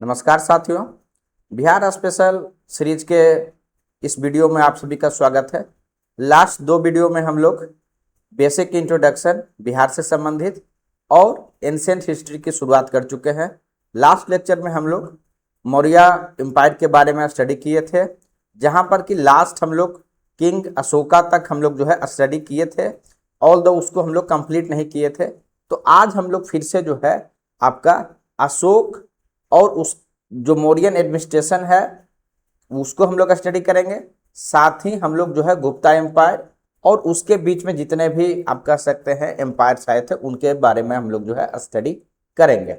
नमस्कार साथियों, Bihar special series के इस वीडियो में आप सभी का स्वागत है। लास्ट दो वीडियो में हम लोग बेसिक इंट्रोडक्शन बिहार से संबंधित और एंशिएंट हिस्ट्री की शुरुआत कर चुके हैं। लास्ट लेक्चर में हम लोग मौर्य एम्पायर के बारे में स्टडी किए थे, जहां पर कि लास्ट हम लोग किंग अशोका तक हम लोग जो है स्टडी किए थे, ऑल्दो उसको हम लोग कंप्लीट नहीं किए थे। तो आज हम लोग फिर से जो है आपका अशोक और उस जो मौर्यन एडमिनिस्ट्रेशन है उसको हम लोग स्टडी करेंगे। साथ ही हम लोग जो है गुप्ता एम्पायर और उसके बीच में जितने भी आप कह सकते हैं एम्पायर्स आए थे उनके बारे में हम लोग जो है स्टडी करेंगे।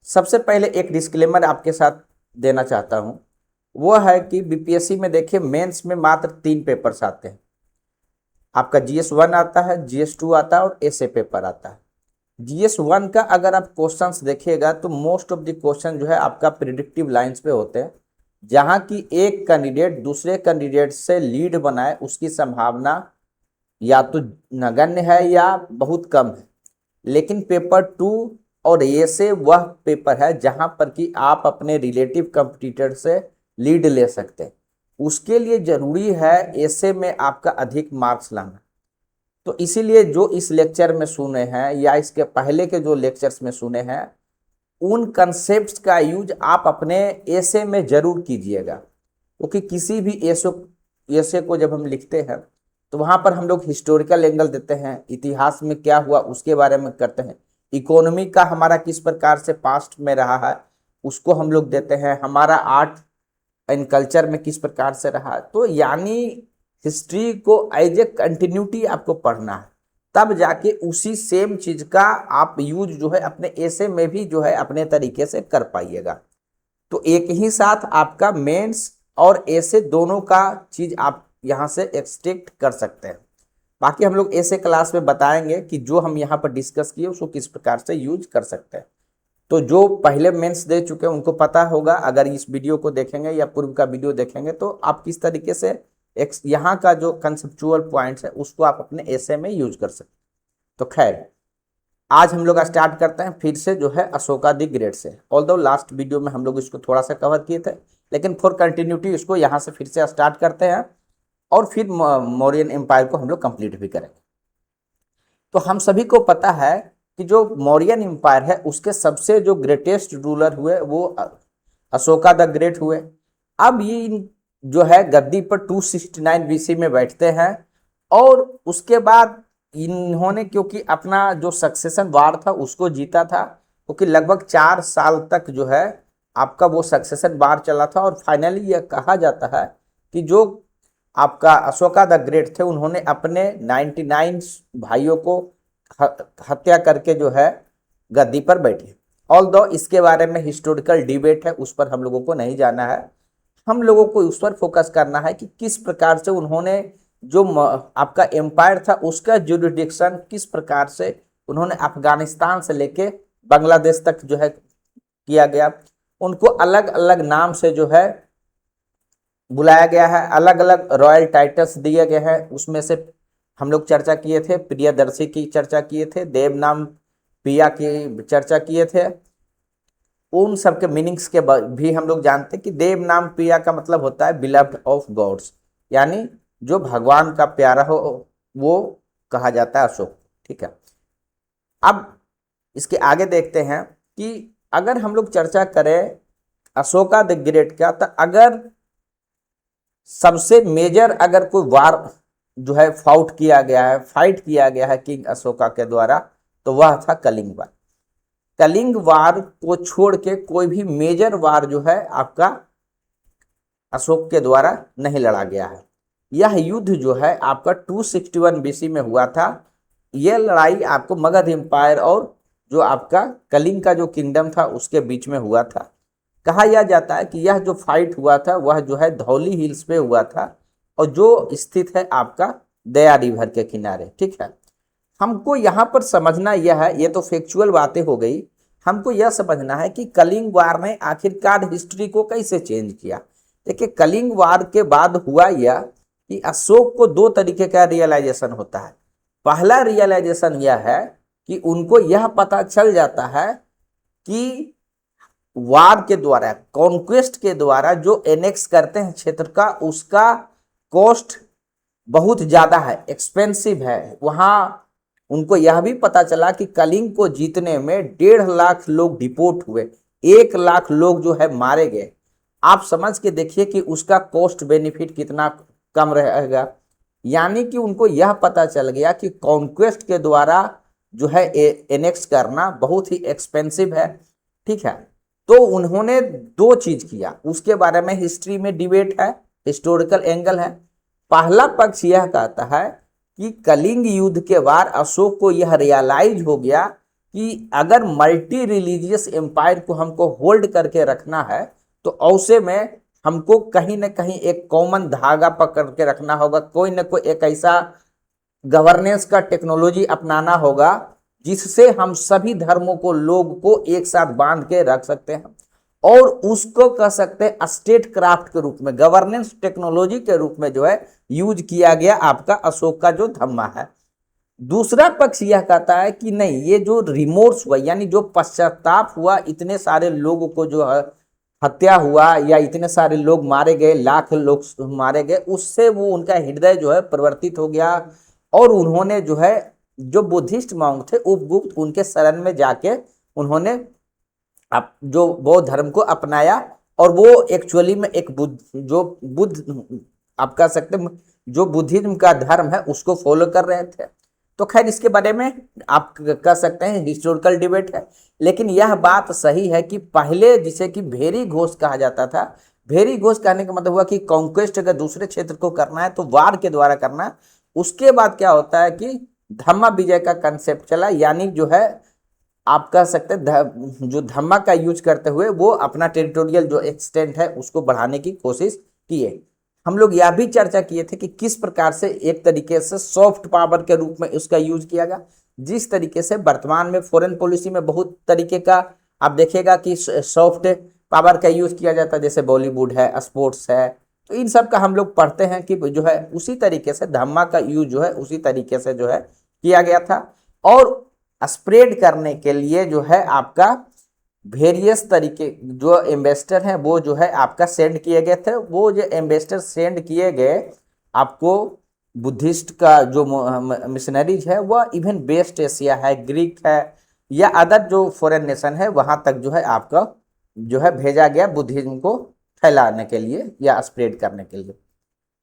सबसे पहले एक डिस्क्लेमर आपके साथ देना चाहता हूं, वो है कि बीपीएससी में देखिए मेंस में मात्र 3 पेपर्स आते हैं। आपका GS1 आता है, GS2 आता है और एसए पेपर आता है। GS1 का अगर आप क्वेश्चंस देखिएगा तो मोस्ट ऑफ द क्वेश्चन जो है आपका प्रिडिक्टिव लाइंस पे होते हैं, जहां की एक कैंडिडेट दूसरे कैंडिडेट से लीड बनाए उसकी संभावना या तो नगण्य है या बहुत कम है। लेकिन पेपर 2 और ए से वह पेपर है जहां पर कि आप अपने रिलेटिव कंपटीटर से लीड ले सकते हैं। उसके लिए जरूरी है ऐसे में आपका अधिक मार्क्स लाना। तो इसीलिए जो इस लेक्चर में सुने हैं या इसके पहले के जो लेक्चर्स में सुने हैं उन कंसेप्ट्स का यूज आप अपने एसे में जरूर कीजिएगा, क्योंकि किसी भी एसे को जब हम लिखते हैं तो वहां पर हम लोग हिस्टोरिकल एंगल देते हैं, इतिहास में क्या हुआ उसके बारे में करते हैं, इकोनॉमी का हमारा किस प्रकार से पास्ट में रहा है उसको हम लोग देते हैं, हमारा आर्ट एंड कल्चर में किस प्रकार से रहा। तो यानी हिस्ट्री को एज ए कंटिन्यूटी आपको पढ़ना है, तब जाके उसी सेम चीज का आप यूज जो है अपने एसे में भी जो है अपने तरीके से कर पाइएगा। तो एक ही साथ आपका मेंस और एसे दोनों का चीज आप यहां से एक्सट्रैक्ट कर सकते हैं। बाकी हम लोग एसे क्लास में बताएंगे कि जो हम यहाँ पर डिस्कस किए उसको किस प्रकार से यूज कर सकते हैं। तो जो पहले मेंस दे चुके हैं उनको पता होगा, अगर इस वीडियो को देखेंगे या पूर्व का वीडियो देखेंगे तो आप किस तरीके से यहाँ का जो कंसेप्चुअल पॉइंट्स है उसको आप अपने एसे में यूज कर सकते। तो खैर आज हम लोग स्टार्ट करते हैं फिर से जो है अशोका द ग्रेट से। ऑल्दो लास्ट वीडियो में हम लोग इसको थोड़ा सा कवर किए थे, लेकिन फॉर कंटिन्यूटी इसको यहाँ से फिर से स्टार्ट करते हैं और फिर मौर्यन एम्पायर को हम लोग कंप्लीट भी करेंगे। तो हम सभी को पता है कि जो मौर्यन एम्पायर है उसके सबसे जो ग्रेटेस्ट रूलर हुए वो अशोका द ग्रेट हुए। अब ये जो है गद्दी पर 269 BC में बैठते हैं और उसके बाद इन्होंने क्योंकि अपना जो सक्सेशन वार था उसको जीता था, क्योंकि लगभग 4 साल तक जो है आपका वो सक्सेशन वार चला था और फाइनली यह कहा जाता है कि जो आपका अशोका द ग्रेट थे उन्होंने अपने 99 भाइयों को हत्या करके जो है गद्दी पर बैठे। ऑल्दो इसके बारे में हिस्टोरिकल डिबेट है, उस पर हम लोगों को नहीं जाना है। हम लोगों को उस पर फोकस करना है कि किस प्रकार से उन्होंने जो आपका एम्पायर था उसका जुरिडिक्शन किस प्रकार से उन्होंने अफगानिस्तान से लेके बांग्लादेश तक जो है किया गया। उनको अलग अलग नाम से जो है बुलाया गया है, अलग अलग रॉयल टाइटल्स दिए गए हैं। उसमें से हम लोग चर्चा किए थे, प्रियदर्शी की चर्चा किए थे, देव नाम पिया की चर्चा किए थे। उन सब के मीनिंग्स के भी हम लोग जानते हैं कि देव नाम पिया का मतलब होता है बिलव्ड ऑफ गॉड्स, यानी जो भगवान का प्यारा हो वो कहा जाता है अशोक। ठीक है, अब इसके आगे देखते हैं कि अगर हम लोग चर्चा करें अशोका द ग्रेट का, तो अगर सबसे मेजर अगर कोई वार जो है फाउट किया गया है, फाइट किया गया है किंग अशोका के द्वारा, तो वह था कलिंग वार। कलिंग वार को छोड़ के कोई भी मेजर वार जो है आपका अशोक के द्वारा नहीं लड़ा गया है। यह युद्ध जो है आपका 261 BC में हुआ था। यह लड़ाई आपको मगध एम्पायर और जो आपका कलिंग का जो किंगडम था उसके बीच में हुआ था। कहा यह जाता है कि यह जो फाइट हुआ था वह जो है धौली हिल्स पे हुआ था और जो स्थित है आपका दया रिवर के किनारे। ठीक है, हमको यहाँ पर समझना यह है, ये तो फैक्चुअल बातें हो गई, हमको यह समझना है कि कलिंग वार ने आखिरकार हिस्ट्री को कैसे चेंज किया। देखिए कलिंग वार के बाद हुआ यह कि अशोक को 2 तरीके का रियलाइजेशन होता है। पहला रियलाइजेशन यह है कि उनको यह पता चल जाता है कि वार के द्वारा, कॉन्क्वेस्ट के द्वारा जो एनेक्स करते हैं क्षेत्र का, उसका कॉस्ट बहुत ज्यादा है, एक्सपेंसिव है। वहां उनको यह भी पता चला कि कलिंग को जीतने में 1.5 लाख लोग डिपोर्ट हुए, 1 लाख लोग जो है मारे गए। आप समझ के देखिए कि उसका कॉस्ट बेनिफिट कितना कम रहेगा। यानी कि उनको यह पता चल गया कि कॉन्क्वेस्ट के द्वारा जो है एनेक्स करना बहुत ही एक्सपेंसिव है, ठीक है। तो उन्होंने दो चीज किया, उसके बारे में हिस्ट्री में डिबेट है, हिस्टोरिकल एंगल है। पहला पक्ष यह कहता है कि कलिंग युद्ध के बाद अशोक को यह रियलाइज हो गया कि अगर मल्टी रिलीजियस एम्पायर को हमको होल्ड करके रखना है तो ऐसे में हमको कहीं ना कहीं एक कॉमन धागा पकड़ के रखना होगा, कोई ना कोई एक ऐसा गवर्नेंस का टेक्नोलॉजी अपनाना होगा जिससे हम सभी धर्मों को, लोग को एक साथ बांध के रख सकते हैं। और उसको कह सकते हैं स्टेट क्राफ्ट के रूप में, गवर्नेंस टेक्नोलॉजी के रूप में जो है यूज किया गया आपका अशोक का जो धम्मा है। दूसरा पक्ष यह कहता है कि नहीं, ये जो रिमोर्स हुआ यानी जो पश्चाताप हुआ, इतने सारे लोगों को जो है हत्या हुआ या इतने सारे लोग मारे गए, लाख लोग मारे गए, उससे वो उनका हृदय जो है परिवर्तित हो गया और उन्होंने जो है, जो बुद्धिस्ट मॉन्क थे उपगुप्त, उनके शरण में जाके उन्होंने जो बौद्ध धर्म को अपनाया। और वो एक्चुअली में एक बुद्ध आप कह सकते हैं जो बुद्धिज्म का धर्म है उसको फॉलो कर रहे थे। तो खैर इसके बारे में आप कह सकते हैं हिस्टोरिकल डिबेट है, लेकिन यह बात सही है कि पहले जिसे कि भेरी घोष कहा जाता था, भेरी घोष कहने का मतलब हुआ कि कॉन्क्वेस्ट अगर दूसरे क्षेत्र को करना है तो वार के द्वारा करना है। उसके बाद क्या होता है कि धम्मा विजय का कंसेप्ट चला, यानी जो है आप कह सकते हैं जो धम्मा का यूज करते हुए वो अपना टेरिटोरियल जो एक्सटेंट है उसको बढ़ाने की कोशिश किए। हम लोग यह भी चर्चा किए थे कि किस प्रकार से एक तरीके से सॉफ्ट पावर के रूप में उसका यूज किया गया, जिस तरीके से वर्तमान में फॉरेन पॉलिसी में बहुत तरीके का आप देखिएगा कि सॉफ्ट पावर का यूज किया जाता है, जैसे बॉलीवुड है, स्पोर्ट्स है, तो इन सब का हम लोग पढ़ते हैं कि जो है उसी तरीके से धम्मा का यूज जो है उसी तरीके से जो है किया गया था। और स्प्रेड करने के लिए जो है आपका वेरियस तरीके जो एम्बेसडर हैं वो जो है आपका सेंड किए गए थे। वो जो एम्बेसडर सेंड किए गए आपको बुद्धिस्ट का जो मिशनरीज है वह इवन वेस्ट एशिया है, ग्रीक है या अदर जो फॉरेन नेशन है वहां तक जो है आपका जो है भेजा गया बुद्धिज्म को फैलाने के लिए या स्प्रेड करने के लिए।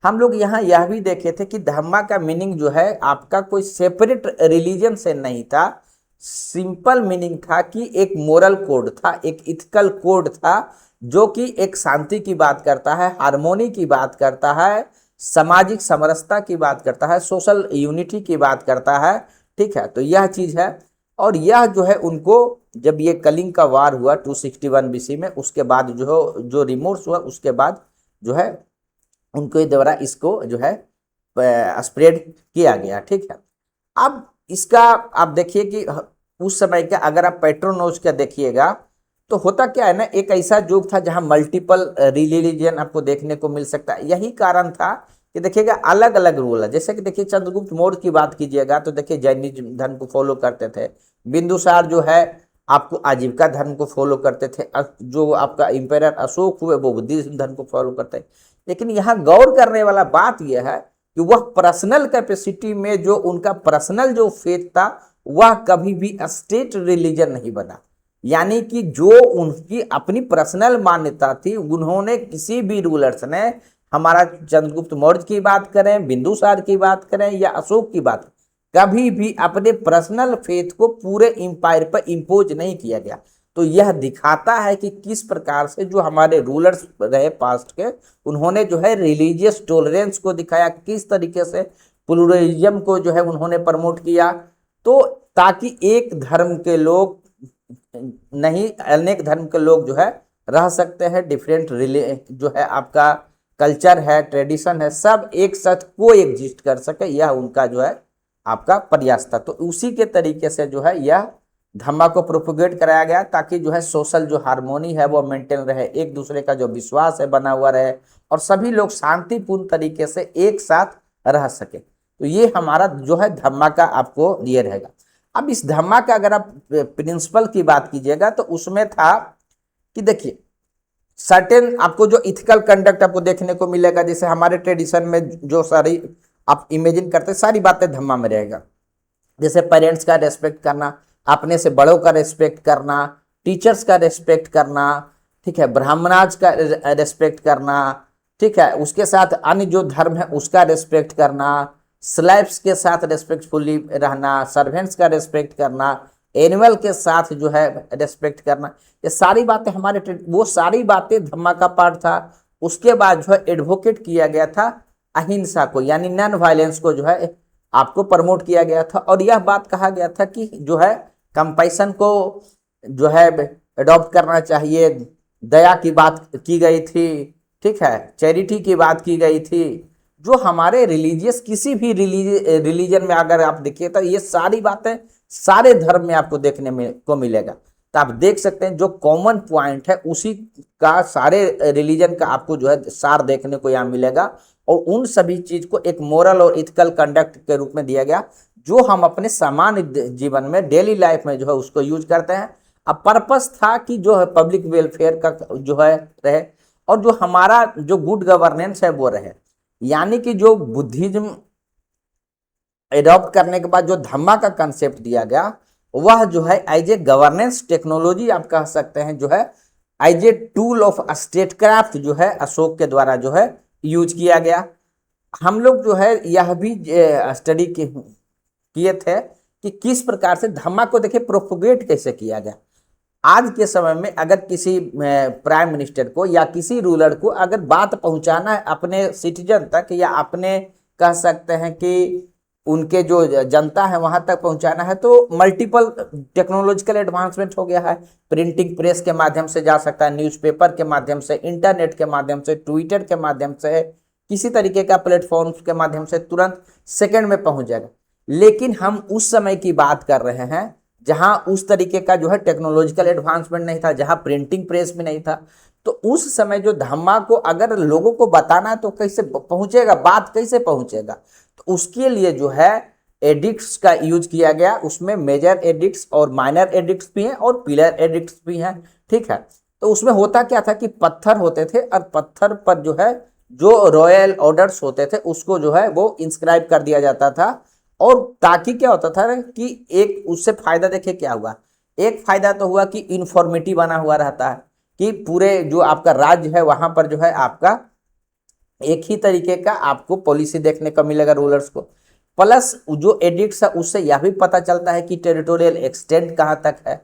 हम लोग यहाँ यह भी देखे थे कि धम्मा का मीनिंग जो है आपका कोई सेपरेट रिलीजन से नहीं था, सिंपल मीनिंग था कि एक मोरल कोड था, एक इथिकल कोड था जो कि एक शांति की बात करता है, हार्मोनी की बात करता है, सामाजिक समरसता की बात करता है, सोशल यूनिटी की बात करता है, ठीक है। तो यह चीज है। और यह जो है उनको जब ये कलिंग का वार हुआ 261 बीसी में, उसके बाद जो रिमोर्स हुआ उसके बाद जो है उनके द्वारा इसको जो है स्प्रेड किया गया, ठीक है। अब इसका आप देखिए कि उस समय का अगर आप पेट्रोनोज का देखिएगा तो होता क्या है ना, एक ऐसा युग था जहां मल्टीपल रिलीजन आपको देखने को मिल सकता है। यही कारण था कि देखिएगा अलग अलग रूल है। जैसे कि देखिए चंद्रगुप्त मौर्य की बात कीजिएगा तो देखिए जैनिज्म धर्म को फॉलो करते थे, बिंदुसार जो है आपको आजीविका धर्म को फॉलो करते थे, जो आपका इंपेरर अशोक हुए वो बुद्धिज्म धर्म को फॉलो करते हैं। लेकिन यहाँ गौर करने वाला बात यह है कि वह पर्सनल कैपेसिटी में जो उनका पर्सनल जो फेथ था वह कभी भी स्टेट रिलीजन नहीं बना। यानी कि जो उनकी अपनी पर्सनल मान्यता थी, उन्होंने किसी भी रूलर्स ने, हमारा चंद्रगुप्त मौर्य की बात करें, बिंदुसार की बात करें या अशोक की बात, कभी भी अपने पर्सनल फेथ को पूरे इंपायर पर इंपोज नहीं किया गया। तो यह दिखाता है कि किस प्रकार से जो हमारे रूलर्स रहे पास्ट के, उन्होंने जो है रिलीजियस टॉलरेंस को दिखाया, किस तरीके से प्लूरलिज्म को जो है उन्होंने प्रमोट किया, तो ताकि एक धर्म के लोग नहीं अनेक धर्म के लोग जो है रह सकते हैं, डिफरेंट जो है आपका कल्चर है, ट्रेडिशन है, सब एक साथ को एग्जिस्ट कर सके, यह उनका जो है आपका प्रयास था। तो उसी के तरीके से जो है यह धम्मा को प्रोपोगेट कराया गया ताकि जो है सोशल जो हार्मोनी है वो मेंटेन रहे, एक दूसरे का जो विश्वास है बना हुआ रहे और सभी लोग शांतिपूर्ण तरीके से एक साथ रह सके। तो ये हमारा जो है धम्मा का आपको ये रहेगा। अब इस धम्मा का अगर आप प्रिंसिपल की बात कीजिएगा तो उसमें था कि देखिए सर्टेन आपको जो इथिकल कंडक्ट आपको देखने को मिलेगा, जैसे हमारे ट्रेडिशन में जो सारी आप इमेजिन करते हैं सारी बातें धम्मा में रहेगा। जैसे पेरेंट्स का रेस्पेक्ट करना, अपने से बड़ों का रेस्पेक्ट करना, टीचर्स का रेस्पेक्ट करना, ठीक है, ब्राह्मणाज का रेस्पेक्ट करना, ठीक है, उसके साथ अन्य जो धर्म है उसका रेस्पेक्ट करना, स्लेव्स के साथ रेस्पेक्टफुली रहना, सर्वेंट्स का रेस्पेक्ट करना, एनिमल के साथ जो है रेस्पेक्ट करना, ये सारी बातें वो सारी बातें धम्मा का पार्ट था। उसके बाद जो है एडवोकेट किया गया था अहिंसा को, यानी नॉन वायलेंस को जो है आपको प्रमोट किया गया था। और यह बात कहा गया था कि जो है कंपैशन को जो है अडॉप्ट करना चाहिए, दया की बात की गई थी, ठीक है, चैरिटी की बात की गई थी। जो हमारे रिलीजियस किसी भी रिलीजन में अगर आप देखिए तो ये सारी बातें सारे धर्म में आपको देखने में को मिलेगा। तो आप देख सकते हैं जो कॉमन पॉइंट है उसी का सारे रिलीजन का आपको जो है सार देखने को यहाँ मिलेगा। और उन सभी चीज को एक मोरल और इथिकल कंडक्ट के रूप में दिया गया, जो हम अपने सामान्य जीवन में डेली लाइफ में जो है उसको यूज करते हैं। अब पर्पस था कि जो है पब्लिक वेलफेयर का जो है रहे, और जो हमारा जो गुड गवर्नेंस है वो रहे। यानी कि जो बुद्धिज्म एडॉप्ट करने के बाद जो धम्मा का कंसेप्ट दिया गया वह जो है एज ए गवर्नेंस टेक्नोलॉजी आप कह सकते हैं, जो है as a tool of statecraft जो है अशोक के द्वारा जो है यूज किया गया। हम लोग जो है यह भी स्टडी किए थे कि किस प्रकार से धम्मा को देखिए प्रोपोगेट कैसे किया गया। आज के समय में अगर किसी प्राइम मिनिस्टर को या किसी रूलर को अगर बात पहुंचाना है अपने सिटीजन तक, या अपने कह सकते हैं कि उनके जो जनता है वहां तक पहुंचाना है, तो मल्टीपल टेक्नोलॉजिकल एडवांसमेंट हो गया है। प्रिंटिंग प्रेस के माध्यम से जा सकता है, न्यूज़पेपर के माध्यम से, इंटरनेट के माध्यम से, ट्विटर के माध्यम से, किसी तरीके का प्लेटफॉर्म के माध्यम से तुरंत सेकंड में पहुंच जाएगा। लेकिन हम उस समय की बात कर रहे हैं जहां उस तरीके का जो है टेक्नोलॉजिकल एडवांसमेंट नहीं था, जहां प्रिंटिंग प्रेस भी नहीं था। तो उस समय जो धम्मा को अगर लोगों को बताना है तो कैसे पहुंचेगा, बात कैसे पहुंचेगा? तो उसके लिए जो है एडिक्ट्स का यूज किया गया। उसमें मेजर एडिक्ट्स और माइनर एडिक्ट्स भी हैं और पिलर एडिक्ट्स भी हैं, ठीक है। तो उसमें होता क्या था कि पत्थर होते थे, और पत्थर पर जो है जो रॉयल ऑर्डर्स होते थे उसको जो है वो इंस्क्राइब कर दिया जाता था। और ताकि क्या होता था कि एक उससे फायदा देखिए क्या हुआ। एक फायदा तो हुआ कि इन्फॉर्मेटिव बना हुआ रहता है कि पूरे जो आपका राज्य है वहां पर जो है आपका एक ही तरीके का आपको पॉलिसी देखने को मिलेगा रूलर्स को। प्लस जो एडिक्ट्स है उससे यह भी पता चलता है कि टेरिटोरियल एक्सटेंट कहां तक है।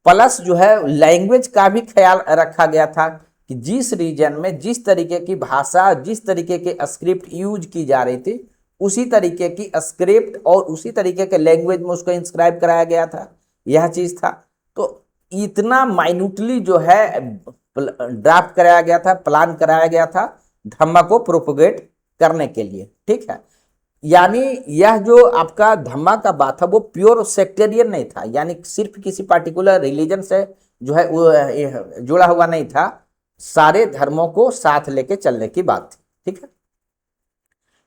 प्लस जो है लैंग्वेज का भी ख्याल रखा गया था कि जिस रीजन में जिस तरीके की भाषा, जिस तरीके के स्क्रिप्ट यूज की जा रही थी, उसी तरीके की स्क्रिप्ट और उसी तरीके के लैंग्वेज में उसको इंस्क्राइब कराया गया था। यह चीज था। तो इतना माइन्यूटली जो है ड्राफ्ट कराया गया था, प्लान कराया गया था धम्मा को प्रोपोगेट करने के लिए, ठीक है। यानी यह जो आपका धम्मा का बात था वो प्योर सेक्टेरियन नहीं था, यानी सिर्फ किसी पार्टिकुलर रिलीजन से जो है वो जुड़ा हुआ नहीं था, सारे धर्मों को साथ लेके चलने की बात थी, ठीक है।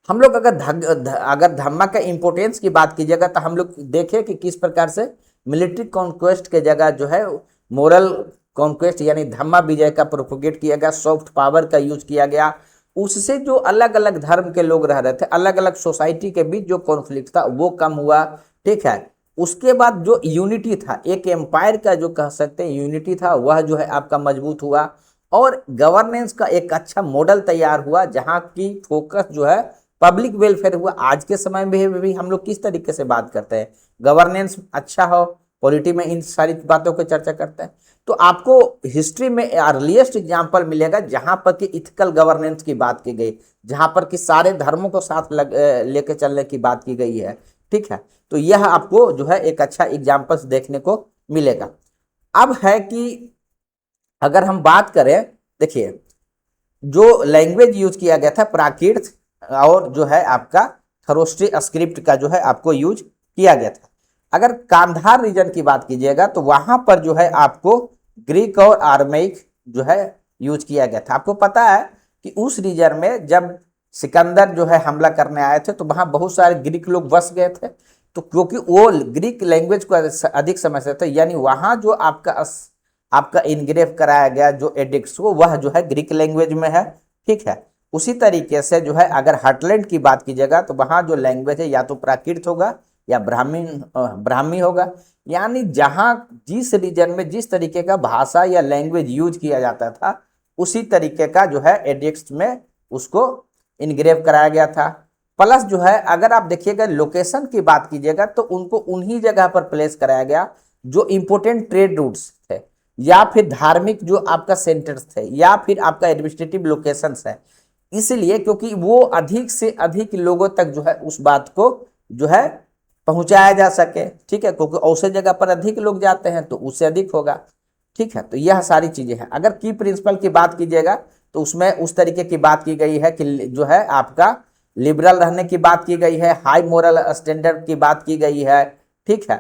हम लोग अगर धम्मा का इंपोर्टेंस की बात कीजिएगा तो हम लोग देखें कि किस प्रकार से मिलिट्री कॉन्क्वेस्ट के जगह जो है मोरल कॉन्क्वेस्ट यानी धम्मा विजय का प्रोपोगेट किया गया, सॉफ्ट पावर का यूज किया गया। उससे जो अलग अलग धर्म के लोग रह रहे थे, अलग अलग सोसाइटी के बीच जो कॉन्फ्लिक्ट था वो कम हुआ, ठीक है। उसके बाद जो यूनिटी था, एक एम्पायर का जो कह सकते हैं यूनिटी था, वह जो है आपका मजबूत हुआ। और गवर्नेंस का एक अच्छा मॉडल तैयार हुआ जहां की फोकस जो है पब्लिक वेलफेयर हुआ। आज के समय में भी हम लोग किस तरीके से बात करते हैं, गवर्नेंस अच्छा हो, पॉलिटी में इन सारी बातों की चर्चा करते हैं। तो आपको हिस्ट्री में अर्लीस्ट एग्जाम्पल मिलेगा जहां पर कि इथिकल गवर्नेंस की बात की गई, जहां पर कि सारे धर्मों को साथ लेके चलने की बात की गई है, ठीक है। तो यह आपको जो है एक अच्छा एग्जाम्पल्स देखने को मिलेगा। अब है कि अगर हम बात करें, देखिए जो लैंग्वेज यूज किया गया था प्राकृत और जो है आपका खरोष्टी स्क्रिप्ट का जो है आपको यूज किया गया था। अगर कांधार रीजन की बात कीजिएगा तो वहां पर जो है आपको ग्रीक और आर्मेइक जो है यूज किया गया था। आपको पता है कि उस रीजन में जब सिकंदर जो है हमला करने आए थे तो वहां बहुत सारे ग्रीक लोग बस गए थे। तो क्योंकि वो ग्रीक लैंग्वेज को अधिक समझते थे, यानी वहां जो आपका आपका इनग्रेव कराया गया जो एडिक्ट्स को, वह जो है ग्रीक लैंग्वेज में है, ठीक है। उसी तरीके से जो है अगर हार्टलैंड की बात कीजिएगा तो वहाँ जो लैंग्वेज है या तो प्राकृत होगा या ब्राह्मी होगा। यानी जहाँ जिस रीजन में जिस तरीके का भाषा या लैंग्वेज यूज किया जाता था, उसी तरीके का जो है एडिक्ट्स में उसको इनग्रेव कराया गया था। प्लस जो है अगर आप देखिएगा लोकेशन की बात कीजिएगा तो उनको उन्हीं जगह पर प्लेस कराया गया जो इंपोर्टेंट ट्रेड रूट्स थे, या फिर धार्मिक जो आपका सेंटर्स थे, या फिर आपका एडमिनिस्ट्रेटिव लोकेशंस है। इसलिए क्योंकि वो अधिक से अधिक लोगों तक जो है उस बात को जो है पहुंचाया जा सके, ठीक है, क्योंकि ऐसे जगह पर अधिक लोग जाते हैं तो उससे अधिक होगा, ठीक है। तो यह सारी चीजें हैं। अगर की प्रिंसिपल की बात कीजिएगा तो उसमें उस तरीके की बात की गई है कि जो है आपका लिबरल रहने की बात की गई है, हाई मोरल स्टैंडर्ड की बात की गई है, ठीक है।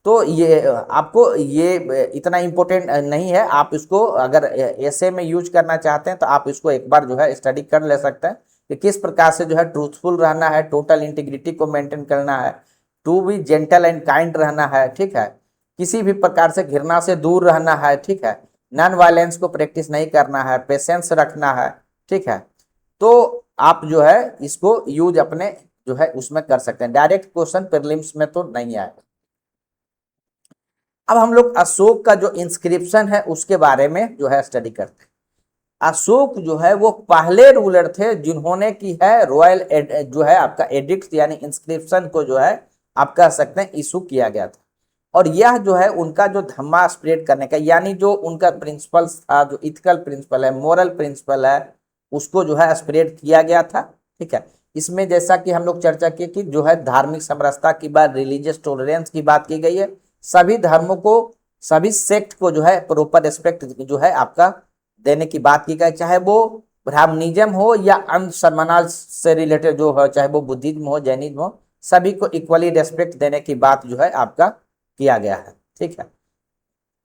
तो ये आपको ये इतना इम्पोर्टेंट नहीं है, आप इसको अगर ऐसे में यूज करना चाहते हैं तो आप इसको एक बार जो है स्टडी कर ले सकते हैं कि किस प्रकार से जो है ट्रूथफुल रहना है, टोटल इंटीग्रिटी को मेंटेन करना है, to be gentle and kind रहना है, ठीक है, किसी भी प्रकार से घृणा से दूर रहना है, ठीक है, नॉन वायलेंस को प्रैक्टिस नहीं करना है, पेशेंस रखना है, ठीक है। तो आप जो है इसको यूज अपने जो है उसमें कर सकते हैं। डायरेक्ट क्वेश्चन प्रीलिम्स में तो नहीं आएगा। अब हम लोग अशोक का जो इंस्क्रिप्शन है उसके बारे में जो है स्टडी करते हैं। अशोक जो है वो पहले रूलर थे जिन्होंने की है रॉयल जो है आपका एडिक्ट यानी इंस्क्रिप्शन को जो है आप कह सकते हैं इशू किया गया था। और यह जो है उनका जो धम्मा स्प्रेड करने का, यानी जो उनका प्रिंसिपल्स था, जो इथिकल प्रिंसिपल है, मोरल प्रिंसिपल है, उसको जो है स्प्रेड किया गया था, ठीक है। इसमें जैसा कि हम लोग चर्चा किए कि जो है धार्मिक समरसता की बात, रिलीजियस टॉलरेंस की बात की गई है, सभी धर्मों को, सभी सेक्ट को जो है प्रॉपर रिस्पेक्ट जो है आपका देने की बात की गई, चाहे वो ब्राह्मणिज्म हो या अन्य समाज से रिलेटेड जो हो, चाहे वो बुद्धिज्म हो, जैनिज्म हो, सभी को इक्वली रेस्पेक्ट देने की बात जो है आपका किया गया है, ठीक है।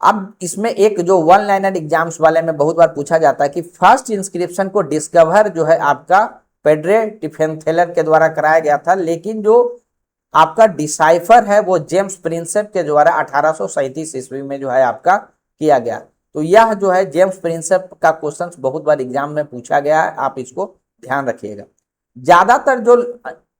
अब इसमें एक जो वन लाइनर एग्जाम्स वाले में बहुत बार पूछा जाता है कि फर्स्ट इंस्क्रिप्शन को डिस्कवर जो है आपका पेड्रे टिफेंथेलर के द्वारा कराया गया था, लेकिन जो आपका डिसाइफर है वो जेम्स प्रिंसेप के द्वारा 1837 ईस्वी में जो है आपका किया गया। तो यह जो है जेम्स प्रिंसेप का क्वेश्चन बहुत बार एग्जाम में पूछा गया है, आप इसको ध्यान रखिएगा। ज्यादातर जो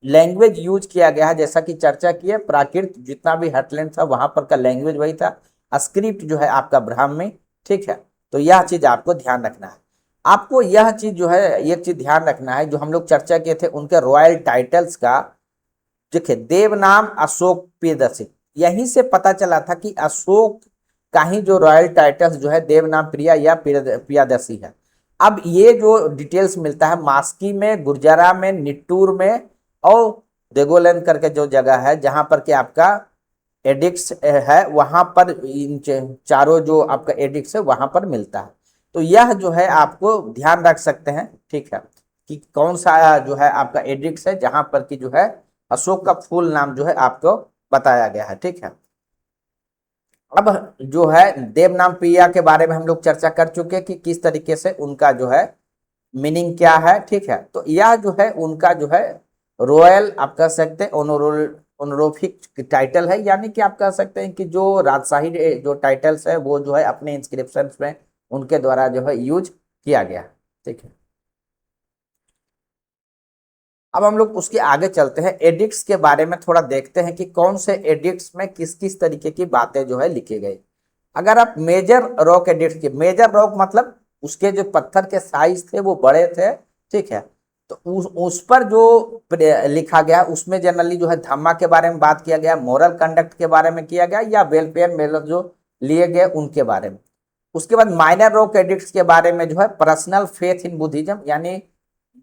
लैंग्वेज यूज किया गया है जैसा कि चर्चा की है, प्राकृत जितना भी हार्टलैंड था वहां पर का लैंग्वेज वही था, स्क्रिप्ट जो है आपका ब्राह्मी, ठीक है। तो यह चीज आपको ध्यान रखना है। आपको यह चीज जो है एक चीज ध्यान रखना है, जो हम लोग चर्चा किए थे उनके रॉयल टाइटल्स का, देखिए देव नाम अशोक प्रियदर्शी, यहीं से पता चला था कि अशोक का ही जो रॉयल टाइटल्स जो है देव नाम प्रिया या प्रियदर्शी है। अब ये जो डिटेल्स मिलता है मास्की में, गुर्जरा में, निट्टूर में और देगोलन करके जो जगह है जहां पर कि आपका एडिक्स है, वहां पर इन चारों जो आपका एडिक्स है वहां पर मिलता है। तो यह जो है आपको ध्यान रख सकते हैं, ठीक है, कि कौन सा जो है आपका एडिक्स है जहां पर कि जो है अशोक का फुल नाम जो है आपको बताया गया है, ठीक है। अब जो है देव नाम प्रिया के बारे में हम लोग चर्चा कर चुके हैं कि किस तरीके से उनका जो है मीनिंग क्या है, ठीक है। तो यह जो है उनका जो है रॉयल आप कह सकते हैं ऑनरोफिक टाइटल है, यानी कि आप कह सकते हैं कि जो राजशाही जो टाइटल्स है वो जो है अपने इंस्क्रिप्शन में उनके द्वारा जो है यूज किया गया, ठीक है। अब हम लोग उसके आगे चलते हैं, एडिक्ट्स के बारे में थोड़ा देखते हैं कि कौन से एडिक्ट्स में किस किस तरीके की बातें जो है लिखी गई। अगर आप मेजर रॉक एडिक्ट की, मेजर रॉक मतलब उसके जो पत्थर के साइज थे वो बड़े थे, ठीक है। तो उस पर जो लिखा गया उसमें जनरली जो है धम्मा के बारे में बात किया गया, मोरल कंडक्ट के बारे में किया गया, या वेलफेयर मेजर जो लिए गए उनके बारे में। उसके बाद माइनर रॉक एडिक्ट्स के बारे में जो है पर्सनल फेथ इन बुद्धिज्म, यानी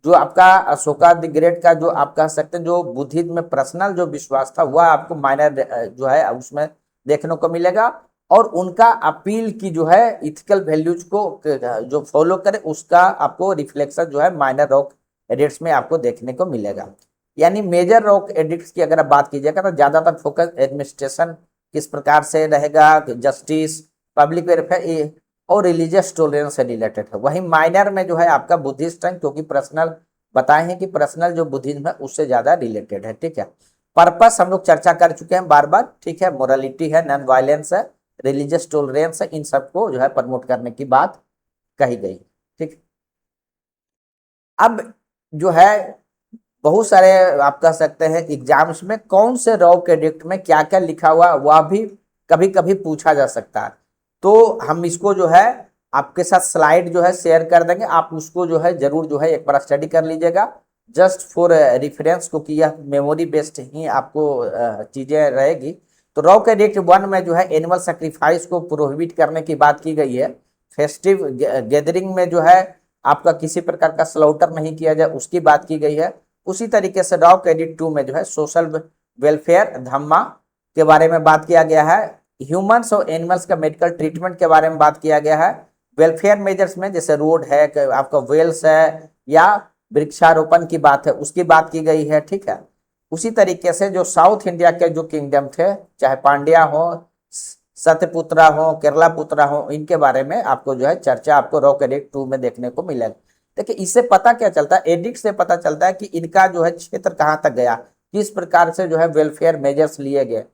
जो आपका अशोका द ग्रेट का जो आप कह सकते हैं जो बुद्धिज्म में पर्सनल जो विश्वास था वह आपको माइनर जो है उसमें देखने को मिलेगा। और उनका अपील की जो है इथिकल वैल्यूज को जो फॉलो करे उसका आपको रिफ्लेक्शन जो है माइनर रॉक एडिक्ट्स में आपको देखने को मिलेगा। यानी मेजर रॉक एडिक्ट्स की अगर आप बात कीजिएगा तो ज्यादातर फोकस एडमिनिस्ट्रेशन किस प्रकार से रहेगा, जस्टिस, पब्लिक वेलफेयर और रिलीजियस टॉलरेंस से रिलेटेड है। वहीं माइनर में जो है आपका बुद्धिस्ट है, क्योंकि पर्सनल बताए हैं कि पर्सनल जो बुद्धिज्म है उससे ज्यादा रिलेटेड है, ठीक है। पर्पस हम लोग चर्चा कर चुके हैं बार बार, ठीक है, मोरालिटी है, नॉन वायलेंस है, रिलीजियस टॉलरेंस है, इन सबको जो है प्रमोट करने की बात कही गई। ठीक, अब जो है बहुत सारे आप कह सकते हैं एग्जाम्स में कौन से रॉ कैडेट में क्या क्या लिखा हुआ वह भी कभी कभी पूछा जा सकता है। तो हम इसको जो है आपके साथ स्लाइड जो है शेयर कर देंगे, आप उसको जो है जरूर जो है एक बार स्टडी कर लीजिएगा जस्ट फॉर रेफरेंस, क्योंकि यह मेमोरी बेस्ड ही आपको चीजें रहेगी। तो रॉ कैडेट 1 में जो है एनिमल सेक्रीफाइस को प्रोहिबिट करने की बात की गई है। फेस्टिव गैदरिंग में जो है आपका किसी प्रकार का स्लॉटर नहीं किया जाए उसकी बात की गई है। उसी तरीके से रॉ कैडेट 2 में जो है सोशल वेलफेयर धम्मा के बारे में बात किया गया है। ह्यूमंस और एनिमल्स का मेडिकल ट्रीटमेंट के बारे में बात किया गया है। वेलफेयर मेजर्स में जैसे रोड है, आपका वेल्स है या वृक्षारोपण की बात है उसकी बात की गई है। ठीक है, उसी तरीके से जो साउथ इंडिया के जो किंगडम थे, चाहे पांड्या हो, सत्यपुत्रा हो, केरला पुत्रा हो, इनके बारे में आपको जो है चर्चा आपको रॉ कैडेट 2 में देखने को मिलेगा। देखिए इससे पता क्या चलता है, एडिक्ट से पता चलता है कि इनका जो है क्षेत्र कहाँ तक गया, किस प्रकार से जो है वेलफेयर मेजर्स लिए गए।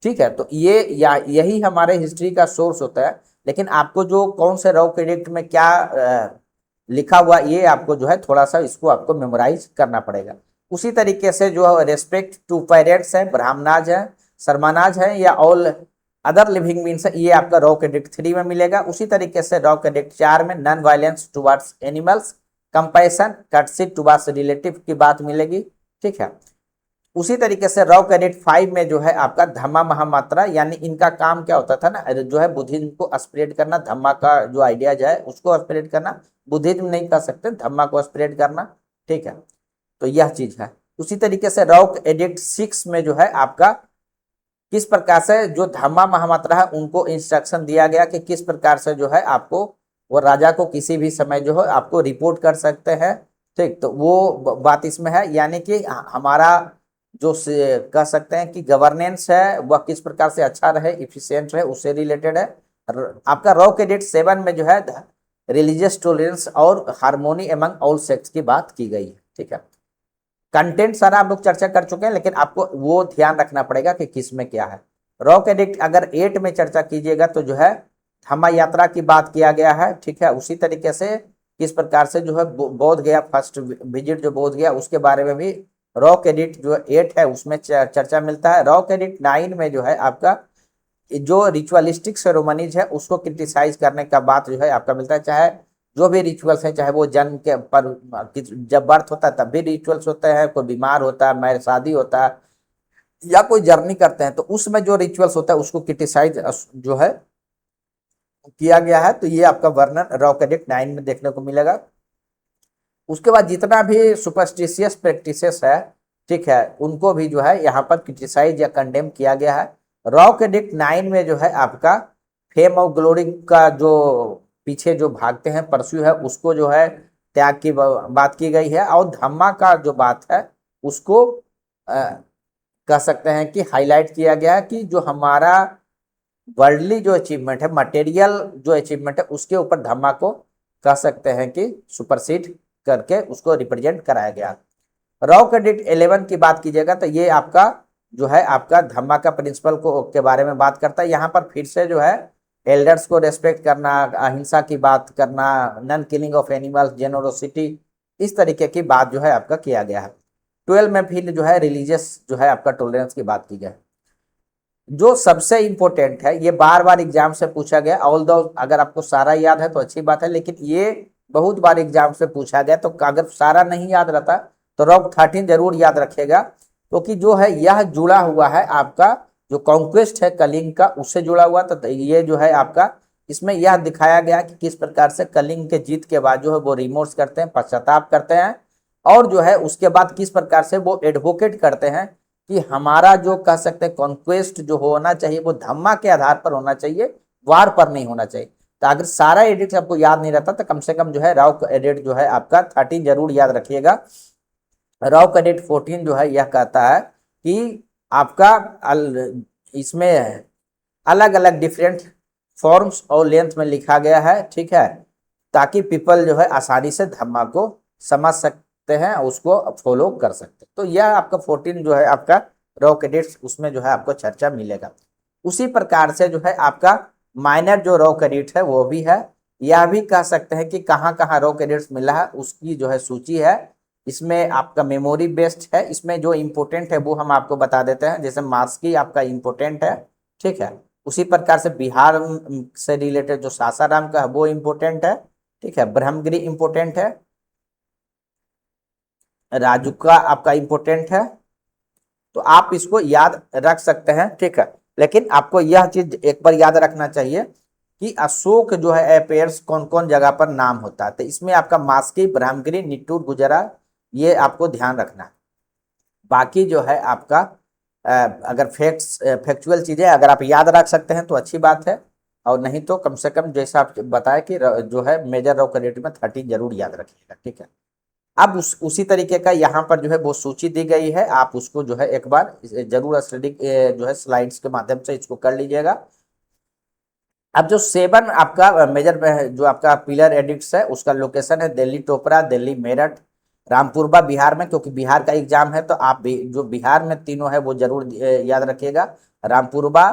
ठीक है, तो ये यही हमारे हिस्ट्री का सोर्स होता है। लेकिन आपको जो कौन से रॉ कैडेट में क्या लिखा हुआ ये आपको जो है थोड़ा सा इसको आपको मेमोराइज करना पड़ेगा। उसी तरीके से जो रेस्पेक्ट टू पेरेंट्स है, ब्राह्मणाज है, शर्मानाज है या ऑल अदर लिविंग मीन्स है, ये आपका रॉ कैडेट 3 में मिलेगा। उसी तरीके से रॉ कैडेट 4 में non violence towards animals, compassion, courtesy towards relative की बात मिलेगी। ठीक है, उसी तरीके से रॉ कैडेट 5 में जो है आपका धम्मा महामात्रा, यानी इनका काम क्या होता था ना, जो है बुद्धिज्म को स्प्रेड करना, धम्मा का जो आइडियाज है उसको स्प्रेड करना, बुद्धिज्म नहीं कर सकते, धम्मा को स्प्रेड करना। ठीक है, तो यह चीज है। उसी तरीके से रॉ कैडेट 6 में जो है आपका किस प्रकार से जो धम्मा महामात्रा है उनको इंस्ट्रक्शन दिया गया कि किस प्रकार से जो है आपको वो राजा को किसी भी समय जो है आपको रिपोर्ट कर सकते हैं। ठीक, तो वो बात इसमें है, यानी कि हमारा जो कह सकते हैं कि गवर्नेंस है वह किस प्रकार से अच्छा रहे, इफिशियंट रहे, उससे रिलेटेड है। आपका रॉ कैडेट 7 में जो है रिलीजियस टॉलरेंस और हार्मोनी एमंग ऑल सेक्ट्स की बात की गई है। ठीक है, कंटेंट सारा हम लोग चर्चा कर चुके हैं, लेकिन आपको वो ध्यान रखना पड़ेगा कि किस में क्या है। रॉ कैडेट अगर 8 में चर्चा कीजिएगा तो जो है धम्मा यात्रा की बात किया गया है। ठीक है, उसी तरीके से किस प्रकार से जो है बोध गया, फर्स्ट विजिट जो बोध गया उसके बारे में भी रॉ कैडेट जो 8 है उसमें चर्चा मिलता है। रॉ कैडेट 9 में जो है आपका जो रिचुअलिस्टिक सेरेमनीज है उसको क्रिटिसाइज करने का बात जो है आपका मिलता है। चाहे जो भी रिचुअल्स हैं, चाहे वो जन्म के पर जब बर्थ होता है तब भी रिचुअल्स होते हैं, कोई बीमार होता है, मैरिज शादी होता है या कोई जर्नी करते हैं तो उसमें जो रिचुअल्स होता है उसको क्रिटिसाइज जो है किया गया है। तो ये आपका वर्णन रॉ कैडेट 9 में देखने को मिलेगा। उसके बाद जितना भी सुपरस्टिशियस प्रैक्टिसेस है, ठीक है, उनको भी जो है यहाँ पर क्रिटिसाइज या कंडेम किया गया है। रॉ कैडेट 9 में जो है आपका फेम और ग्लोरी का जो पीछे जो भागते हैं परस्यू है उसको जो है त्याग की बात की गई है। और धम्मा का जो बात है उसको कह सकते हैं कि हाईलाइट किया गया है कि जो हमारा वर्ल्डली जो अचीवमेंट है, मटेरियल जो अचीवमेंट है उसके ऊपर धम्मा को कह सकते हैं कि सुपरसीड करके उसको रिप्रेजेंट कराया गया। रॉ कैडेट 11 की बात कीजिएगा तो ये आपका जो है आपका धम्मा का प्रिंसिपल को के बारे में बात करता है। यहाँ पर फिर से जो है एल्डर्स को रेस्पेक्ट करना, अहिंसा की बात करना, non killing of animals, generosity, इस तरीके की बात जो है आपका किया गया है। 12 में फिर जो है रिलीजियस जो है आपका टॉलरेंस की बात की गई। जो सबसे इंपॉर्टेंट है, ये बार बार एग्जाम से पूछा गया, ऑल्दो अगर आपको सारा याद है तो अच्छी बात है, लेकिन ये बहुत बार एग्जाम से पूछा गया तो अगर सारा नहीं याद रहता तो रॉक 13 जरूर याद रखेगा, क्योंकि जो है यह जुड़ा हुआ है आपका जो कॉन्क्वेस्ट है कलिंग का उससे जुड़ा हुआ। तो ये जो है आपका इसमें यह दिखाया गया कि किस प्रकार से कलिंग के जीत के बाद जो है वो रिमोर्स करते हैं, पश्चाताप करते हैं, और जो है उसके बाद किस प्रकार से वो एडवोकेट करते हैं कि हमारा जो कह सकते हैं कॉन्क्वेस्ट जो होना चाहिए वो धम्मा के आधार पर होना चाहिए, वार पर नहीं होना चाहिए। तो अगर सारा एडिट आपको याद नहीं रहता तो कम से कम जो है राव एडिट जो है आपका 13 जरूर याद रखिएगा। राव कैडेट 14 जो है यह कहता है कि आपका इसमें अलग अलग डिफरेंट फॉर्म्स और लेंथ में लिखा गया है। ठीक है, ताकि पीपल जो है आसानी से धम्मा को समझ सकते हैं, उसको फॉलो कर सकते हैं। तो यह आपका 14 जो है आपका रॉ कैडेट्स उसमें जो है आपको चर्चा मिलेगा। उसी प्रकार से जो है आपका माइनर जो रॉ क्रेडिट है वो भी है। यह भी कह सकते हैं कि कहाँ कहाँ रॉ क्रेडिट्स मिला है उसकी जो है सूची है। इसमें आपका मेमोरी बेस्ड है, इसमें जो इम्पोर्टेंट है वो हम आपको बता देते हैं। जैसे मास्की आपका इम्पोर्टेंट है, ठीक है। उसी प्रकार से बिहार से रिलेटेड जो सासाराम का है वो इम्पोर्टेंट है, ठीक है। ब्रह्मगिरी इम्पोर्टेंट है, राजुका आपका इम्पोर्टेंट है। तो आप इसको याद रख सकते हैं, ठीक है। लेकिन आपको यह चीज एक बार याद रखना चाहिए कि अशोक जो है अपेयर्स कौन कौन जगह पर नाम होता है। तो इसमें आपका मास्की, ब्रह्मगिरी, निट्टूर, गुजरा, ये आपको ध्यान रखना है। बाकी जो है आपका अगर फैक्चुअल चीजें अगर आप याद रख सकते हैं तो अच्छी बात है, और नहीं तो कम से कम जैसा आप बताए कि जो है मेजर रॉ क्रेडिट में 30 जरूर याद रखिएगा, ठीक है। अब उसी तरीके का यहाँ पर जो है वो सूची दी गई है, आप उसको जो है एक बार जरूर स्टडी जो है स्लाइड्स के माध्यम से इसको कर लीजिएगा। अब जो 7 आपका मेजर जो आपका पिलर एडिक्ट्स है उसका लोकेशन है दिल्ली टोपरा, दिल्ली मेरठ, रामपुरबा बिहार में, क्योंकि बिहार का एग्जाम है तो आप जो बिहार में तीनों है वो जरूर याद रखिएगा। रामपुरबा,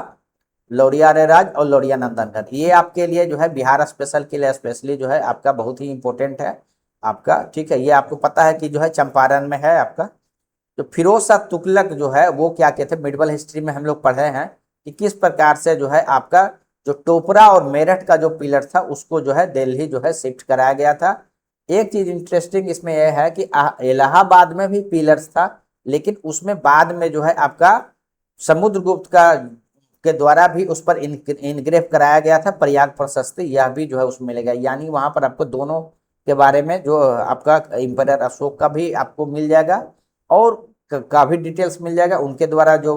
लौरिया रेराज और लौरिया नंदनगढ़, ये आपके लिए जो है बिहार स्पेशल के लिए स्पेशली जो है आपका बहुत ही इंपॉर्टेंट है आपका, ठीक है। ये आपको पता है कि जो है चंपारण में है आपका। तो फिरोज शाह तुगलक जो है वो क्या कहते हैं, मिडिवल हिस्ट्री में हम लोग पढ़े हैं कि किस प्रकार से जो है आपका जो टोपरा और मेरठ का जो पिलर था उसको जो है दिल्ली जो है शिफ्ट कराया गया था। एक चीज इंटरेस्टिंग इसमें यह है कि इलाहाबाद में भी पिलर्स था, लेकिन उसमें बाद में जो है आपका समुद्रगुप्त का के द्वारा भी उस पर इनग्रेव कराया गया था प्रयाग प्रशस्ति, यह भी जो है उसमें मिलेगा। यानी वहां पर आपको दोनों के बारे में जो आपका इंपीरियर अशोक का भी आपको मिल जाएगा और का भी डिटेल्स मिल जाएगा, उनके द्वारा जो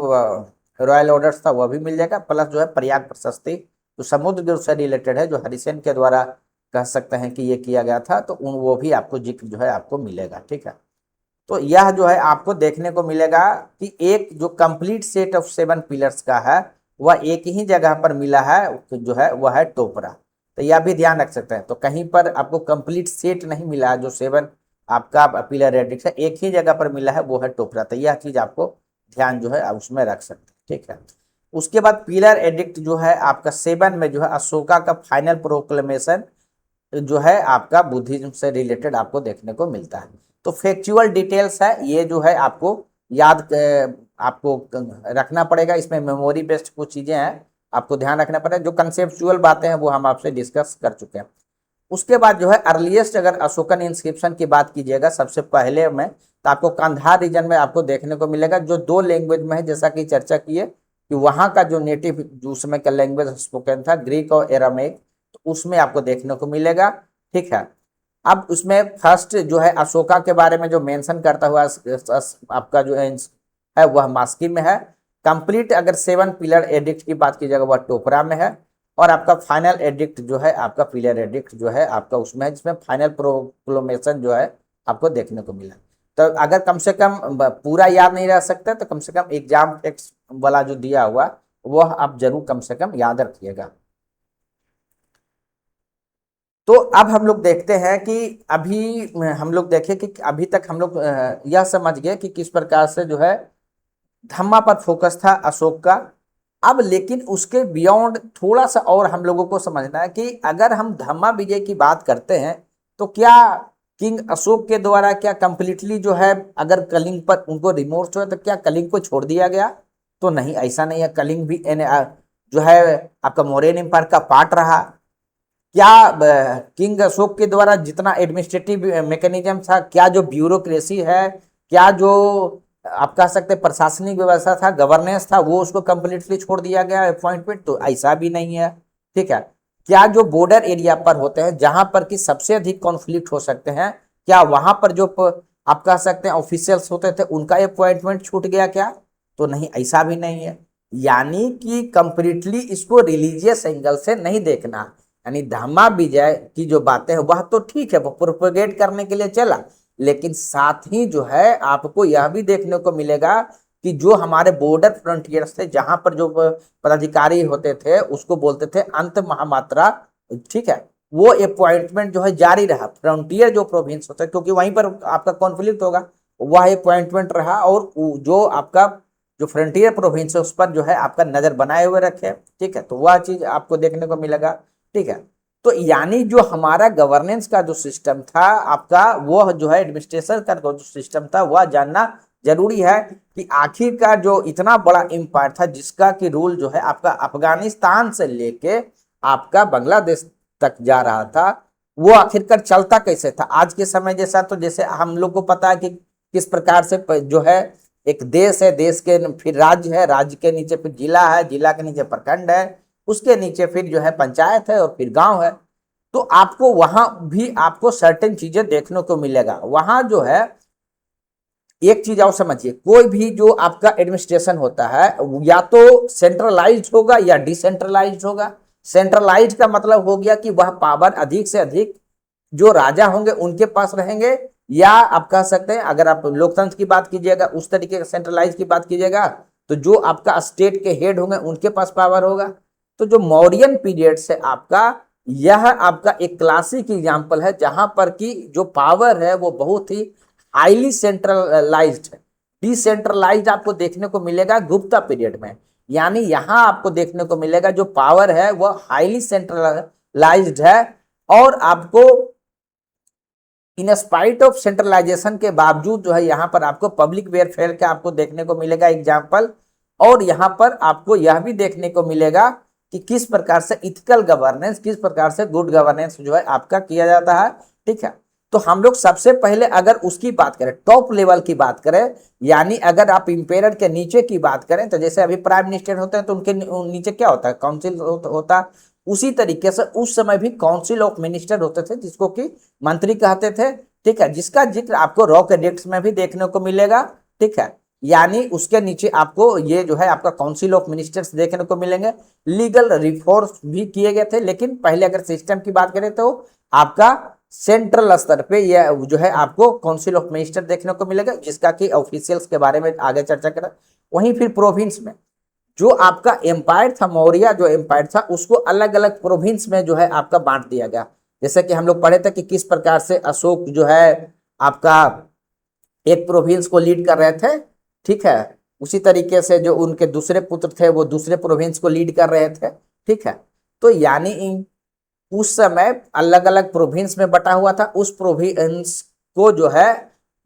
रॉयल ऑर्डर्स था वह भी मिल जाएगा, प्लस जो है प्रयाग प्रशस्ति जो समुद्रगुप्त से रिलेटेड है, जो हरिसेन के द्वारा कह सकते हैं कि ये किया गया था, तो उन वो भी आपको जिक्र जो है आपको मिलेगा, ठीक है। तो यह जो है आपको देखने को मिलेगा कि एक जो कंप्लीट सेट ऑफ 7 पिलर्स का है वह एक ही जगह पर मिला है, जो है वह है टोपरा। तो यह भी ध्यान रख सकते हैं। तो कहीं पर आपको कंप्लीट सेट नहीं मिला है, जो 7 आपका पिलर एडिक्ट है एक ही जगह पर मिला है वो है टोपरा। तो यह चीज आपको ध्यान जो है उसमें रख सकते हैं, ठीक है। उसके बाद पिलर एडिक्ट जो है आपका 7 में जो है अशोका का फाइनल प्रोक्लेमेशन जो है आपका बुद्धिज्म से रिलेटेड आपको देखने को मिलता है। तो फैक्चुअल डिटेल्स है ये जो है आपको याद आपको रखना पड़ेगा। इसमें मेमोरी बेस्ड कुछ चीजें हैं आपको ध्यान रखना पड़ेगा, जो कंसेप्चुअल बातें हैं वो हम आपसे डिस्कस कर चुके हैं। उसके बाद जो है अर्लीस्ट अगर अशोकन इंस्क्रिप्शन की बात कीजिएगा सबसे पहले में, तो आपको कंधार रीजन में आपको देखने को मिलेगा जो 2 लैंग्वेज में है, जैसा कि चर्चा की है कि वहां का जो नेटिव जो समय का लैंग्वेज स्पोकन था ग्रीक और एरामिक, तो उसमें आपको देखने को मिलेगा, ठीक है। अब उसमें फर्स्ट जो है अशोका के बारे में जो मेंशन करता हुआ आपका जो है वह मास्की में है। कंप्लीट अगर 7 पिलर एडिक्ट की बात की जाएगा वह टोपरा में है, और आपका फाइनल एडिक्ट जो है आपका पिलर एडिक्ट जो है आपका उसमें है, जिसमें फाइनल प्रोक्लेमेशन जो है आपको देखने को मिला। तो अगर कम से कम पूरा याद नहीं रह सकता तो कम से कम एग्जाम टेक्स्ट वाला जो दिया हुआ वह आप जरूर कम से कम याद रखिएगा। तो अब हम लोग देखते हैं कि अभी हम लोग देखें कि अभी तक हम लोग यह समझ गए कि किस प्रकार से जो है धम्मा पर फोकस था अशोक का। अब लेकिन उसके बियॉन्ड थोड़ा सा और हम लोगों को समझना है कि अगर हम धम्मा विजय की बात करते हैं तो क्या किंग अशोक के द्वारा क्या कंप्लीटली जो है अगर कलिंग पर उनको रिमोर्स हुआ तो क्या कलिंग को छोड़ दिया गया? तो नहीं, ऐसा नहीं है। कलिंग भी जो है आपका मौर्यन एम्पायर का पार्ट रहा। क्या किंग अशोक के द्वारा जितना एडमिनिस्ट्रेटिव मैकेनिज्म था, क्या जो ब्यूरोक्रेसी है, क्या जो आप कह सकते प्रशासनिक व्यवस्था था, गवर्नेंस था, वो उसको कंप्लीटली छोड़ दिया गया अपॉइंटमेंट? तो ऐसा भी नहीं है, ठीक है। क्या जो बॉर्डर एरिया पर होते हैं जहां पर कि सबसे अधिक कॉन्फ्लिक्ट हो सकते हैं, क्या वहां पर जो आप कह सकते हैं ऑफिशियल्स होते थे उनका अपॉइंटमेंट छूट गया क्या? तो नहीं, ऐसा भी नहीं है। यानी कि कंप्लीटली इसको रिलीजियस एंगल से नहीं देखना। यानी धम्मा विजय की जो बातें हैं वह तो ठीक है, वो प्रोपेगेट करने के लिए चला, लेकिन साथ ही जो है आपको यह भी देखने को मिलेगा कि जो हमारे बॉर्डर फ्रंटियर्स थे जहां पर जो पदाधिकारी होते थे उसको बोलते थे अंत महामात्रा, ठीक है, वो अपॉइंटमेंट जो है जारी रहा। फ्रंटियर जो प्रोविंस होता है क्योंकि वहीं पर आपका कॉन्फ्लिक्ट होगा, वह अपॉइंटमेंट रहा। और जो आपका जो फ्रंटियर प्रोविंस है उस पर जो है आपका नजर बनाए हुए रखे, ठीक है। तो वह चीज आपको देखने को मिलेगा, ठीक है। तो यानी जो हमारा गवर्नेंस का जो सिस्टम था आपका, वो जो है एडमिनिस्ट्रेशन का जो सिस्टम था वह जानना जरूरी है कि आखिरकार जो इतना बड़ा एम्पायर था जिसका कि रूल जो है आपका अफगानिस्तान से लेके आपका बांग्लादेश तक जा रहा था, वो आखिरकार चलता कैसे था आज के समय जैसा। तो जैसे हम लोग को पता है कि किस प्रकार से जो है एक देश है, देश के फिर राज्य है, राज्य के नीचे फिर जिला है, जिला के नीचे प्रखंड है, उसके नीचे फिर जो है पंचायत है और फिर गांव है। तो आपको वहां भी आपको सर्टेन चीजें देखने को मिलेगा। वहां जो है एक चीज और समझिए, कोई भी जो आपका एडमिनिस्ट्रेशन होता है या तो सेंट्रलाइज्ड होगा या डिसेंट्रलाइज्ड होगा। सेंट्रलाइज्ड का मतलब हो गया कि वह पावर अधिक से अधिक जो राजा होंगे उनके पास रहेंगे, या आप कह सकते हैं अगर आप लोकतंत्र की बात कीजिएगा उस तरीके का सेंट्रलाइज की बात कीजिएगा तो जो आपका स्टेट के हेड होंगे उनके पास पावर होगा। तो जो मौर्यन पीरियड से आपका यह आपका एक क्लासिक एग्जाम्पल है जहां पर कि जो पावर है वो बहुत ही हाईली सेंट्रलाइज्ड है। डिसेंट्रलाइज्ड आपको देखने को मिलेगा गुप्ता पीरियड में, यानी यहां आपको देखने को मिलेगा जो पावर है वह हाईली सेंट्रलाइज्ड है। और आपको इन स्पाइट ऑफ सेंट्रलाइजेशन के बावजूद जो है यहाँ पर आपको पब्लिक वेलफेयर का आपको देखने को मिलेगा एग्जाम्पल। और यहाँ पर आपको यह भी देखने को मिलेगा कि किस प्रकार से इथिकल गवर्नेंस, किस प्रकार से गुड गवर्नेंस जो है आपका किया जाता है, ठीक है। तो हम लोग सबसे पहले अगर उसकी बात करें, टॉप लेवल की बात करें, यानी अगर आप इंपेरर के नीचे की बात करें तो जैसे अभी प्राइम मिनिस्टर होते हैं तो उनके नीचे क्या होता है, काउंसिल होता है। उसी तरीके से उस समय भी काउंसिल ऑफ मिनिस्टर होते थे जिसको कि मंत्री कहते थे, ठीक है, जिसका जिक्र आपको रॉ एडिक्ट्स में भी देखने को मिलेगा, ठीक है। यानी उसके नीचे आपको ये जो है आपका काउंसिल ऑफ मिनिस्टर्स देखने को मिलेंगे। लीगल रिफॉर्म्स भी किए गए थे, लेकिन पहले अगर सिस्टम की बात करें तो आपका सेंट्रल स्तर पे यह जो है आपको काउंसिल ऑफ मिनिस्टर देखने को मिलेगा, जिसका कि ऑफिशियल्स के बारे में आगे चर्चा करें। वहीं फिर प्रोविंस में जो आपका एम्पायर था, मौर्य जो एम्पायर था, उसको अलग अलग प्रोविंस में जो है आपका बांट दिया गया। जैसे कि हम लोग पढ़े थे कि किस प्रकार से अशोक जो है आपका एक प्रोविंस को लीड कर रहे थे, ठीक है। उसी तरीके से जो उनके दूसरे पुत्र थे वो दूसरे प्रोविंस को लीड कर रहे थे, ठीक है। तो यानी उस समय अलग अलग प्रोविंस में बटा हुआ था। उस प्रोविंस को जो है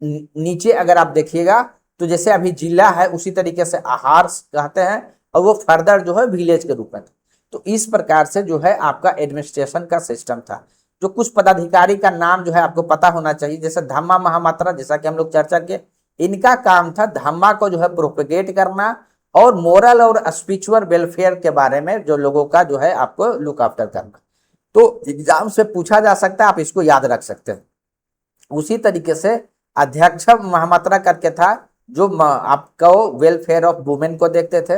नीचे अगर आप देखिएगा तो जैसे अभी जिला है उसी तरीके से आहार कहते हैं, और वो फर्दर जो है विलेज के रूप में। तो इस प्रकार से जो है आपका एडमिनिस्ट्रेशन का सिस्टम था। जो कुछ पदाधिकारी का नाम जो है आपको पता होना चाहिए, जैसे धम्मा महामात्रा, जैसा कि हम लोग चर्चा किए, इनका काम था धम्मा को जो है प्रोपेगेट करना और मोरल और स्पिरिचुअल वेलफेयर के बारे में जो लोगों का जो है आपको लुक आफ्टर करना। तो एग्जाम से पूछा जा सकता है, आप इसको याद रख सकते हैं। उसी तरीके से अध्यक्ष महामात्रा करके था जो आपको वेलफेयर ऑफ वुमेन को देखते थे।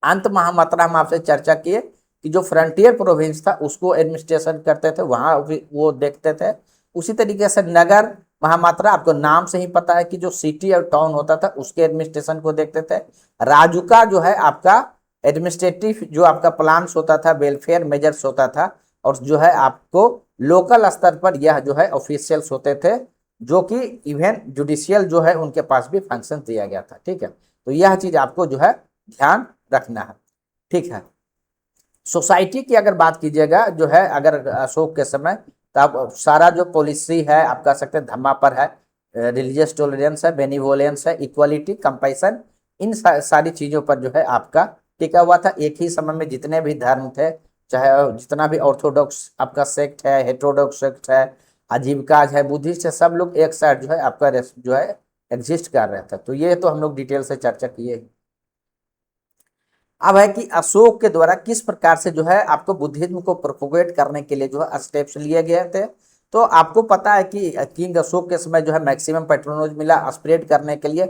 अंत महामात्रा हम आपसे चर्चा किए कि जो फ्रंटियर प्रोविंस था उसको एडमिनिस्ट्रेशन करते थे, वहां वो देखते थे। उसी तरीके से नगर महामात्रा, आपको नाम से ही पता है कि जो सिटी और टाउन होता था उसके एडमिनिस्ट्रेशन को देखते थे। राजुका जो है आपका एडमिनिस्ट्रेटिव जो आपका प्लान्स होता था, वेलफेयर मेजर्स होता था, और जो है आपको लोकल स्तर पर यह जो है ऑफिशियल्स होते थे, जो कि इवन जुडिशियल जो है उनके पास भी फंक्शन दिया गया था, ठीक है। तो यह चीज आपको जो है ध्यान रखना है, ठीक है। सोसाइटी की अगर बात कीजिएगा जो है अगर अशोक के समय, तब सारा जो पॉलिसी है आप कह सकते हैं धम्मा पर है। रिलीजियस टॉलरेंस है, बेनिवोलेंस है, इक्वालिटी, कंपैशन, इन सारी चीजों पर जो है आपका टिका हुआ था। एक ही समय में जितने भी धर्म थे, चाहे जितना भी ऑर्थोडॉक्स आपका सेक्ट है, हेट्रोडॉक्स सेक्ट है, आजीविकाज है, बुद्धिस्ट है, सब लोग एक साथ जो है आपका जो है एग्जिस्ट कर रहे थे। तो ये तो हम लोग डिटेल से चर्चा किए। अब है कि अशोक के द्वारा किस प्रकार से जो है आपको बुद्धिज्म को प्रोपोगेट करने के लिए जो है स्टेप्स लिए गए थे। तो आपको पता है कि किंग अशोक के समय जो है मैक्सिमम पैट्रोनोज मिला स्प्रेड करने के लिए।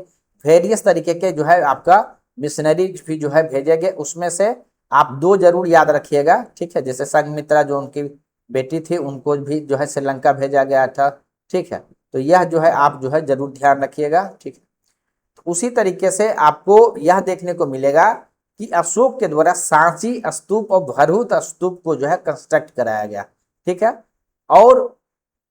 वेरियस तरीके के जो है आपका मिशनरी भी जो है भेजे गए, उसमें से आप दो जरूर याद रखिएगा, ठीक है। जैसे संघमित्रा जो उनकी बेटी थी उनको भी जो है श्रीलंका भेजा गया था, ठीक है। तो यह जो है आप जो है जरूर ध्यान रखिएगा, ठीक है। तो उसी तरीके से आपको यह देखने को मिलेगा कि अशोक के द्वारा सांची स्तूप और भरहुत स्तूप को जो है कंस्ट्रक्ट कराया गया, ठीक है। और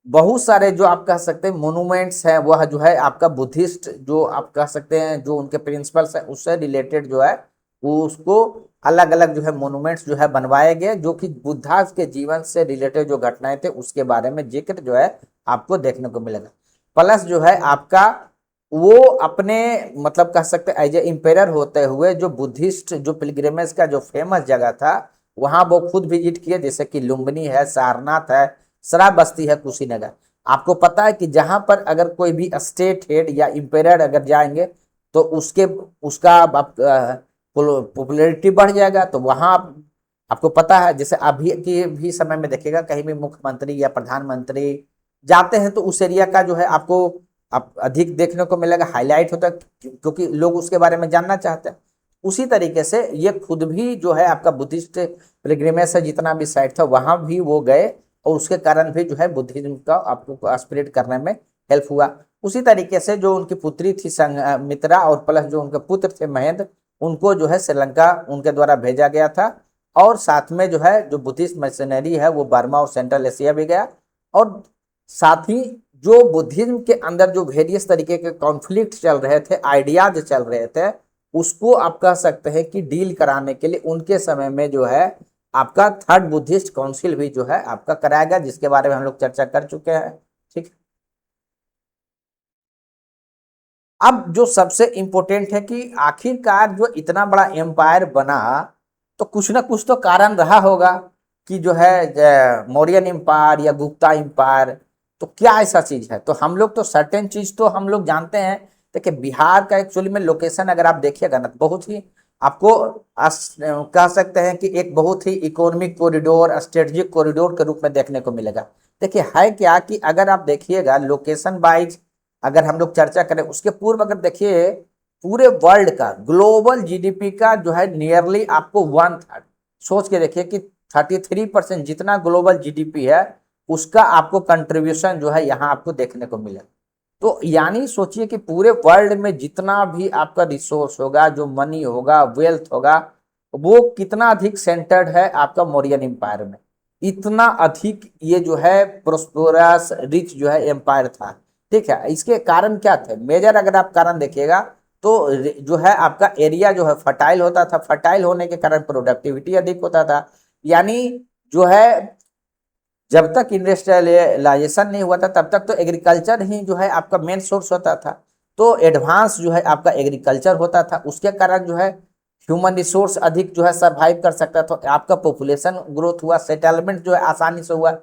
बहुत सारे जो आप कह सकते हैं मोनूमेंट्स हैं, वह जो है आपका बुद्धिस्ट जो आप कह सकते हैं जो उनके प्रिंसिपल्स हैं उससे रिलेटेड जो है वो उसको अलग अलग जो है मोनूमेंट्स जो है बनवाए गए, जो कि बुद्धा के जीवन से रिलेटेड जो घटनाएं थे उसके बारे में जिक्र जो है आपको देखने को मिलेगा। प्लस जो है आपका वो अपने मतलब कह सकते हैं एज ए इम्पेरर होते हुए जो बुद्धिस्ट जो पिलग्रिमेज का जो फेमस जगह था वहां वो खुद विजिट किए, जैसे कि लुम्बिनी है, सारनाथ है, श्रावस्ती है, कुशीनगर। आपको पता है कि जहां पर अगर कोई भी स्टेट हेड या इम्पेरर अगर जाएंगे तो उसके उसका पॉपुलैरिटी बढ़ जाएगा। तो वहां आपको पता है जैसे अभी के भी समय में देखिएगा कहीं भी मुख्यमंत्री या प्रधानमंत्री जाते हैं तो उस एरिया का जो है आपको आप अधिक देखने को मिलेगा, हाईलाइट होता है, क्योंकि लोग उसके बारे में जानना चाहते हैं। उसी तरीके से ये खुद भी जो है आपका बुद्धिस्ट पिलग्रिमेज से जितना भी साइट था वहां भी वो गए और उसके कारण भी जो है बुद्धिज्म का आपको स्प्रेड करने में हेल्प हुआ। उसी तरीके से जो उनकी पुत्री थी मित्रा और प्लस जो उनके पुत्र थे महेंद्र, उनको जो है श्रीलंका उनके द्वारा भेजा गया था। और साथ में जो है जो बुद्धिस्ट मशीनरी है वो बर्मा और सेंट्रल एशिया भी गया। और साथ ही जो बुद्धिज्म के अंदर जो वेरियस तरीके के कॉन्फ्लिक्ट चल रहे थे, आइडियाज चल रहे थे, उसको आप कह सकते हैं कि डील कराने के लिए उनके समय में जो है आपका थर्ड बुद्धिस्ट काउंसिल भी जो है आपका कराया गया, जिसके बारे में हम लोग चर्चा कर चुके हैं। ठीक। अब जो सबसे इंपॉर्टेंट है कि आखिरकार जो इतना बड़ा एम्पायर बना तो कुछ ना कुछ तो कारण रहा होगा कि जो है मौर्यन एम्पायर या गुप्ता एम्पायर, तो क्या ऐसा चीज है? तो हम लोग तो सर्टेन चीज तो हम लोग जानते हैं। देखिए बिहार का एक्चुअली में लोकेशन अगर आप देखिएगा ना तो बहुत ही आपको कह सकते हैं कि एक बहुत ही इकोनॉमिक कॉरिडोर, स्ट्रेटेजिक कॉरिडोर के रूप में देखने को मिलेगा। देखिए है क्या कि अगर आप देखिएगा लोकेशन वाइज अगर हम लोग चर्चा करें उसके पूर्व अगर देखिए पूरे वर्ल्ड का ग्लोबल जीडीपी का जो है नियरली आपको 1/3, सोच के देखिए कि 33% जितना ग्लोबल जीडीपी है उसका आपको कंट्रीब्यूशन जो है यहाँ आपको देखने को मिलेगा। तो यानी सोचिए कि पूरे वर्ल्ड में जितना भी आपका रिसोर्स होगा, जो मनी होगा, वेल्थ होगा, वो कितना अधिक सेंटर्ड है आपका मौर्यन एम्पायर में। इतना अधिक ये जो है प्रोस्पेरस रिच जो है एम्पायर था। ठीक है, इसके कारण क्या थे? मेजर अगर आप कारण देखिएगा तो जो है आपका एरिया जो है फर्टाइल होता था, फर्टाइल होने के कारण प्रोडक्टिविटी अधिक होता था। यानी जो है जब तक इंडस्ट्रियलाइजेशन नहीं हुआ था तब तक तो एग्रीकल्चर ही जो है आपका मेन सोर्स होता था। तो एडवांस जो है आपका एग्रीकल्चर होता था, उसके कारण जो है ह्यूमन रिसोर्स अधिक जो है सरवाइव कर सकता था, तो आपका पॉपुलेशन ग्रोथ हुआ, सेटलमेंट जो है आसानी से हुआ।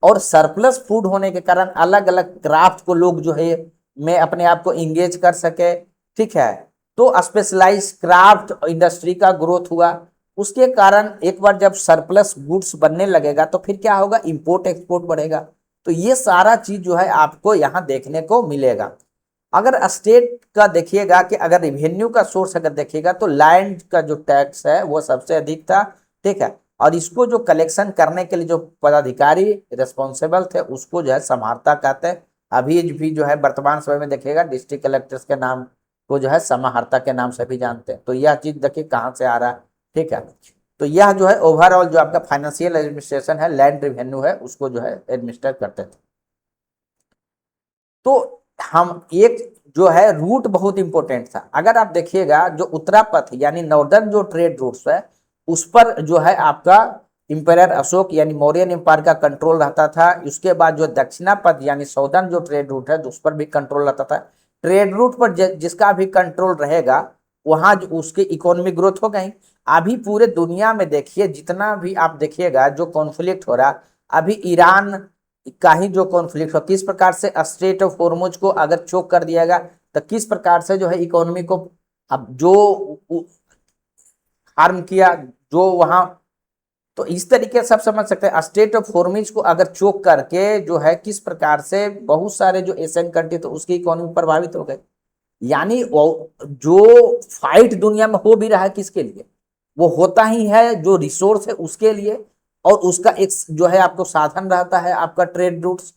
और सरप्लस फूड होने के कारण अलग अलग क्राफ्ट को लोग जो है में अपने आप को इंगेज कर सके। ठीक है, तो स्पेशलाइज क्राफ्ट इंडस्ट्री का ग्रोथ हुआ। उसके कारण एक बार जब सरप्लस गुड्स बनने लगेगा तो फिर क्या होगा, इंपोर्ट एक्सपोर्ट बढ़ेगा। तो ये सारा चीज जो है आपको यहाँ देखने को मिलेगा। अगर स्टेट का देखिएगा कि अगर रेवेन्यू का सोर्स अगर देखिएगा तो लैंड का जो टैक्स है वो सबसे अधिक था। ठीक है, और इसको जो कलेक्शन करने के लिए जो पदाधिकारी रिस्पॉन्सिबल थे उसको जो है समाहर्ता कहते हैं। अभी भी जो है वर्तमान समय में देखिएगा डिस्ट्रिक्ट कलेक्टर्स के नाम को जो है समाहर्ता के नाम से भी जानते हैं। तो यह चीज देखिए कहाँ से आ रहा है। ठीक है, तो यह जो है ओवरऑल जो आपका फाइनेंशियल एडमिनिस्ट्रेशन है, लैंड रेवेन्यू है, उसको जो है एडमिनिस्टर करते थे। तो हम एक जो है रूट बहुत इंपॉर्टेंट था। अगर आप देखिएगा जो उत्तरापथ यानी नॉर्दर्न जो ट्रेड रूट्स है उस पर जो है आपका इंपेरर अशोक यानी मौर्यन एम्पायर का कंट्रोल रहता था। उसके बाद जो दक्षिणापथ यानी साउदर्न जो ट्रेड रूट है उस पर भी कंट्रोल रहता था। ट्रेड रूट पर जिसका भी कंट्रोल रहेगा वहां उसकी इकोनॉमिक ग्रोथ हो गई। अभी पूरे दुनिया में देखिए जितना भी आप देखिएगा जो कॉन्फ्लिक्ट हो रहा, अभी ईरान का ही जो कॉन्फ्लिक्ट हो, किस प्रकार से स्ट्रेट ऑफ हॉर्मुज को अगर चोक कर दिया तो किस प्रकार से जो है इकोनॉमी को अब जो हार्म किया जो वहां। तो इस तरीके से आप समझ सकते हैं स्टेट ऑफ हॉर्मुज को अगर चोक करके जो है किस प्रकार से बहुत सारे जो एशियन कंट्री तो उसकी इकोनॉमी प्रभावित हो गए। यानी जो फाइट दुनिया में हो भी रहा है किसके लिए, वो होता ही है जो रिसोर्स है उसके लिए। और उसका एक जो है आपको साधन रहता है आपका ट्रेड रूट्स।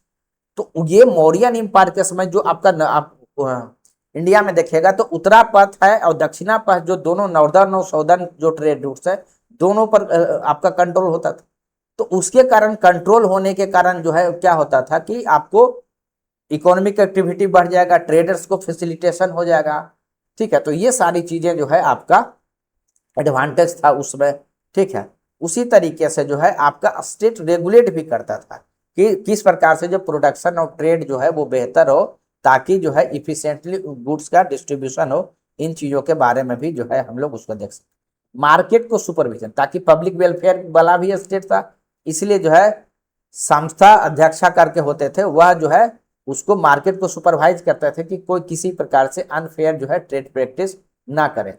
तो ये मौर्यन एम्पायर के समय जो आपका आप इंडिया में देखिएगा तो उत्तरा पथ है और दक्षिणा पथ जो दोनों नॉर्दर्न और साउदर्न जो ट्रेड रूट्स है दोनों पर आपका कंट्रोल होता था। तो उसके कारण कंट्रोल होने के कारण जो है क्या होता था कि आपको इकोनॉमिक एक्टिविटी बढ़ जाएगा, ट्रेडर्स को फैसिलिटेशन हो जाएगा। ठीक है, तो ये सारी चीजें जो है आपका एडवांटेज था उसमें। ठीक है, उसी तरीके से जो है आपका स्टेट रेगुलेट भी करता था कि किस प्रकार से जो प्रोडक्शन और ट्रेड जो है वो बेहतर हो, ताकि जो है इफिशिएंटली गुड्स का डिस्ट्रीब्यूशन हो। इन चीजों के बारे में भी जो है हम लोग उसको देख सकते। मार्केट को सुपरविजन, ताकि पब्लिक वेलफेयर वाला भी स्टेट था, इसलिए जो है संस्था अध्यक्षा करके होते थे, वह जो है उसको मार्केट को सुपरवाइज करते थे कि कोई किसी प्रकार से अनफेयर जो है ट्रेड प्रैक्टिस ना करे।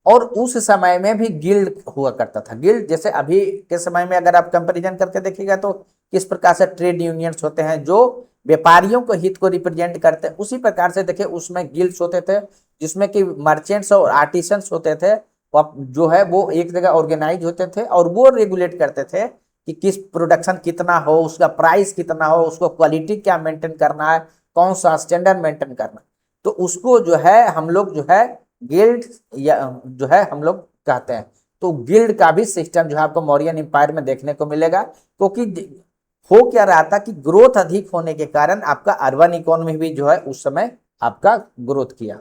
और उस समय में भी गिल्ड हुआ करता था। गिल्ड जैसे अभी के समय में अगर आप कंपैरिजन करके देखिएगा तो किस प्रकार से ट्रेड यूनियंस होते हैं जो व्यापारियों को हित को रिप्रेजेंट करते हैं, उसी प्रकार से देखिए उसमें गिल्ड्स होते थे जिसमें कि मर्चेंट्स और आर्टिसंस होते थे, जो है वो एक जगह ऑर्गेनाइज होते थे और वो रेगुलेट करते थे कि किस प्रोडक्शन कितना हो, उसका प्राइस कितना हो, उसको क्वालिटी क्या मेंटेन करना है, कौन सा स्टैंडर्ड मेंटेन करना है। तो उसको जो है हम लोग जो है गिल्ड या जो है हम लोग कहते हैं। तो गिल्ड का भी सिस्टम जो है आपको मौर्यन एम्पायर में देखने को मिलेगा, क्योंकि हो क्या रहा था कि ग्रोथ अधिक होने के कारण आपका अर्बन इकोनॉमी भी जो है उस समय आपका ग्रोथ किया।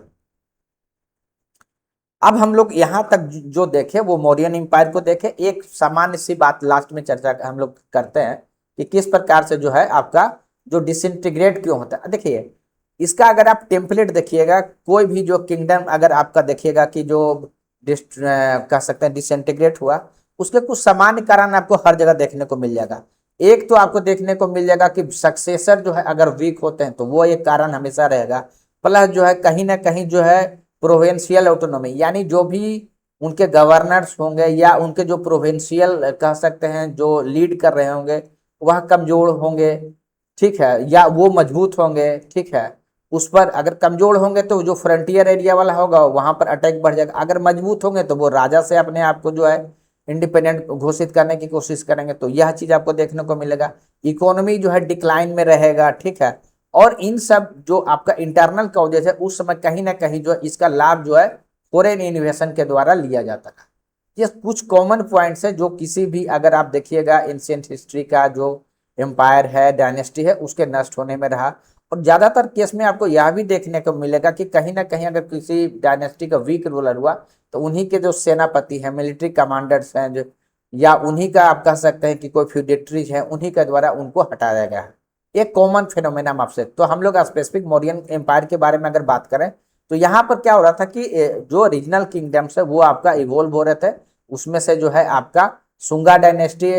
अब हम लोग यहां तक जो देखे वो मौर्यन एम्पायर को देखे। एक सामान्य सी बात लास्ट में चर्चा हम लोग करते हैं कि किस प्रकार से जो है आपका जो डिसइंटीग्रेट क्यों होता है। देखिए इसका अगर आप टेम्पलेट देखिएगा, कोई भी जो किंगडम अगर आपका देखिएगा कि जो कह सकते हैं डिसइंटीग्रेट हुआ, उसके कुछ सामान्य कारण आपको हर जगह देखने को मिल जाएगा। एक तो आपको देखने को मिल जाएगा कि सक्सेसर जो है अगर वीक होते हैं तो वो एक कारण हमेशा रहेगा। प्लस जो है कहीं ना कहीं जो है प्रोविंशियल ऑटोनॉमी, यानी जो भी उनके गवर्नर्स होंगे या उनके जो प्रोविंशियल कह सकते हैं जो लीड कर रहे होंगे वह कमजोर होंगे। ठीक है, या वो मजबूत होंगे। ठीक है, उस पर अगर कमजोर होंगे तो जो फ्रंटियर एरिया वाला होगा वहां पर अटैक बढ़ जाएगा। अगर मजबूत होंगे तो वो राजा से अपने आप को जो है इंडिपेंडेंट घोषित करने की कोशिश करेंगे। तो यह चीज आपको देखने को मिलेगा। इकोनॉमी जो है डिक्लाइन में रहेगा। ठीक है, और इन सब जो आपका इंटरनल कॉजेज है उस समय कहीं ना कहीं जो है इसका लाभ जो है फॉरेन इन्वेस्टमेंट के द्वारा लिया जाता था। ये कुछ कॉमन पॉइंट्स है जो किसी भी अगर आप देखिएगा एंशिएंट हिस्ट्री का जो एम्पायर है, डायनेस्टी है, उसके नष्ट होने में रहा। और ज्यादातर केस में आपको यह भी देखने को मिलेगा कि कहीं ना कहीं अगर किसी डायनेस्टी का वीक रूलर हुआ तो उन्हीं के जो सेनापति हैं, मिलिट्री कमांडर्स हैं जो, या उन्हीं का आप कह सकते हैं कि कोई फ्यूडेटरीज है, उन्हीं के द्वारा उनको हटाया गया है। एक कॉमन फिनोमेना आपसे। तो हम लोग स्पेसिफिक मौर्यन एम्पायर के बारे में अगर बात करें तो यहाँ पर क्या हो रहा था कि जो रीजनल किंगडम्स है वो आपका इवोल्व हो रहे थे। उसमें से जो है आपका सुंगा डायनेस्टी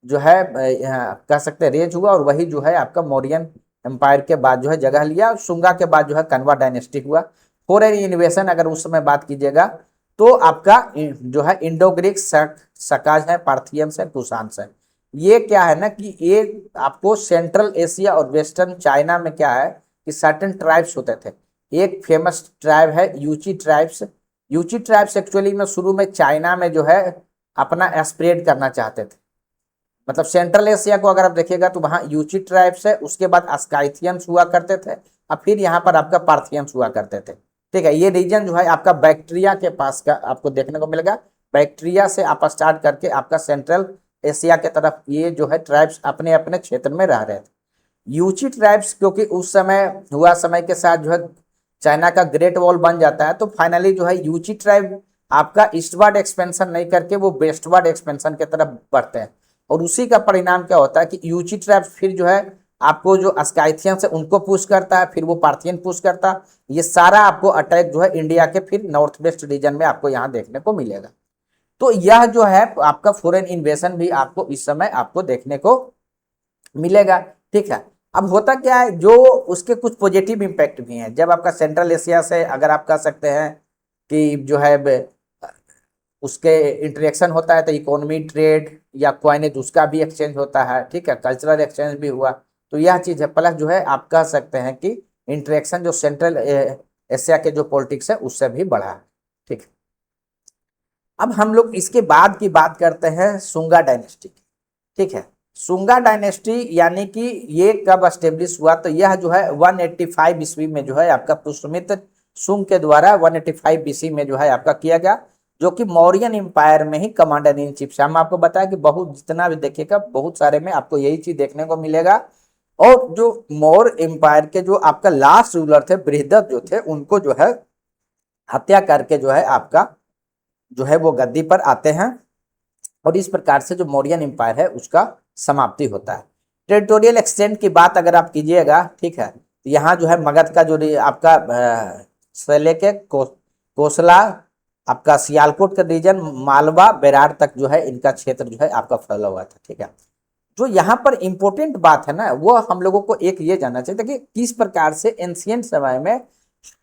जो है कह सकते हैं रेज हुआ, और वही जो है आपका मौर्यन एम्पायर के बाद जो है जगह लिया। सुंगा के बाद जो है कनवा डायनेस्टी हुआ। फॉरेन इन्वेशन अगर उस समय बात कीजिएगा तो आपका जो है इंडो ग्रीक सकाज है, पार्थियंस है, कुषाण्स है। ये क्या है ना कि ये आपको सेंट्रल एशिया और वेस्टर्न चाइना में क्या है कि सर्टेन ट्राइब्स होते थे। एक फेमस ट्राइब है यूची ट्राइब्स। यूची ट्राइब्स एक्चुअली में शुरू में चाइना में जो है अपना स्प्रेड करना चाहते थे। मतलब सेंट्रल एशिया को अगर आप देखिएगा तो वहाँ यूची ट्राइब्स है, उसके बाद अस्काइथियंस हुआ करते थे, और फिर यहाँ पर आपका पार्थियंस हुआ करते थे। ठीक है, ये रीजन जो है आपका बैक्ट्रिया के पास का आपको देखने को मिलेगा। बैक्ट्रिया से आप स्टार्ट करके आपका सेंट्रल एशिया के तरफ ये जो है ट्राइब्स अपने अपने क्षेत्र में रह रहे थे। यूची ट्राइब्स क्योंकि उस समय हुआ, समय के साथ जो है चाइना का ग्रेट वॉल बन जाता है, तो फाइनली जो है यूची ट्राइब आपका ईस्टवर्ड एक्सपेंशन नहीं करके वो वेस्टवर्ड एक्सपेंशन की तरफ बढ़ते हैं। और उसी का परिणाम क्या होता है कि यूची ट्राइब फिर जो है आपको जो अस्काइथियंस है उनको पुश करता है, फिर वो पार्थियन पुश करता है। ये सारा आपको अटैक जो है इंडिया के फिर नॉर्थ वेस्ट रीजन में आपको यहाँ देखने को मिलेगा। तो यह जो है आपका फॉरेन इन्वेजन भी आपको इस समय आपको देखने को मिलेगा। ठीक है, अब होता क्या है, जो उसके कुछ पॉजिटिव इम्पैक्ट भी हैं। जब आपका सेंट्रल एशिया से अगर आप कह सकते हैं कि जो है उसके इंटरेक्शन होता है तो इकोनॉमी, ट्रेड या क्वाइनेज उसका भी एक्सचेंज होता है। ठीक है, कल्चरल एक्सचेंज भी हुआ। तो यह चीज़ है। प्लस जो है आप कह सकते हैं कि इंटरेक्शन जो सेंट्रल एशिया के जो पॉलिटिक्स है उससे भी बढ़ा है। ठीक है, अब हम लोग इसके बाद की बात करते हैं सुंगा डायनेस्टी की। ठीक है, सुंगा डायनेस्टी यानी कि ये कब एस्टेब्लिश हुआ, तो यह जो है 185 ईस्वी में जो है आपका पुष्यमित्र सुंग के द्वारा 185 बीसी में जो है आपका किया गया। जो कि मौर्यन एम्पायर में ही कमांडर इन चीफ से। हम आपको बताया कि बहुत जितना भी देखिएगा बहुत सारे में आपको यही चीज देखने को मिलेगा। और जो मौर्य एम्पायर के जो आपका लास्ट रूलर थे बृहदत्त जो थे, उनको जो है हत्या करके जो है आपका जो है वो गद्दी पर आते हैं। और इस प्रकार से जो मौर्यन एम्पायर है उसका समाप्ति होता है। टेरिटोरियल एक्सटेंट की बात अगर आप कीजिएगा, ठीक है, तो यहाँ जो है मगध का जो आपका से लेके कोसला, आपका सियालकोट का रीजन, मालवा, बेरार तक जो है इनका क्षेत्र जो है आपका फैला हुआ था। ठीक है, जो यहाँ पर इंपॉर्टेंट बात है ना, वो हम लोगों को एक ये जानना चाहिए कि किस प्रकार से एंशिएंट समय में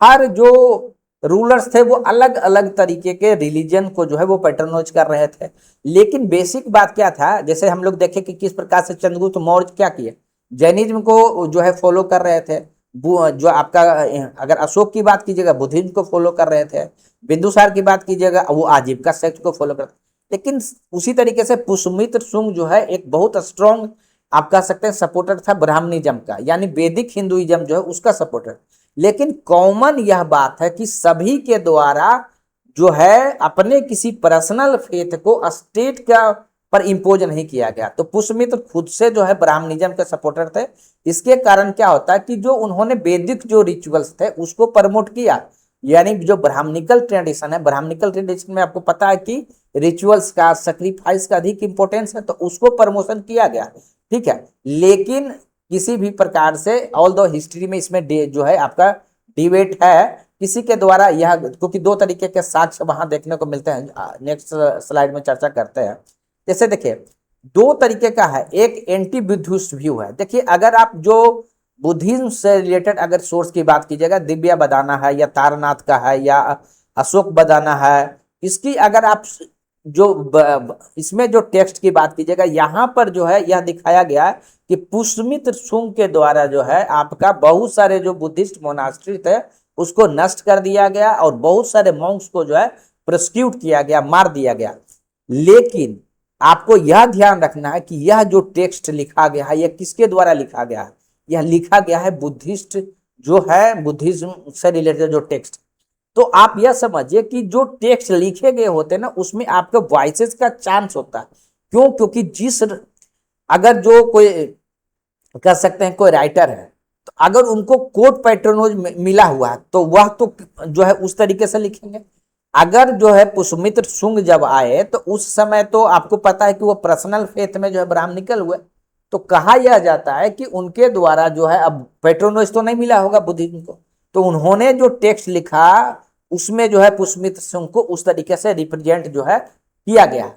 हर जो रूलर्स थे वो अलग अलग तरीके के रिलीजन को जो है वो पैटर्नाइज कर रहे थे। लेकिन बेसिक बात क्या था, जैसे हम लोग देखें कि किस प्रकार से चंद्रगुप्त मौर्य क्या किए, जैनिज्म को जो है फॉलो कर रहे थे। जो आपका अगर अशोक की बात कीजिएगा बुद्धिज्म को फॉलो कर रहे थे, बिंदुसार की बात कीजिएगा वो आजीविका सेक्ट को फॉलो करते। लेकिन उसी तरीके से पुष्यमित्र शुंग जो है एक बहुत स्ट्रॉन्ग आप कह सकते हैं सपोर्टर था ब्राह्मणिज्म का, यानी वैदिक हिंदुइज्म जो है उसका सपोर्टर। लेकिन कॉमन यह बात है कि सभी के द्वारा जो है अपने किसी पर्सनल फेथ को स्टेट का पर इम्पोज नहीं किया गया। तो पुष्यमित्र खुद से जो है ब्राह्मणिज्म के सपोर्टर थे। इसके कारण क्या होता है कि जो उन्होंने वैदिक जो रिचुअल्स थे उसको प्रमोट किया, यानी जो ब्राह्मणिकल ट्रेडिशन है, ब्राह्मणिकल ट्रेडिशन में आपको पता है कि रिचुअल्स का, सैक्रिफाइस का अधिक इंपॉर्टेंस है, तो उसको प्रमोशन किया गया। ठीक है, लेकिन किसी भी प्रकार से ऑल दो हिस्ट्री में इसमें जो है आपका डिबेट है किसी के द्वारा यह, क्योंकि दो तरीके के साक्ष्य वहां देखने को मिलते हैं, नेक्स्ट स्लाइड में चर्चा करते हैं। जैसे देखिए दो तरीके का है, एक एंटी बुद्धिस्ट व्यू है। देखिए अगर आप जो बुद्धिज्म से रिलेटेड अगर सोर्स की बात कीजिएगा, दिव्या बदाना है या तारनाथ का है या अशोक बदाना है, इसकी अगर आप जो इसमें जो टेक्स्ट की बात कीजिएगा, यहाँ पर जो है यह दिखाया गया है कि पुष्यमित्र शुंग के द्वारा जो है आपका बहुत सारे जो बुद्धिस्ट मोनास्ट्री थे उसको नष्ट कर दिया गया और बहुत सारे मॉन्क्स को जो है प्रोसिक्यूट किया गया, मार दिया गया। लेकिन आपको यह ध्यान रखना है कि यह जो टेक्स्ट लिखा गया है यह किसके द्वारा लिखा गया है, यह लिखा गया है बुद्धिस्ट जो है बुद्धिज्म से रिलेटेड जो टेक्स्ट। तो आप यह समझिए कि जो टेक्स्ट लिखे गए होते हैं ना उसमें आपके वॉइसेस का चांस होता है। क्यों? क्योंकि जिस अगर जो कोई कह सकते हैं कोई राइटर है, तो अगर उनको कोड पैटर्नोज मिला हुआ है तो वह तो जो है उस तरीके से लिखेंगे। अगर जो है पुष्यमित्र शुंग जब आए तो उस समय तो आपको पता है कि वो पर्सनल फेथ में जो है ब्राह्मणिकल हुए, तो कहा यह जाता है कि उनके द्वारा जो है अब पैट्रोनोज तो नहीं मिला होगा बुद्धिज्म को, तो उन्होंने जो टेक्स्ट लिखा उसमें जो है पुष्यमित्र शुंग को उस तरीके से रिप्रेजेंट जो है किया गया है।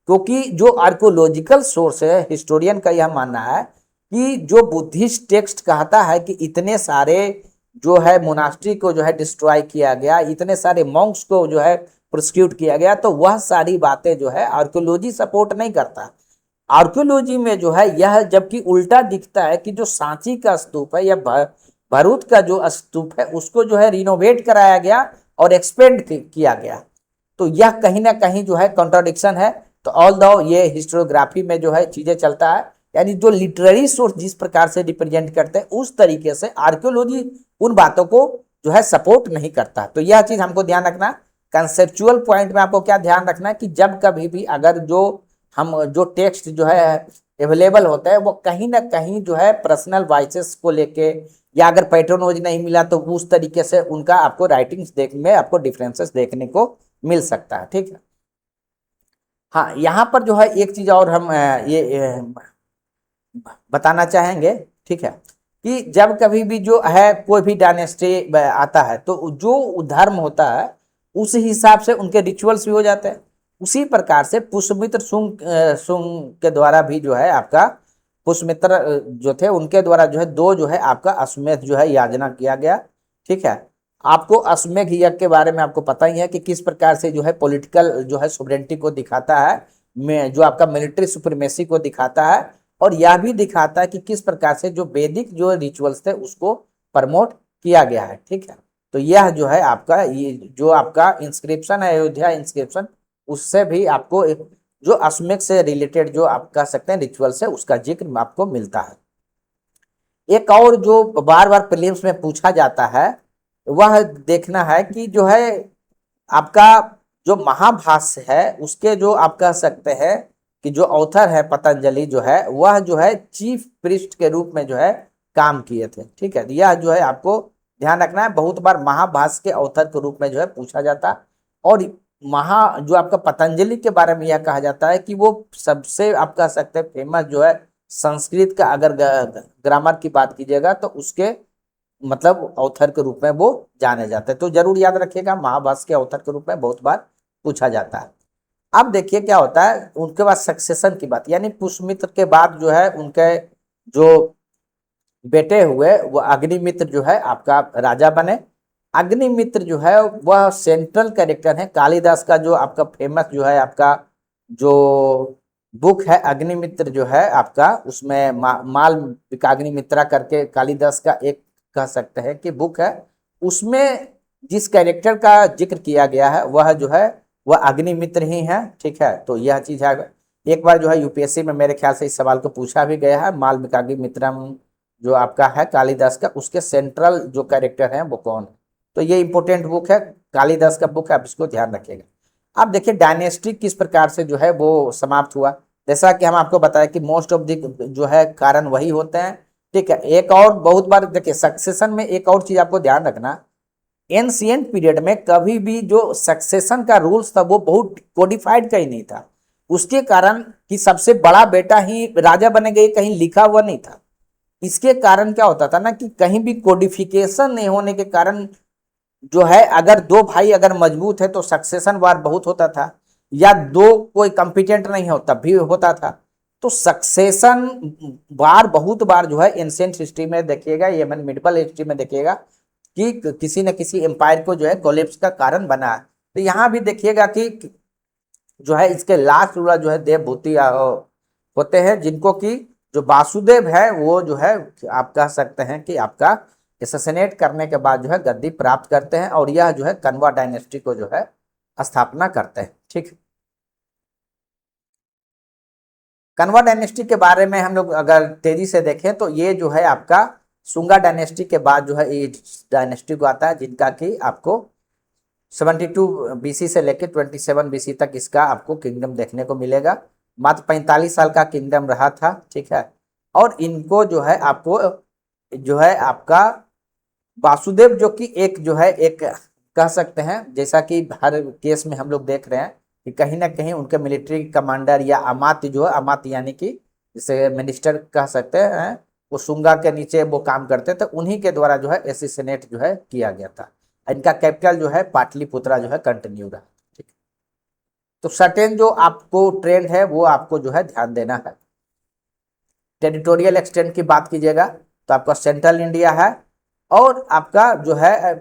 क्योंकि जो आर्कोलॉजिकल सोर्स है, हिस्टोरियन का यह मानना है कि जो बुद्धिस्ट टेक्स्ट कहता है कि इतने सारे जो है मोनास्ट्री को जो है डिस्ट्रॉय किया गया, इतने सारे मॉन्क्स को जो है प्रोसिक्यूट किया गया, तो वह सारी बातें जो है आर्कियोलॉजी सपोर्ट नहीं करता। आर्कियोलॉजी में जो है यह जबकि उल्टा दिखता है कि जो सांची का स्तूप है या भरूच का जो स्तूप है उसको जो है रिनोवेट कराया गया और एक्सपेंड किया गया। तो यह कहीं ना कहीं जो है कॉन्ट्राडिक्शन है। तो ऑल दो ये हिस्टोग्राफी में जो है चीजें चलता है, यानी जो लिटरेरी सोर्स जिस प्रकार से रिप्रेजेंट करते हैं उस तरीके से आर्कियोलॉजी उन बातों को जो है सपोर्ट नहीं करता। तो यह चीज हमको ध्यान रखना। कंसेप्चुअल पॉइंट में आपको क्या ध्यान रखना है कि जब कभी भी अगर जो हम जो टेक्स्ट जो है अवेलेबल होता है वो कहीं ना कहीं जो है पर्सनल वॉइसेस को लेके, या अगर पैटर्नोज नहीं मिला तो उस तरीके से उनका आपको राइटिंग्स देखने में आपको डिफरेंसेस देखने को मिल सकता है। ठीक है, हाँ यहाँ पर जो है एक चीज और हम ये बताना चाहेंगे, ठीक है, कि जब कभी भी जो है कोई भी डायनेस्टी आता है तो जो धर्म होता है उस हिसाब से उनके रिचुअल्स भी हो जाते हैं। उसी प्रकार से पुष्यमित्र शुंग के द्वारा भी जो है आपका पुष्यमित्र जो थे उनके द्वारा जो है दो जो है आपका अश्वमेध जो है याचना किया गया। ठीक है, आपको अश्वमेध यज्ञ के बारे में आपको पता ही है कि किस प्रकार से जो है पॉलिटिकल जो है सोवरेंटी को दिखाता है, जो आपका मिलिट्री सुप्रीमेसी को दिखाता है, और यह भी दिखाता है कि किस प्रकार से जो वैदिक जो रिचुअल्स थे उसको प्रमोट किया गया है। ठीक है, तो यह जो है आपका ये जो आपका इंस्क्रिप्शन है अयोध्या इंस्क्रिप्शन, उससे भी आपको जो अश्वमेध से रिलेटेड जो आप कह सकते हैं रिचुअल्स है उसका जिक्र आपको मिलता है। एक और जो बार बार प्रीलिम्स में पूछा जाता है वह देखना है कि जो है आपका जो महाभाष्य है उसके जो आप कह सकते हैं कि जो ऑथर है पतंजलि जो है वह जो है चीफ प्रीस्ट के रूप में जो है काम किए थे। ठीक है, यह जो है आपको ध्यान रखना है, बहुत बार महाभाष्य के ऑथर के रूप में जो है पूछा जाता है। और जो आपका पतंजलि के बारे में यह कहा जाता है कि वो सबसे आप कह सकते हैं फेमस जो है संस्कृत का अगर ग्रामर की बात कीजिएगा तो उसके मतलब ऑथर के रूप में वो जाने जाते हैं। तो जरूर याद रखिएगा, महाभाष्य के ऑथर के रूप में बहुत बार पूछा जाता है। अब देखिए क्या होता है, उनके बाद सक्सेशन की बात, यानी पुष्यमित्र के बाद जो है उनके जो बेटे हुए वो अग्निमित्र जो है आपका राजा बने। अग्निमित्र जो है वह सेंट्रल कैरेक्टर है कालिदास का, जो आपका फेमस जो है आपका जो बुक है अग्निमित्र जो है आपका, उसमें मालविकाग्निमित्रा करके कालिदास का एक कह सकते हैं कि बुक है, उसमें जिस कैरेक्टर का जिक्र किया गया है वह जो है वह अग्निमित्र ही है। ठीक है, तो यह चीज है। एक बार जो है यूपीएससी में मेरे ख्याल से इस सवाल को पूछा भी गया है, मालविकाग्निमित्रम जो आपका है कालिदास का, उसके सेंट्रल जो कैरेक्टर है वो कौन है। तो ये इंपॉर्टेंट बुक है, कालिदास का बुक है, आप इसको ध्यान रखिएगा। अब देखिए डायनेस्टी किस प्रकार से जो है वो समाप्त हुआ। जैसा कि हम आपको बताया कि मोस्ट ऑफ द जो है कारण वही होते हैं। ठीक है, एक और बहुत बार देखिए सक्सेशन में एक और चीज आपको ध्यान रखना, एंशिएंट पीरियड में कभी भी जो सक्सेशन का रूल्स था वो बहुत कोडिफाइड कहीं नहीं था। उसके कारण कि सबसे बड़ा बेटा ही राजा बनेगा ये कहीं लिखा हुआ नहीं था। इसके कारण क्या होता था ना कि कहीं भी कोडिफिकेशन नहीं होने के कारण जो है अगर दो भाई अगर मजबूत है तो सक्सेशन वार बहुत होता था, या दो कोई कंपिटेंट नहीं हो तब भी होता था। तो सक्सेशन वार बहुत बार जो है एंशिएंट हिस्ट्री में देखिएगा, ये मैंने मिडिवल हिस्ट्री में देखिएगा कि किसी न किसी एम्पायर को जो है कोलेप्स का कारण बना है। तो यहाँ भी देखिएगा कि जो है इसके लास्ट रूलर जो है देवभूति होते हैं, जिनको कि जो वासुदेव है वो जो है आप कह सकते हैं कि आपका एसेसिनेट करने के बाद जो है गद्दी प्राप्त करते हैं, और यह जो है कन्वा डायनेस्टी को जो है स्थापना करते हैं। ठीक, कन्वा डायनेस्टी के बारे में हम लोग अगर तेजी से देखें तो ये जो है आपका सुंगा डायनेस्टी के बाद जो है ये डायनेस्टी को आता है, जिनका कि आपको 72 बीसी से लेकर 27 बीसी तक इसका आपको किंगडम देखने को मिलेगा। मात्र 45 साल का किंगडम रहा था। ठीक है, और इनको जो है आपको जो है आपका वासुदेव जो कि एक जो है एक कह सकते हैं, जैसा कि हर केस में हम लोग देख रहे हैं कि कहीं ना कहीं उनके मिलिट्री कमांडर या अमात्य जो है, अमात्य यानी कि जिसे मिनिस्टर कह सकते हैं, वो सुंगा के नीचे वो काम करते थे, उन्हीं के द्वारा जो है एसिसिनेट जो है किया गया था। इनका कैपिटल जो है पाटलिपुत्रा जो है कंटिन्यू रहा। ठीक, तो सर्टेन जो आपको ट्रेंड है वो आपको जो है ध्यान देना है। टेरिटोरियल एक्सटेंट की बात कीजिएगा तो आपका सेंट्रल इंडिया है, और आपका जो है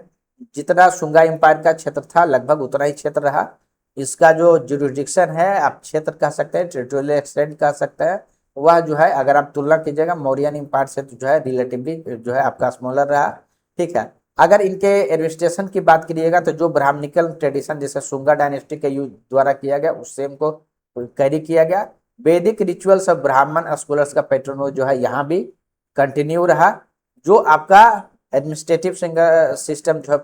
जितना सुंगा एम्पायर का क्षेत्र था लगभग उतना ही क्षेत्र रहा। इसका जो जुरिडिक्शन है आप क्षेत्र कह सकते हैं, टेरिटोरियल एक्सटेंट कह सकते हैं, वह जो है अगर आप तुलना कीजिएगा मौर्यन एम्पायर से तो जो है रिलेटिवली जो है आपका स्मॉलर रहा। ठीक है, अगर इनके एडमिनिस्ट्रेशन की बात करिएगा तो जो ब्राह्मणिकल ट्रेडिशन जैसे सुंगा डायनेस्टी के यूज द्वारा किया गया उससे इनको कैरी किया गया। वैदिक रिचुअल्स ऑफ ब्राह्मण स्कॉलर्स का पैटर्न जो है यहाँ भी कंटिन्यू रहा। जो आपका एडमिनिस्ट्रेटिव सिस्टम जो है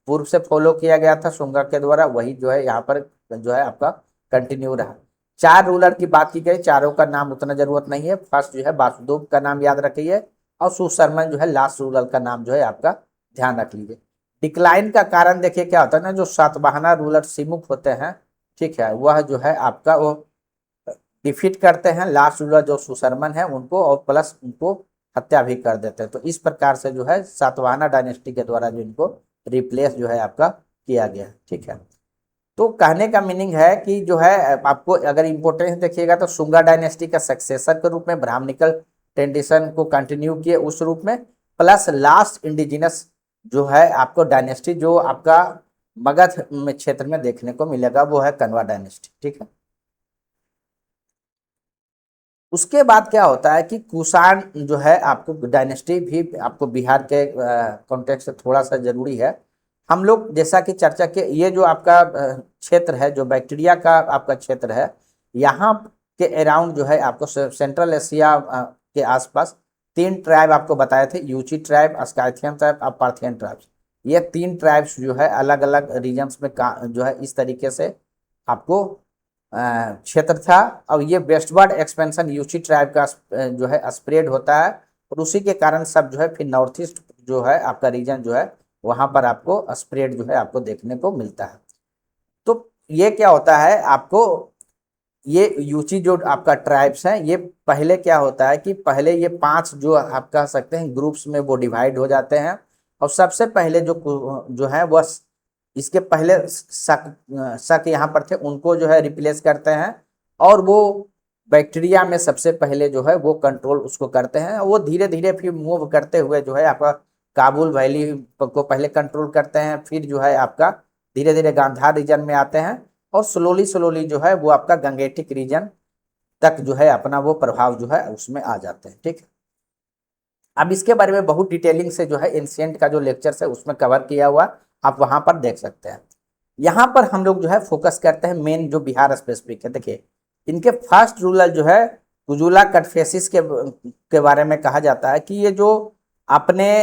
पूर्व से फॉलो किया गया था सुंगा के द्वारा, वही जो है यहाँ पर जो है आपका कंटिन्यू रहा। 4 रूलर की बात की गई, चारों का नाम उतना जरूरत नहीं है। फर्स्ट जो है वासुदेव का नाम याद रखिए, और सुशर्मन जो है लास्ट रूलर का नाम जो है आपका ध्यान रख लीजिए। डिक्लाइन का कारण देखिए क्या होता है ना, जो सातवाहना रूलर सिमुख होते हैं, ठीक है, वह जो है आपका वो डिफीट करते हैं लास्ट रूलर जो सुशर्मन है उनको, और प्लस उनको हत्या भी कर देते हैं। तो इस प्रकार से जो है सातवाहना डायनेस्टी के द्वारा जो इनको रिप्लेस जो है आपका किया गया। ठीक है, तो कहने का मीनिंग है कि जो है आपको अगर इम्पोर्टेंस देखिएगा तो सुंगा डायनेस्टी का सक्सेसर के रूप में ब्राह्मणिकल ट्रेडिशन को कंटिन्यू किए उस रूप में, प्लस लास्ट इंडिजिनस जो है आपको डायनेस्टी जो आपका मगध में क्षेत्र में देखने को मिलेगा वो है कन्वा डायनेस्टी। ठीक है, उसके बाद क्या होता है कि कुषाण जो है आपको डायनेस्टी भी आपको बिहार के कॉन्टेक्स्ट से थोड़ा सा जरूरी है। हम लोग जैसा कि चर्चा के ये जो आपका क्षेत्र है जो बैक्टीरिया का आपका क्षेत्र है, यहाँ के अराउंड जो है आपको सेंट्रल एशिया के आसपास 3 ट्राइब आपको बताए थे, यूची ट्राइब, स्काइथियन ट्राइब और पार्थियन ट्राइब्स। ये 3 ट्राइब्स जो है अलग अलग रीजन्स में जो है इस तरीके से आपको क्षेत्र था। और ये वेस्टवर्ड एक्सपेंशन यूची ट्राइब का जो है स्प्रेड होता है, और उसी के कारण सब जो है फिर नॉर्थ ईस्ट जो है आपका रीजन जो है वहाँ पर आपको स्प्रेड जो है आपको देखने को मिलता है। तो ये क्या होता है आपको, ये यूची जो आपका ट्राइब्स हैं, ये पहले क्या होता है कि पहले ये 5 जो आप कह सकते हैं ग्रुप्स में वो डिवाइड हो जाते हैं। और सबसे पहले जो है वह इसके पहले शक यहाँ पर थे, उनको जो है रिप्लेस करते हैं। और वो बैक्टीरिया में सबसे पहले जो है वो कंट्रोल उसको करते हैं। वो धीरे धीरे फिर मूव करते हुए जो है आपका काबुल वैली को पहले कंट्रोल करते हैं, फिर जो है आपका धीरे धीरे गांधार रीजन में आते हैं, और स्लोली स्लोली जो है वो आपका गंगेटिक रीजन तक जो है अपना वो प्रभाव जो है उसमें आ जाते हैं। ठीक है, अब इसके बारे में बहुत डिटेलिंग से जो है एंशिएंट का जो लेक्चर्स है उसमें कवर किया हुआ, आप वहां पर देख सकते हैं। यहाँ पर हम लोग जो है फोकस करते हैं मेन जो बिहार स्पेसिफिक है। देखिए इनके फर्स्ट रूलर जो है कुजुला कटफेसिस के बारे में कहा जाता है कि ये जो अपने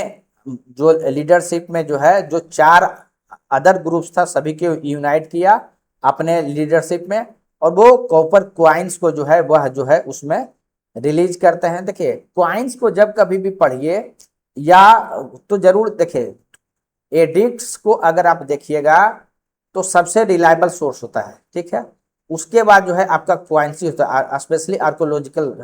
जो लीडरशिप में जो है जो 4 अदर ग्रुप्स था सभी को यूनाइट किया अपने लीडरशिप में, और वो कॉपर क्वाइंस को जो है वह जो है उसमें रिलीज करते हैं। देखिए क्वाइंस को जब कभी भी पढ़िए या तो जरूर देखिए, एडिक्ट्स को अगर आप देखिएगा तो सबसे रिलायबल सोर्स होता है। ठीक है, उसके बाद जो है आपका क्वाइंस होता है, स्पेशली आर्कोलॉजिकल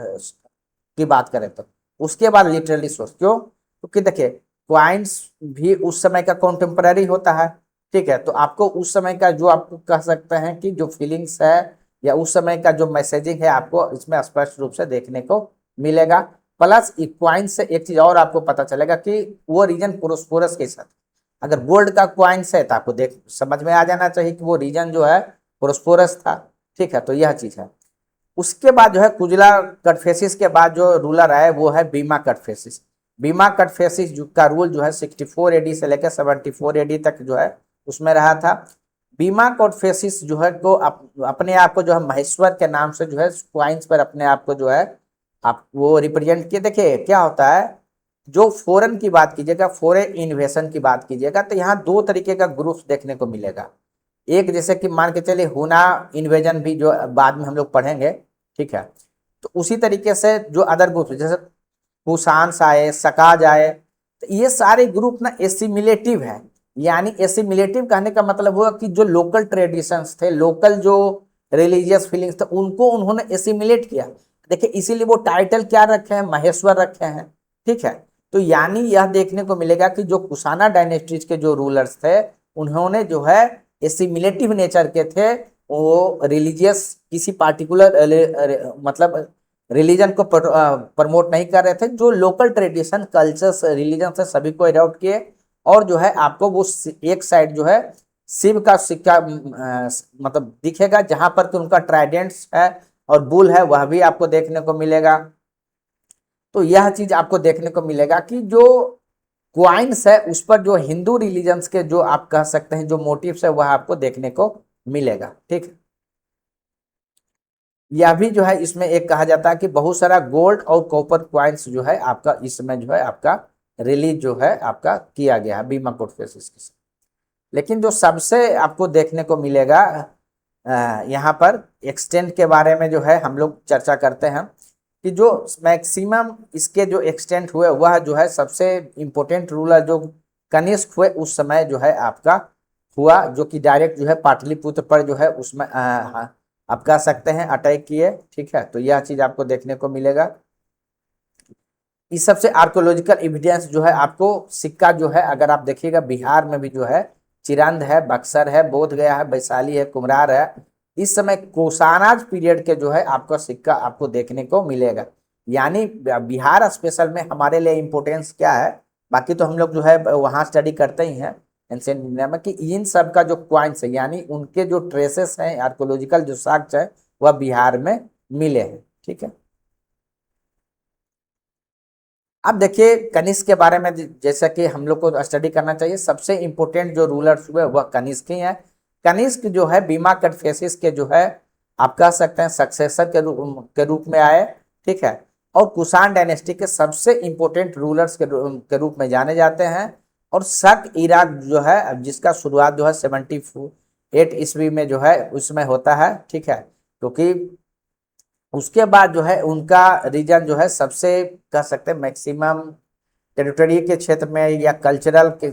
की बात करें तो उसके बाद लिटरली सोर्स। क्यों? क्योंकि देखिए क्वाइंस भी उस समय का कॉन्टेम्पररी होता है। ठीक है, तो आपको उस समय का जो आपको कह सकते हैं कि जो फीलिंग्स है या उस समय का जो मैसेजिंग है आपको इसमें स्पष्ट रूप से देखने को मिलेगा। प्लस क्वाइंस से एक चीज और आपको पता चलेगा कि वो रीजन प्रोस्पोरस के साथ, अगर गोल्ड का क्वाइंस है तो आपको देख समझ में आ जाना चाहिए कि वो रीजन जो है प्रोस्पोरस था। ठीक है, तो यह चीज है। उसके बाद जो है कुजला कटफेसिस के बाद जो रूलर आए वो है बीमा कटफेसिस। बीमा कटफेसिस का रूल जो है 64 एडी से लेकर 74 एडी तक जो है उसमें रहा था। बीमा कटफेसिस जो है को अपने आप को जो है महेश्वर के नाम से जो है क्वाइंस पर अपने आप को जो है आप वो रिप्रेजेंट किए। देखिए क्या होता है, जो फॉरेन की बात कीजिएगा, फॉरेन इन्वेशन की बात कीजिएगा, तो यहाँ 2 तरीके का ग्रुप्स देखने को मिलेगा। एक जैसे कि मान के चलिए हुना इन्वेजन भी जो बाद में हम लोग पढ़ेंगे। ठीक है, तो उसी तरीके से जो अदर ग्रुप जैसे कुशान्स आए, सकाज आए, तो ये सारे ग्रुप ना एसिमिलेटिव है। यानी एसिमिलेटिव कहने का मतलब हुआ कि जो लोकल ट्रेडिशंस थे, लोकल जो रिलीजियस फीलिंग्स थे, उनको उन्होंने एसिमिलेट किया। देखिए इसीलिए वो टाइटल क्या रखे हैं, महेश्वर रखे हैं। ठीक है, तो यानी यह देखने को मिलेगा कि जो कुशाना डायनेस्टीज के जो रूलर्स थे उन्होंने जो है एसिमिलेटिव नेचर के थे। वो रिलीजियस किसी पार्टिकुलर मतलब रिलीजन को प्रमोट नहीं कर रहे थे, जो लोकल ट्रेडिशन कल्चर्स रिलीजन से सभी को अडॉप्ट किए। और जो है आपको वो एक साइड जो है शिव का सिक्का मतलब दिखेगा, जहां पर कि उनका ट्राइडेंट्स है और बुल है वह भी आपको देखने को मिलेगा। तो यह चीज आपको देखने को मिलेगा कि जो क्वाइंस है उस पर जो हिंदू रिलीजन्स के जो आप कह सकते हैं जो मोटिव्स है वह आपको देखने को मिलेगा। ठीक है, यह भी जो है इसमें एक कहा जाता है कि बहुत सारा गोल्ड और कॉपर क्वाइंस जो है आपका इसमें जो है आपका रिलीज जो है आपका किया गया है बीमा कोड फेसिस के साथ। लेकिन जो सबसे आपको देखने को मिलेगा यहाँ पर एक्सटेंट के बारे में जो है हम लोग चर्चा करते हैं कि जो मैक्सिमम इसके जो एक्सटेंट हुए वह जो है सबसे इम्पोर्टेंट रूलर जो कनिष्क हुए उस समय जो है आपका हुआ, जो कि डायरेक्ट जो है पाटलिपुत्र पर जो है उसमें आप कह सकते हैं अटैक किए। ठीक है, तो यह चीज आपको देखने को मिलेगा। इस सबसे आर्कोलॉजिकल एविडेंस जो है आपको सिक्का जो है अगर आप देखिएगा बिहार में भी जो है चिरंद है, बक्सर है, बोध गया है, वैशाली है, कुम्हरार है। इस समय कुशानाज पीरियड के जो है आपका सिक्का आपको देखने को मिलेगा। यानी बिहार स्पेशल में हमारे लिए इम्पोर्टेंस क्या है, बाकी तो हम लोग जो है वहाँ स्टडी करते ही हैं एंशिएंट इंडिया में, कि इन सब का जो क्वाइंस है यानी उनके जो ट्रेसेस हैं आर्कोलॉजिकल जो साक्ष्य है वह बिहार में मिले हैं। ठीक है, अब देखिए कनिष्क के बारे में जैसा कि हम लोग को स्टडी करना चाहिए, सबसे इंपॉर्टेंट जो रूलर्स हुए वह कनिष्क ही हैं। कनिष्क जो है बीमा कटफेसिस के जो है आप कह सकते हैं सक्सेसर के रूप में आए। ठीक है, और कुषाण डायनेस्टी के सबसे इंपॉर्टेंट रूलर्स के रूप में जाने जाते हैं। और शक इरा जो है जिसका शुरुआत जो है 8 ईस्वी में जो है उसमें होता है, ठीक है। क्योंकि उसके बाद जो है उनका रीजन जो है सबसे कह सकते हैं मैक्सिमम टेरिटरी के क्षेत्र में या कल्चरल के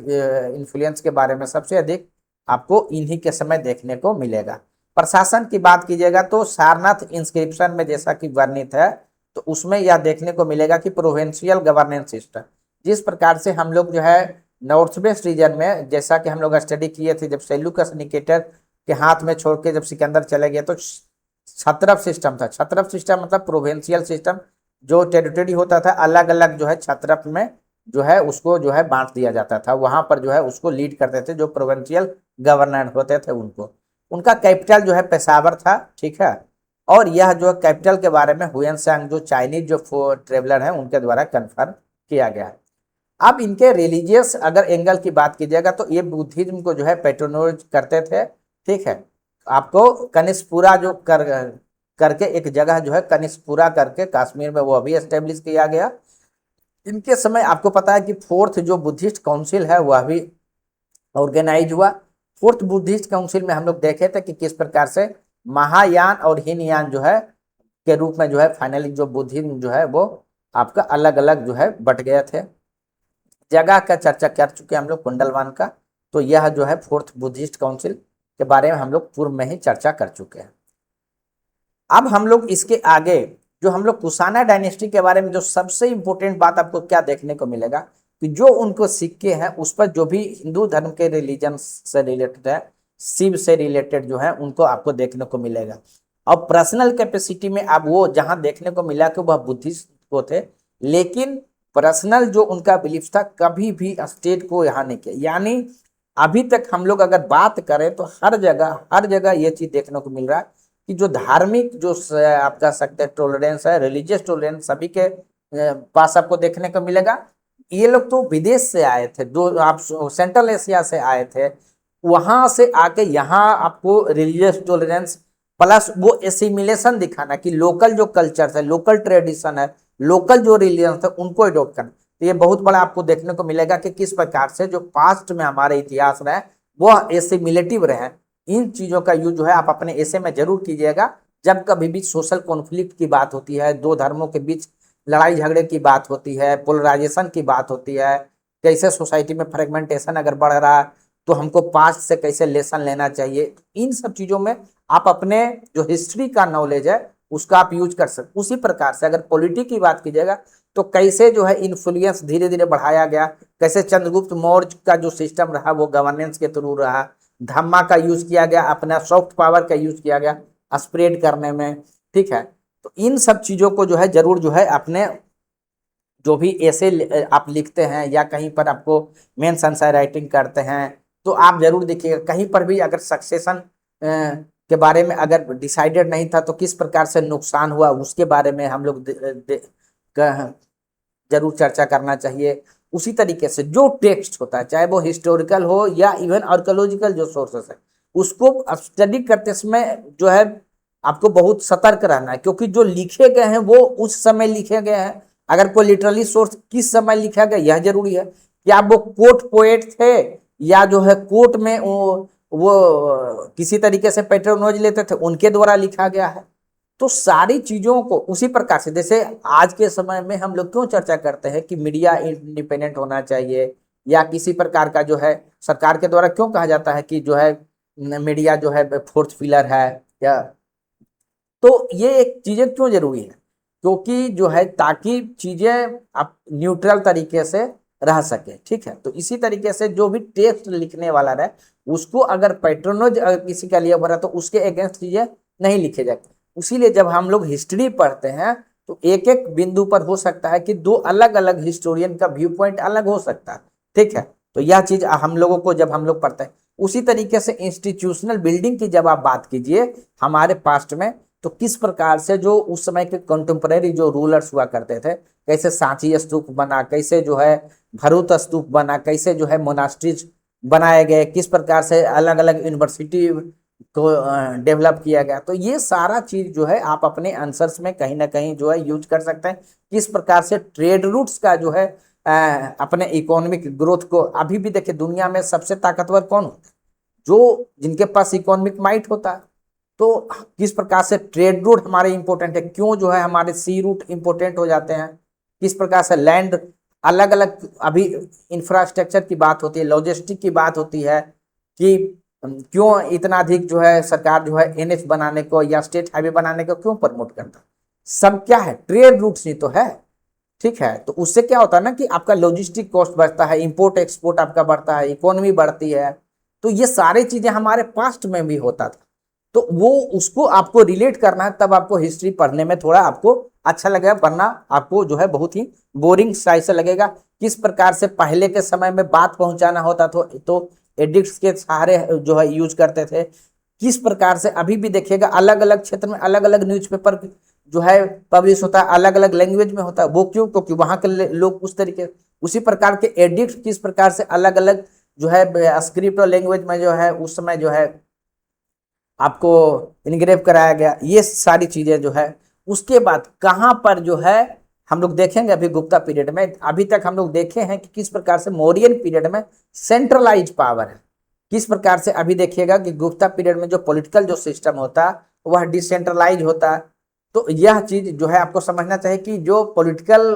इन्फ्लुएंस के बारे में सबसे अधिक आपको इन्हीं के समय देखने को मिलेगा। प्रशासन की बात कीजिएगा तो सारनाथ इंस्क्रिप्शन में जैसा कि वर्णित है, तो उसमें यह देखने को मिलेगा कि प्रोविंशियल गवर्नेंस सिस्टम जिस प्रकार से हम लोग जो है नॉर्थ वेस्ट रीजन में, जैसा कि हम लोग स्टडी किए थे जब सेल्यूकस निकेटर के हाथ में छोड़ के जब सिकंदर चले गए, तो छत्रप सिस्टम था। छत्रप सिस्टम मतलब प्रोविंशियल सिस्टम, जो टेरिटरी होता था अलग अलग जो है छत्रप में जो है उसको जो है बांट दिया जाता था, वहां पर जो है उसको लीड करते थे जो प्रोविंशियल गवर्नर होते थे उनको। उनका कैपिटल जो है पेशावर था, ठीक है। और यह जो कैपिटल के बारे में हुएन सांग जो चाइनीज जो ट्रेवलर हैं उनके द्वारा कन्फर्म किया गया है। अब इनके रिलीजियस अगर एंगल की बात कीजिएगा तो ये बुद्धिज्म को जो है पैट्रोनाइज करते थे, ठीक है। आपको कनिष्पुरा जो करके एक जगह जो है कनिष्पुरा करके कश्मीर में वो अभी एस्टेब्लिश किया गया। इनके समय आपको पता है कि फोर्थ जो बुद्धिस्ट काउंसिल है वह भी ऑर्गेनाइज हुआ। फोर्थ बुद्धिस्ट काउंसिल में हम लोग देखे थे कि किस प्रकार से महायान और हीनयान जो है के रूप में जो है फाइनली जो बुद्धिज्म जो है वो आपका अलग अलग जो है बट गए थे। जगह का चर्चा कर चुके हम लोग कुंडलवान का, तो यह जो है फोर्थ बुद्धिस्ट काउंसिल के बारे में हम लोग पूर्व में ही चर्चा कर चुके हैं। अब हम लोग इसके आगे जो हम लोग कुषाणा डायनेस्टी के बारे में जो सबसे इंपॉर्टेंट बात आपको क्या देखने को मिलेगा कि जो उनको सिक्के हैं उस पर जो भी हिंदू धर्म के रिलीजन से रिलेटेड है, शिव से रिलेटेड जो है उनको आपको देखने को मिलेगा। और पर्सनल कैपेसिटी में अब वो जहां देखने को मिला कि वह बुद्धिस्ट को थे, लेकिन पर्सनल जो उनका बिलीफ था कभी भी स्टेट को यहाँ नहीं किया। यानी अभी तक हम लोग अगर बात करें तो हर जगह ये चीज देखने को मिल रहा है कि जो धार्मिक जो आप कह सकते हैं टॉलरेंस है, रिलीजियस टॉलरेंस सभी के पास आपको देखने को मिलेगा। ये लोग तो विदेश से आए थे, दो आप सेंट्रल एशिया से आए थे, वहां से आके यहाँ आपको रिलीजियस टॉलरेंस प्लस वो एसिमिलेशन दिखाना कि लोकल जो कल्चर है, लोकल ट्रेडिशन है, लोकल जो रिलीजन है उनको अडॉप्ट करना। तो ये बहुत बड़ा आपको देखने को मिलेगा कि किस प्रकार से जो पास्ट में हमारे इतिहास रहे वो एसिमिलेटिव रहे। इन चीजों का यूज जो है आप अपने ऐसे में जरूर कीजिएगा जब कभी भी सोशल कॉन्फ्लिक्ट की बात होती है, दो धर्मों के बीच लड़ाई झगड़े की बात होती है, पोलराइजेशन की बात होती है, कैसे सोसाइटी में फ्रेगमेंटेशन अगर बढ़ रहा है तो हमको पास्ट से कैसे लेसन लेना चाहिए। इन सब चीजों में आप अपने जो हिस्ट्री का नॉलेज है उसका आप यूज कर सकते। उसी प्रकार से अगर पॉलिटिक्स की बात कीजिएगा तो कैसे जो है इन्फ्लुएंस धीरे धीरे बढ़ाया गया, कैसे चंद्रगुप्त मौर्य का जो सिस्टम रहा वो गवर्नेंस के थ्रू रहा, धम्मा का यूज किया गया, अपना सॉफ्ट पावर का यूज किया गया स्प्रेड करने में, ठीक है। तो इन सब चीजों को जो है जरूर जो है अपने जो भी ऐसे आप लिखते हैं या कहीं पर आपको मेन संशय राइटिंग करते हैं तो आप जरूर देखिएगा कहीं पर भी अगर सक्सेशन के बारे में अगर डिसाइडेड नहीं था तो किस प्रकार से नुकसान हुआ उसके बारे में हम लोग जरूर चर्चा करना चाहिए। उसी तरीके से जो टेक्स्ट होता है चाहे वो हिस्टोरिकल हो या इवन आर्कोलॉजिकल जो सोर्सेस है उसको स्टडी करते समय जो है आपको बहुत सतर्क रहना है, क्योंकि जो लिखे गए हैं वो उस समय लिखे गए हैं। अगर कोई लिटरली सोर्स किस समय लिखा गया यह जरूरी है कि आप वो कोट पोएट थे या जो है कोर्ट में वो किसी तरीके से पैट्रोनोज लेते थे उनके द्वारा लिखा गया है। तो सारी चीजों को उसी प्रकार से जैसे आज के समय में हम लोग क्यों चर्चा करते हैं कि मीडिया इंडिपेंडेंट होना चाहिए या किसी प्रकार का जो है सरकार के द्वारा क्यों कहा जाता है कि जो है मीडिया जो है फोर्थ पिलर है या, तो ये एक चीजें क्यों जरूरी है क्योंकि जो है ताकि चीजें आप न्यूट्रल तरीके से रह सके, ठीक है। तो इसी तरीके से जो भी टेक्स्ट लिखने वाला रहे उसको अगर पैट्रोनोज किसी का लिया हुआ तो उसके अगेंस्ट चीजें नहीं लिखे जाते। इसीलिए जब हम लोग हिस्ट्री पढ़ते हैं तो एक एक बिंदु पर हो सकता है कि दो अलग अलग हिस्टोरियन का व्यू पॉइंट अलग हो सकता है, ठीक है। तो यह चीज हम लोगों को जब हम लोग पढ़ते हैं उसी तरीके से इंस्टीट्यूशनल बिल्डिंग की जब आप बात कीजिए हमारे पास्ट में तो किस प्रकार से जो उस समय के कंटेम्परेरी जो रूलर्स हुआ करते थे, कैसे सांची स्तूप बना, कैसे जो है भरूत स्तूप बना, कैसे जो है मोनास्ट्रीज बनाए गए, किस प्रकार से अलग अलग यूनिवर्सिटी को डेवलप किया गया। तो ये सारा चीज जो है आप अपने आंसर्स में कहीं ना कहीं जो है यूज कर सकते हैं। किस प्रकार से ट्रेड रूट्स का जो है अपने इकोनॉमिक ग्रोथ को, अभी भी देखिए दुनिया में सबसे ताकतवर कौन होता है, जो जिनके पास इकोनॉमिक माइट होता है। तो किस प्रकार से ट्रेड रूट हमारे इंपॉर्टेंट है, क्यों जो है हमारे सी रूट इंपॉर्टेंट हो जाते हैं, किस प्रकार से लैंड अलग अलग, अभी इंफ्रास्ट्रक्चर की बात होती है, लॉजिस्टिक की बात होती है कि क्यों इतना अधिक जो है सरकार जो है एनएच बनाने को या स्टेट हाईवे बनाने को क्यों प्रमोट करता है, सब क्या है, ट्रेड रूट्स ही तो है। ठीक है, तो उससे क्या होता है ना कि आपका लॉजिस्टिक कॉस्ट बढ़ता है, इंपोर्ट एक्सपोर्ट आपका बढ़ता है, इकोनॉमी बढ़ती है। तो ये सारी चीजें हमारे पास्ट में भी होता था, तो वो उसको आपको रिलेट करना है, तब आपको हिस्ट्री पढ़ने में थोड़ा आपको अच्छा लगेगा, वरना आपको जो है बहुत ही बोरिंग साइड से लगेगा। किस प्रकार से पहले के समय में बात पहुंचाना होता तो एडिक्ट्स के सहारे जो है यूज करते थे। किस प्रकार से अभी भी देखिएगा अलग अलग क्षेत्र में अलग अलग न्यूज़पेपर जो है पब्लिश होता है, अलग अलग लैंग्वेज में होता है। वो क्यों? क्योंकि वहां के लोग उस तरीके, उसी प्रकार के एडिक्ट किस प्रकार से अलग अलग जो है स्क्रिप्ट और लैंग्वेज में जो है उस समय जो है आपको इनग्रेव कराया गया, ये सारी चीजें जो है। उसके बाद कहां पर जो है हम लोग देखेंगे अभी गुप्ता पीरियड में, अभी तक हम लोग देखे हैं कि किस प्रकार से मौर्यन पीरियड में सेंट्रलाइज पावर है, किस प्रकार से अभी देखिएगा कि गुप्ता पीरियड में जो पॉलिटिकल जो सिस्टम होता है वह डिसेंट्रलाइज होता है। तो यह चीज जो है आपको समझना चाहिए कि जो पॉलिटिकल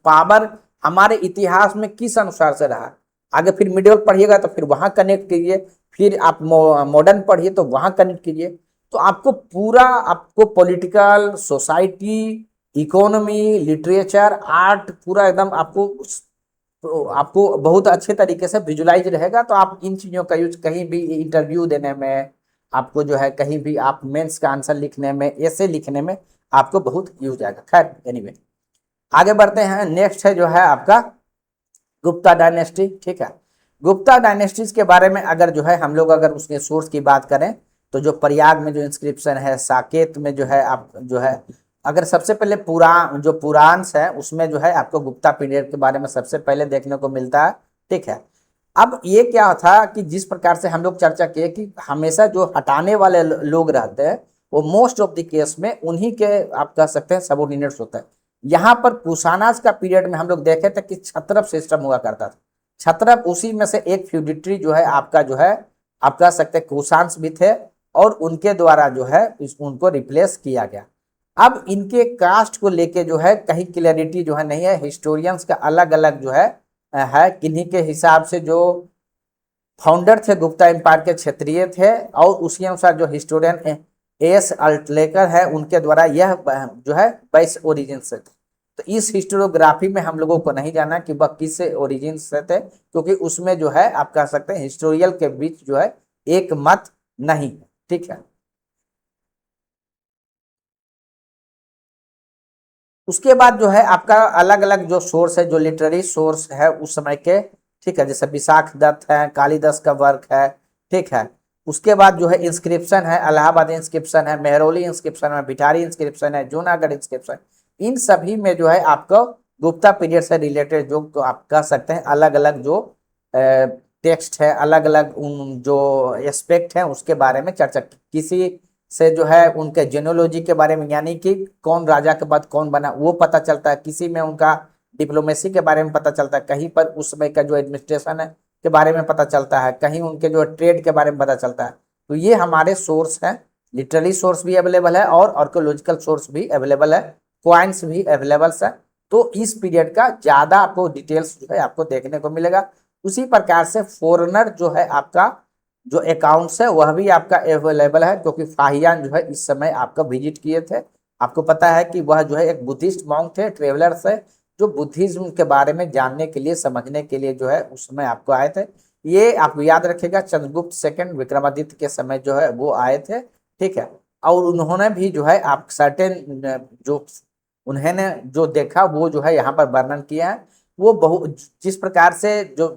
पावर हमारे इतिहास में किस अनुसार से रहा। आगे फिर मिडियल पढ़िएगा तो फिर वहां कनेक्ट कीजिए, फिर आप मॉडर्न पढ़िए तो वहां कनेक्ट कीजिए। तो आपको पूरा आपको political, society, economy, literature, art पूरा एकदम आपको तो आपको बहुत अच्छे तरीके से विजुलाइज रहेगा। तो आप इन चीज़ों का यूज कहीं भी इंटरव्यू देने में, आपको जो है कहीं भी आप मेंस का आंसर लिखने में, ऐसे लिखने में आपको बहुत यूज आएगा। खैर एनीवे आगे बढ़ते हैं। नेक्स्ट है जो है आपका गुप्ता डायनेस्टी। ठीक है, गुप्ता डायनेस्टीज के बारे में अगर जो है हम लोग अगर उसके सोर्स की बात करें तो जो प्रयाग में जो इंस्क्रिप्शन है, साकेत में जो है आप जो है, अगर सबसे पहले पुराण जो पुराण्स है उसमें जो है आपको गुप्ता पीरियड के बारे में सबसे पहले देखने को मिलता है। ठीक है, अब ये क्या था कि जिस प्रकार से हम लोग चर्चा किए कि हमेशा जो हटाने वाले लोग रहते हैं वो मोस्ट ऑफ द केस में उन्हीं के आप कह सकते हैं सबोर्डिनेट्स होता है। यहाँ पर कुशानाज का पीरियड में हम लोग देखे थे कि क्षत्रप सिस्टम हुआ करता था। क्षत्रप उसी में से एक फ्यूडिटरी जो है आपका जो है आप कह सकते हैं कुशांस भी थे, और उनके द्वारा जो है उनको रिप्लेस किया गया। अब इनके कास्ट को लेके जो है कहीं क्लैरिटी जो है नहीं है, हिस्टोरियंस का अलग अलग जो है किन्हीं के हिसाब से जो फाउंडर थे गुप्ता एम्पायर के क्षेत्रीय थे, और उसी अनुसार जो हिस्टोरियन एस अल्टलेकर है उनके द्वारा यह जो है वैश्य ओरिजिन से थे। तो इस हिस्टोरियोग्राफी में हम लोगों को नहीं जाना कि वह किस ओरिजिन से थे, क्योंकि उसमें जो है आप कह सकते हैं हिस्टोरियल के बीच जो है एक मत नहीं है। ठीक है, उसके बाद जो है आपका अलग अलग जो सोर्स है, जो लिटरेरी सोर्स है उस समय के। ठीक है, जैसे विशाख दत्त है, कालिदास का वर्क है। ठीक है, उसके बाद जो है इंस्क्रिप्शन है, इलाहाबाद इंस्क्रिप्शन है, मेहरौली इंस्क्रिप्शन है, भिठारी इंस्क्रिप्शन है, जूनागढ़ इंस्क्रिप्शन। इन सभी में जो है आपको गुप्ता पीरियड से रिलेटेड जो तो आप कह सकते हैं अलग अलग जो टेक्स्ट है, अलग अलग जो एस्पेक्ट है उसके बारे में चर्चा किसी से जो है उनके जेनोलॉजी के बारे में, यानी कि कौन राजा के बाद कौन बना वो पता चलता है, किसी में उनका डिप्लोमेसी के बारे में पता चलता है, कहीं पर उस समय का जो एडमिनिस्ट्रेशन है के बारे में पता चलता है, कहीं उनके जो ट्रेड के बारे में पता चलता है। तो ये हमारे सोर्स हैं, लिटरेरी सोर्स भी अवेलेबल है और आर्कोलॉजिकल सोर्स भी अवेलेबल है, क्वाइंस भी अवेलेबल है। तो इस पीरियड का ज्यादा आपको डिटेल्स जो है आपको देखने को मिलेगा। उसी प्रकार से फॉरेनर जो है आपका जो अकाउंट्स है वह भी आपका अवेलेबल है, क्योंकि फाहियान जो है इस समय आपका विजिट किए थे। आपको पता है कि वह जो है एक बुद्धिस्ट मॉन्क थे, ट्रेवलर्स है, जो बुद्धिज्म के बारे में जानने के लिए, समझने के लिए जो है उस समय आपको आए थे। ये आप याद रखिएगा, चंद्रगुप्त सेकंड विक्रमादित्य के समय जो है वो आए थे। ठीक है, और उन्होंने भी जो है आप सर्टेन जो उन्होंने जो देखा वो जो है यहाँ पर वर्णन किया है। वो बहुत जिस प्रकार से जो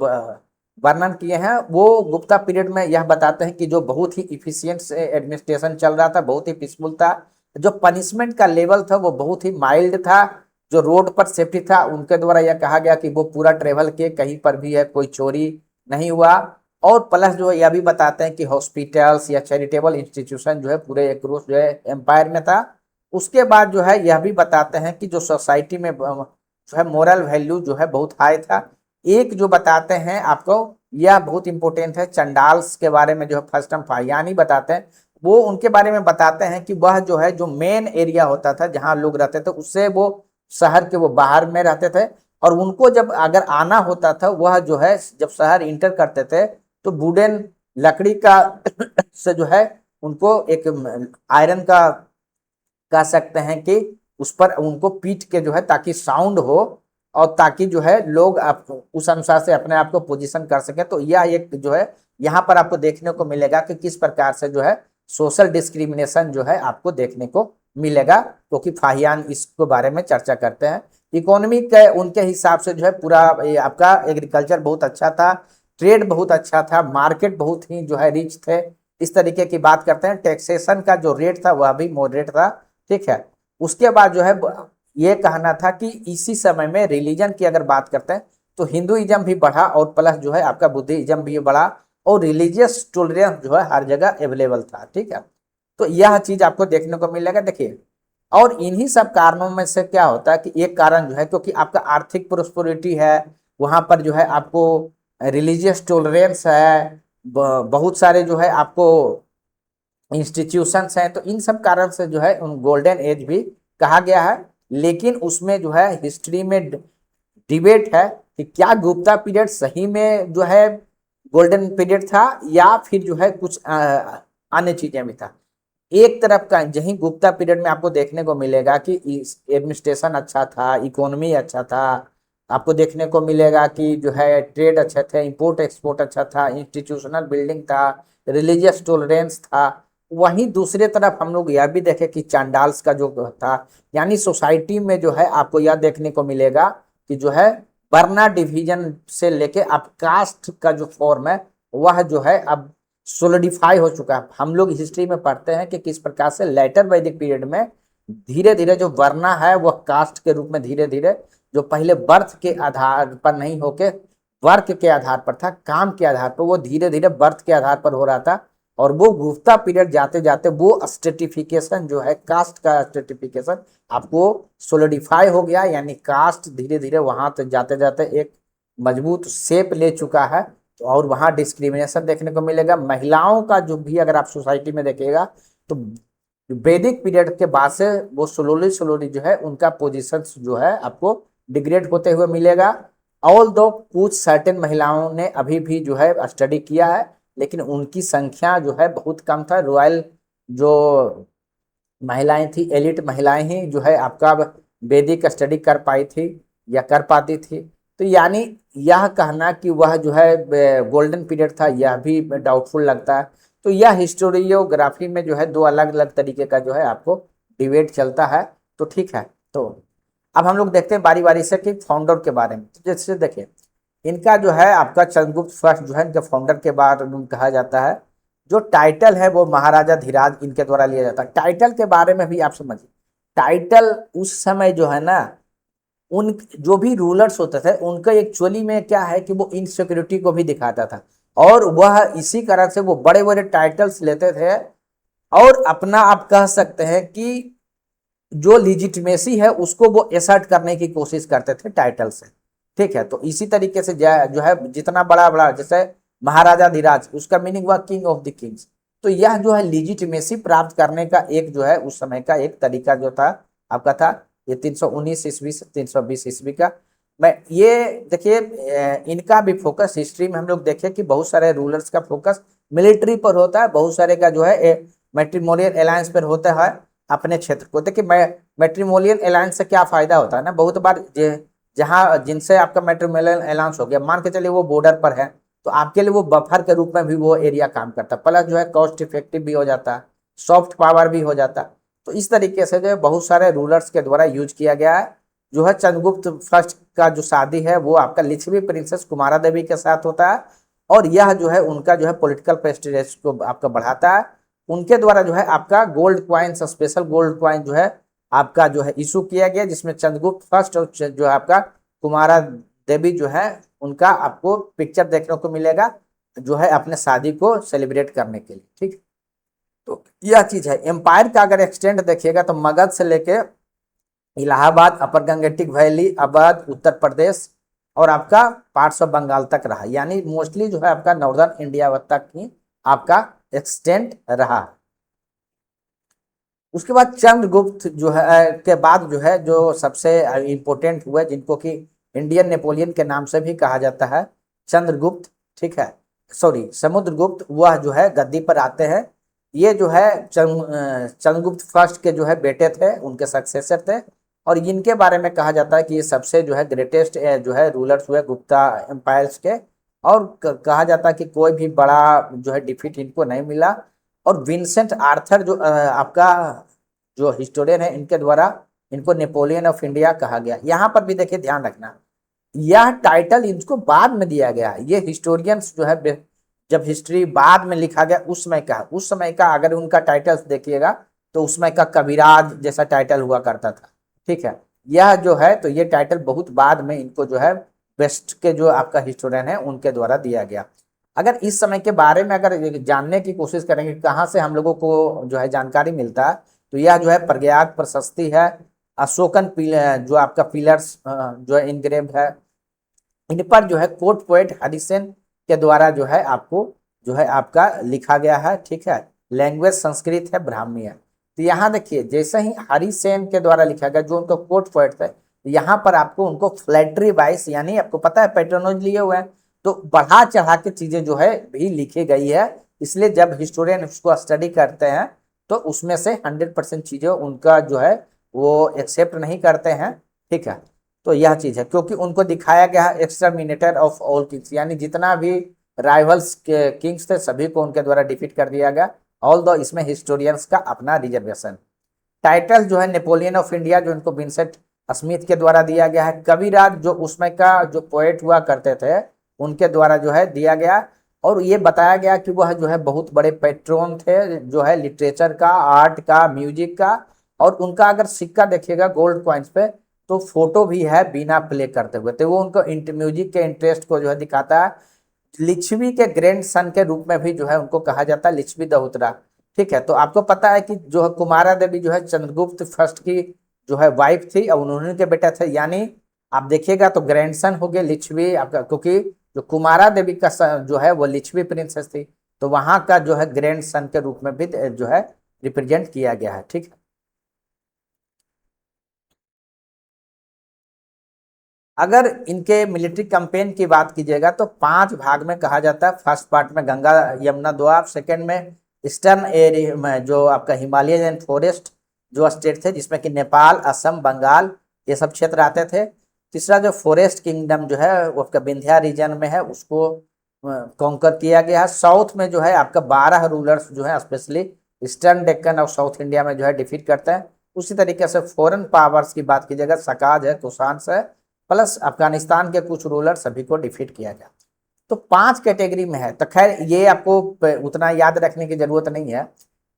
वर्णन किए हैं वो गुप्ता पीरियड में यह बताते हैं कि जो बहुत ही इफिशियंट से एडमिनिस्ट्रेशन चल रहा था, बहुत ही पीसफुल था, जो पनिशमेंट का लेवल था वो बहुत ही माइल्ड था, जो रोड पर सेफ्टी था उनके द्वारा यह कहा गया कि वो पूरा ट्रेवल के कहीं पर भी है कोई चोरी नहीं हुआ। और प्लस जो है यह भी बताते हैं कि हॉस्पिटल्स या चैरिटेबल इंस्टीट्यूशन जो है पूरे एक्रॉस जो है एम्पायर में था। उसके बाद जो है यह भी बताते हैं कि जो सोसाइटी में जो है मोरल वैल्यू जो है बहुत हाई था। एक जो बताते हैं आपको यह बहुत इंपॉर्टेंट है। चंडाल्स के बारे में जो है फर्स्ट हम फाहियानी बताते हैं, वो उनके बारे में बताते हैं कि वह जो है जो मेन एरिया होता था जहां लोग रहते थे, उससे वो शहर के वो बाहर में रहते थे, और उनको जब अगर आना होता था, वह जो है जब शहर इंटर करते थे तो वुडन लकड़ी का से जो है उनको एक आयरन का कह सकते हैं कि उस पर उनको पीट के जो है ताकि साउंड हो, और ताकि जो है लोग आप उस अनुसार से अपने आप को पोजीशन कर सके। तो यह एक जो है यहाँ पर आपको देखने को मिलेगा कि किस प्रकार से जो है सोशल डिस्क्रिमिनेशन जो है आपको देखने को मिलेगा, क्योंकि फाहियान इसके बारे में चर्चा करते हैं। इकोनॉमी के उनके हिसाब से जो है पूरा आपका एग्रीकल्चर बहुत अच्छा था, ट्रेड बहुत अच्छा था, मार्केट बहुत ही जो है रिच थे, इस तरीके की बात करते हैं। टैक्सेशन का जो रेट था वह भी मॉडरेट था, ठीक है। उसके बाद जो है ये कहना था कि इसी समय में रिलीजन की अगर बात करते हैं तो हिंदुइज्म भी बढ़ा, और प्लस जो है आपका बुद्धिज्म भी बढ़ा, और रिलीजियस टॉलरेंस जो है हर जगह अवेलेबल था, ठीक है। तो यह चीज आपको देखने को मिलेगा। देखिए, और इन्हीं सब कारणों में से क्या होता है कि एक कारण जो है क्योंकि आपका आर्थिक प्रोस्पेरिटी है, वहां पर जो है आपको रिलीजियस टॉलरेंस है, बहुत सारे जो है आपको इंस्टीट्यूशंस हैं, तो इन सब कारण से जो है उन गोल्डन एज भी कहा गया है। लेकिन उसमें जो है हिस्ट्री में डिबेट है कि क्या गुप्ता पीरियड सही में जो है गोल्डन पीरियड था, या फिर जो है कुछ अन्य चीजें भी था। एक तरफ का यही गुप्ता पीरियड में आपको देखने को मिलेगा कि एडमिनिस्ट्रेशन अच्छा था, इकोनॉमी अच्छा था, आपको देखने को मिलेगा कि जो है ट्रेड अच्छे थे, इंपोर्ट एक्सपोर्ट अच्छा था, इंस्टीट्यूशनल बिल्डिंग था, रिलीजियस टॉलरेंस था। वहीं दूसरे तरफ हम लोग यह भी देखें कि चांडाल्स का जो था, यानी सोसाइटी में जो है आपको यह देखने को मिलेगा कि जो है वर्ना डिवीजन से लेके अब कास्ट का जो फॉर्म है वह जो है अब सोलिडिफाई हो चुका है। हम लोग हिस्ट्री में पढ़ते हैं कि किस प्रकार से लेटर वैदिक पीरियड में धीरे धीरे जो वर्ना है वह कास्ट के रूप में धीरे धीरे, जो पहले बर्थ के आधार पर नहीं होके वर्क के आधार पर था, काम के आधार पर, वो धीरे धीरे बर्थ के आधार पर हो रहा था। और वो गुप्ता पीरियड जाते जाते वो स्ट्रेटिफिकेशन जो है कास्ट का स्ट्रेटिफिकेशन आपको सोलिडिफाई हो गया, यानी कास्ट धीरे धीरे वहां तक जाते जाते एक मजबूत शेप ले चुका है। और वहां डिस्क्रिमिनेशन देखने को मिलेगा। महिलाओं का जो भी अगर आप सोसाइटी में देखिएगा तो वैदिक पीरियड के बाद से वो स्लोली स्लोली जो है उनका पोजीशन जो है आपको डिग्रेड होते हुए मिलेगा। ऑल दो कुछ सर्टेन महिलाओं ने अभी भी जो है स्टडी किया है, लेकिन उनकी संख्या जो है बहुत कम था। रॉयल जो महिलाएं थी, एलिट महिलाएं ही जो है आपका वैदिक स्टडी कर पाई थी या कर पाती थी। तो यानी यह कहना कि वह जो है गोल्डन पीरियड था, यह भी डाउटफुल लगता है। तो यह हिस्टोरियोग्राफी में जो है दो अलग अलग तरीके का जो है आपको डिबेट चलता है। तो ठीक है, तो अब हम लोग देखते हैं बारी बारी से कि फाउंडर के बारे में। तो जैसे देखिए, इनका जो है आपका चंद्रगुप्त फर्स्ट जो है इनके फाउंडर के बारे में कहा जाता है। जो टाइटल है वो महाराजा धीराज इनके द्वारा लिया जाता है। टाइटल के बारे में भी आप समझिए, टाइटल उस समय जो है ना, उन जो भी रूलर्स होते थे उनका एक्चुअली में क्या है कि वो इनसिक्योरिटी को भी दिखाता था, और वह इसी कारण से वो बड़े बड़े टाइटल्स लेते थे, और अपना आप कह सकते हैं कि जो लिजिटमेसी है उसको वो एसर्ट करने की कोशिश करते थे टाइटल से, ठीक है। तो इसी तरीके से जो है जितना बड़ा बड़ा, जैसे महाराजा धीराज, उसका मीनिंग हुआ किंग ऑफ द किंग्स। तो यह जो है लिजिटमेसी प्राप्त करने का एक जो है उस समय का एक तरीका जो था आपका था। ये 319 ईस्वी से 320 ईस्वी का। मैं ये देखिए, इनका भी फोकस हिस्ट्री में हम लोग देखें कि बहुत सारे रूलर्स का फोकस मिलिट्री पर होता है, बहुत सारे का जो है मैट्रिमोनियल अलायंस पर होता है अपने क्षेत्र को। देखिए, मैट्रिमोनियल अलायंस से क्या फायदा होता है ना, बहुत बार जहाँ जिनसे आपका मैट्रिमोनियल अलायंस हो गया, मान के चलिए वो बॉर्डर पर है, तो आपके लिए वो बफर के रूप में भी वो एरिया काम करता है, प्लस जो है कॉस्ट इफेक्टिव भी हो जाता है, सॉफ्ट पावर भी हो जाता है। तो इस तरीके से जो है बहुत सारे रूलर्स के द्वारा यूज किया गया है। जो है चंद्रगुप्त फर्स्ट का जो शादी है वो आपका लिच्छवी प्रिंसेस कुमारा देवी के साथ होता है, और यह जो है उनका जो है पॉलिटिकल प्रेस्टीज को आपका बढ़ाता है। उनके द्वारा जो है आपका gold coins, special gold coin जो है आपका जो है इशू किया गया, जिसमें चंद्रगुप्त फर्स्ट और जो है आपका कुमारा देवी जो है उनका आपको पिक्चर देखने को मिलेगा, जो है अपने शादी को सेलिब्रेट करने के लिए, ठीक। तो यह चीज है। एम्पायर का अगर एक्सटेंड देखिएगा तो मगध से लेके इलाहाबाद, अपर गंगेटिक वैली, अवध, उत्तर प्रदेश, और आपका पार्ट्स ऑफ बंगाल तक रहा, यानी मोस्टली जो है आपका नॉर्दर्न इंडिया तक ही आपका एक्सटेंड रहा। उसके बाद चंद्रगुप्त जो है के बाद जो है जो सबसे इंपॉर्टेंट हुए, जिनको कि इंडियन नेपोलियन के नाम से भी कहा जाता है, चंद्रगुप्त, ठीक है, सॉरी समुद्रगुप्त, वह जो है गद्दी पर आते हैं। ये जो है चंद्रगुप्त फर्स्ट के जो है बेटे थे, उनके सक्सेसर थे, और इनके बारे में कहा जाता है कि ये सबसे जो है ग्रेटेस्ट जो है रूलर्स हुए गुप्ता एम्पायर्स के, और कहा जाता है कि कोई भी बड़ा जो है डिफीट इनको नहीं मिला। और विंसेंट आर्थर जो आपका जो हिस्टोरियन है, इनके द्वारा इनको नेपोलियन ऑफ इंडिया कहा गया। यहाँ पर भी देखिए ध्यान रखना, यह टाइटल इनको बाद में दिया गया है। ये हिस्टोरियंस जो है जब हिस्ट्री बाद में लिखा गया उस समय का अगर उनका टाइटल देखिएगा तो उस समय का कविराज जैसा टाइटल हुआ करता था, ठीक है। यह जो है तो ये टाइटल बहुत बाद में इनको जो है वेस्ट के जो आपका हिस्टोरियन है उनके द्वारा दिया गया। अगर इस समय के बारे में अगर जानने की कोशिश करेंगे कहाँ से हम लोगों को जो है जानकारी मिलता है, तो यह जो है प्रज्ञात प्रशस्ति है, अशोकन जो आपका पिलर्स जो है इनग्रेव है, इन पर जो है कोर्ट पोएट हरिसेन के द्वारा जो है आपको जो है आपका लिखा गया है, ठीक है। लैंग्वेज संस्कृत है, ब्राह्मी है। तो यहाँ देखिए जैसे ही हरिसेन के द्वारा लिखा गया, जो उनका कोर्ट पोएट थे, यहाँ पर आपको उनको फ्लैटरी वाइस, यानी आपको पता है पैट्रोनोज लिए हुए हैं, तो बढ़ा चढ़ा के चीजें जो है भी लिखी गई है। इसलिए जब हिस्टोरियन उसको स्टडी करते हैं तो उसमें से 100% चीजें उनका जो है वो एक्सेप्ट नहीं करते हैं, ठीक है। तो यह चीज है, क्योंकि उनको दिखाया गया है एक्सटर्मिनेटर ऑफ ऑल किंग्स, यानी जितना भी राइवल्स के किंग्स थे सभी को उनके द्वारा डिफीट कर दिया गया। ऑल दो इसमें हिस्टोरियंस का अपना रिजर्वेशन। टाइटल जो है नेपोलियन ऑफ इंडिया, जो इनको विंसेंट स्मिथ के द्वारा दिया गया है। कविराज जो उसमें का जो पोएट हुआ करते थे उनके द्वारा जो है दिया गया, और ये बताया गया कि वह जो है बहुत बड़े पेट्रोन थे जो है लिटरेचर का, आर्ट का, म्यूजिक का। और उनका अगर सिक्का देखिएगा गोल्ड कॉइन्स पे तो फोटो भी है बीना प्ले करते हुए, तो वो उनको म्यूजिक के इंटरेस्ट को जो है दिखाता है। लिच्छवी के ग्रैंड सन के रूप में भी जो है उनको कहा जाता है, लिच्छवी दहुतरा, ठीक है। तो आपको पता है कि जो है कुमारा देवी जो है चंद्रगुप्त फर्स्ट की जो है वाइफ थी और उन्होंने के बेटा थे, यानी आप देखिएगा तो ग्रैंडसन हो गए लिच्छवी आपका, क्योंकि जो कुमारा देवी का जो है वो लिच्छवी प्रिंसेस थी, तो वहां का जो है ग्रैंडसन के रूप में भी जो है रिप्रेजेंट किया गया है, ठीक है। अगर इनके मिलिट्री कैंपेन की बात कीजिएगा तो 5 भाग में कहा जाता है। फर्स्ट पार्ट में गंगा यमुना दोआब, सेकंड में ईस्टर्न एरिया में जो आपका हिमालयन एंड फॉरेस्ट जो स्टेट थे, जिसमें कि नेपाल, असम, बंगाल ये सब क्षेत्र आते थे। तीसरा जो फॉरेस्ट किंगडम जो है वो आपका विंध्या रीजन में है, उसको कॉन्कर किया गया है। साउथ में जो है आपका 12 रूलर्स जो है स्पेशली ईस्टर्न डेक्कन और साउथ इंडिया में जो है डिफीट करते हैं। उसी तरीके से फॉरेन पावर्स की बात कीजिएगा, सकाज है, कुशान्स है, प्लस अफगानिस्तान के कुछ रूलर सभी को डिफीट किया गया। तो 5 कैटेगरी में है। तो खैर ये आपको उतना याद रखने की जरूरत नहीं है।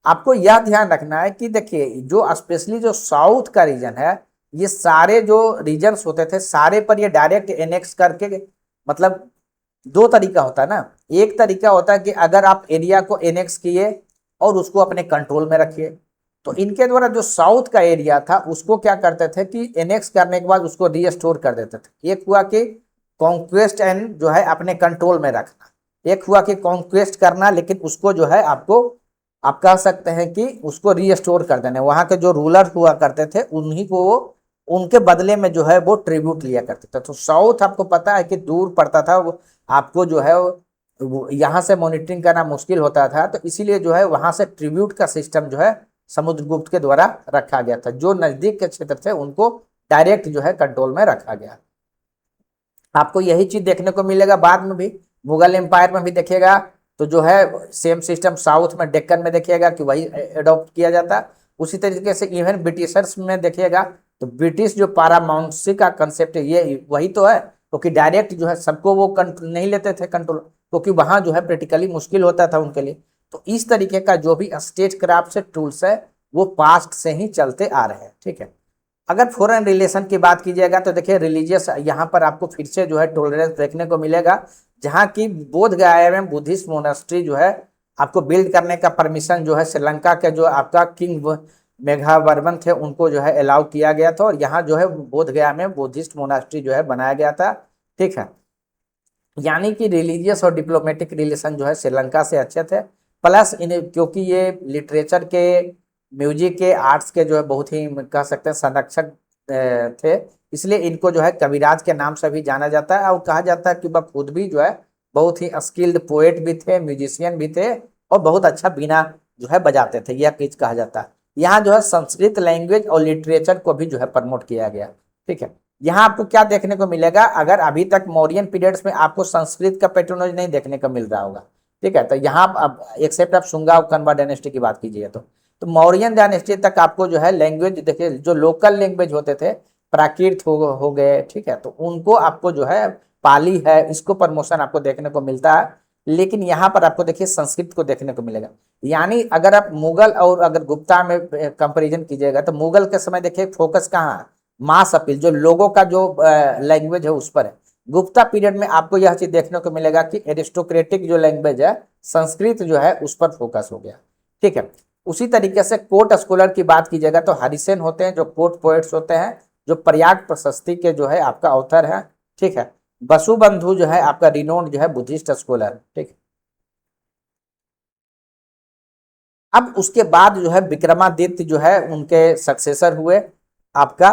आपको यह ध्यान रखना है कि देखिए जो स्पेशली जो साउथ का रीजन है, ये सारे जो रीजन्स होते थे सारे पर ये डायरेक्ट एनेक्स करके, मतलब 2 तरीका होता है ना। एक तरीका होता है कि अगर आप एरिया को एनेक्स किए और उसको अपने कंट्रोल में रखिए, तो इनके द्वारा जो साउथ का एरिया था उसको क्या करते थे कि एनेक्स करने के बाद उसको रीस्टोर कर देते थे। एक हुआ कि कॉन्क्वेस्ट एंड जो है अपने कंट्रोल में रखना, एक हुआ कि कॉन्क्वेस्ट करना लेकिन उसको जो है आपको आप कह सकते हैं कि उसको रीस्टोर कर देना। वहां के जो रूलर हुआ करते थे उन्हीं को उनके बदले में जो है वो ट्रिब्यूट लिया करते थे। तो साउथ आपको पता है कि दूर पड़ता था, वो आपको जो है यहाँ से मॉनिटरिंग करना मुश्किल होता था, तो इसीलिए जो है वहां से ट्रिब्यूट का सिस्टम जो है समुद्रगुप्त के द्वारा रखा गया था। जो नजदीक के क्षेत्र थे उनको डायरेक्ट जो है कंट्रोल में रखा गया। आपको यही चीज देखने को मिलेगा बाद में भी, मुगल एम्पायर में भी देखिएगा तो जो है सेम सिस्टम साउथ में डेक्कन में देखिएगा कि वही एडॉप्ट किया जाता। उसी तरीके से इवन ब्रिटिशर्स में देखिएगा तो ब्रिटिश जो पारामाउंसी का कंसेप्ट है ये वही तो है, क्योंकि डायरेक्ट जो है सबको वो नहीं लेते थे कंट्रोल, क्योंकि वहां जो है प्रैक्टिकली मुश्किल होता था उनके लिए। तो इस तरीके का जो भी स्टेट क्राफ्ट से टूल्स है वो पास्ट से ही चलते आ रहे हैं, ठीक है। अगर फॉरेन रिलेशन की बात कीजिएगा तो देखिए रिलीजियस यहाँ पर आपको फिर से जो है टॉलरेंस देखने को मिलेगा, जहाँ की बोध गया में बुद्धिस्ट मोनास्ट्री जो है आपको बिल्ड करने का परमिशन जो है श्रीलंका के जो आपका किंग मेघावर्मन थे उनको जो है अलाउ किया गया था, और यहाँ जो है बोध गया में बुद्धिस्ट मोनास्ट्री जो है बनाया गया था। ठीक है। यानी कि रिलीजियस और डिप्लोमेटिक रिलेशन जो है श्रीलंका से अच्छे थे, प्लस इन्हें क्योंकि ये लिटरेचर के, म्यूजिक के, आर्ट्स के जो है बहुत ही कह सकते हैं संरक्षक थे, इसलिए इनको जो है कविराज के नाम से भी जाना जाता है। और कहा जाता है कि वह खुद भी जो है बहुत ही स्किल्ड पोएट भी थे, म्यूजिशियन भी थे, और बहुत अच्छा बीना जो है बजाते थे, यह चीज कहा जाता है। यहाँ जो है संस्कृत लैंग्वेज और लिटरेचर को भी जो है प्रमोट किया गया। ठीक है। यहाँ आपको क्या देखने को मिलेगा, अगर अभी तक मौर्यन पीरियड्स में आपको संस्कृत का पेट्रोनोज नहीं देखने को मिल रहा होगा। ठीक है। तो यहाँ अब एक्सेप्ट आप शुंगा और कन्वा डायनेस्टी की बात कीजिए तो मौर्यन डायनेस्टी तक आपको जो है लैंग्वेज देखिए, जो लोकल लैंग्वेज होते थे, प्राकृत हो गए, ठीक है, तो उनको आपको जो है पाली है, इसको प्रमोशन आपको देखने को मिलता है। लेकिन यहाँ पर आपको देखिए संस्कृत को देखने को मिलेगा। यानी अगर आप मुगल और अगर गुप्ता में कंपैरिजन कीजिएगा तो मुगल के समय देखिए फोकस कहाँ है, मास अपील, जो लोगों का जो लैंग्वेज है उस पर है। गुप्ता पीरियड में आपको यह चीज देखने को मिलेगा कि एरिस्टोक्रेटिक जो लैंग्वेज है, संस्कृत जो है उस पर फोकस हो गया। ठीक है। उसी तरीके से कोर्ट स्कॉलर की बात कीजिएगा तो हरिसेन होते हैं जो कोर्ट पोएट्स होते हैं, जो प्रयाग प्रशस्ति के जो है आपका ऑथर है। ठीक है। वसुबंधु जो है आपका रिनोन्ड जो है बुद्धिस्ट स्कॉलर। ठीक है। अब उसके बाद जो है विक्रमादित्य जो है उनके सक्सेसर हुए, आपका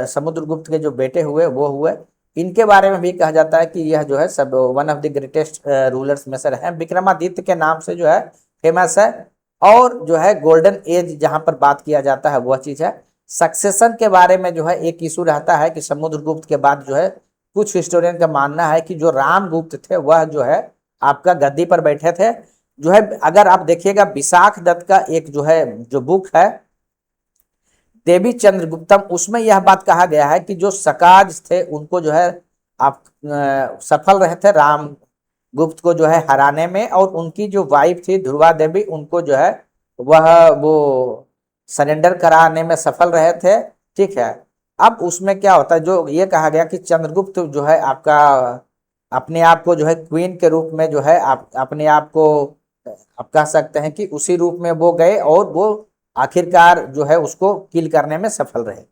समुद्रगुप्त के जो बेटे हुए वो हुए। इनके बारे में भी कहा जाता है कि यह जो है सब one of the greatest rulers में से रहे, विक्रमादित्य के नाम से जो है फेमस है। और जो है गोल्डन एज जहां पर बात किया जाता है वह चीज है। सक्सेशन के बारे में जो है एक इशू रहता है कि समुद्रगुप्त के बाद जो है कुछ हिस्टोरियन का मानना है कि जो रामगुप्त थे वह जो है आपका गद्दी पर बैठे थे। जो है अगर आप देखिएगा विशाख दत्त का एक जो है जो बुक है देवी चंद्रगुप्तम, उसमें यह बात कहा गया है कि जो सकाज थे उनको जो है आप सफल रहे थे राम गुप्त को जो है हराने में, और उनकी जो वाइफ थी ध्रुवा देवी उनको जो है वह वो सरेंडर कराने में सफल रहे थे। ठीक है। अब उसमें क्या होता है, जो ये कहा गया कि चंद्रगुप्त जो है आपका अपने आप को जो है क्वीन के रूप में जो है आप अपने आप को आप कह सकते हैं कि उसी रूप में वो गए, और वो आखिरकार जो है उसको किल करने में सफल रहे।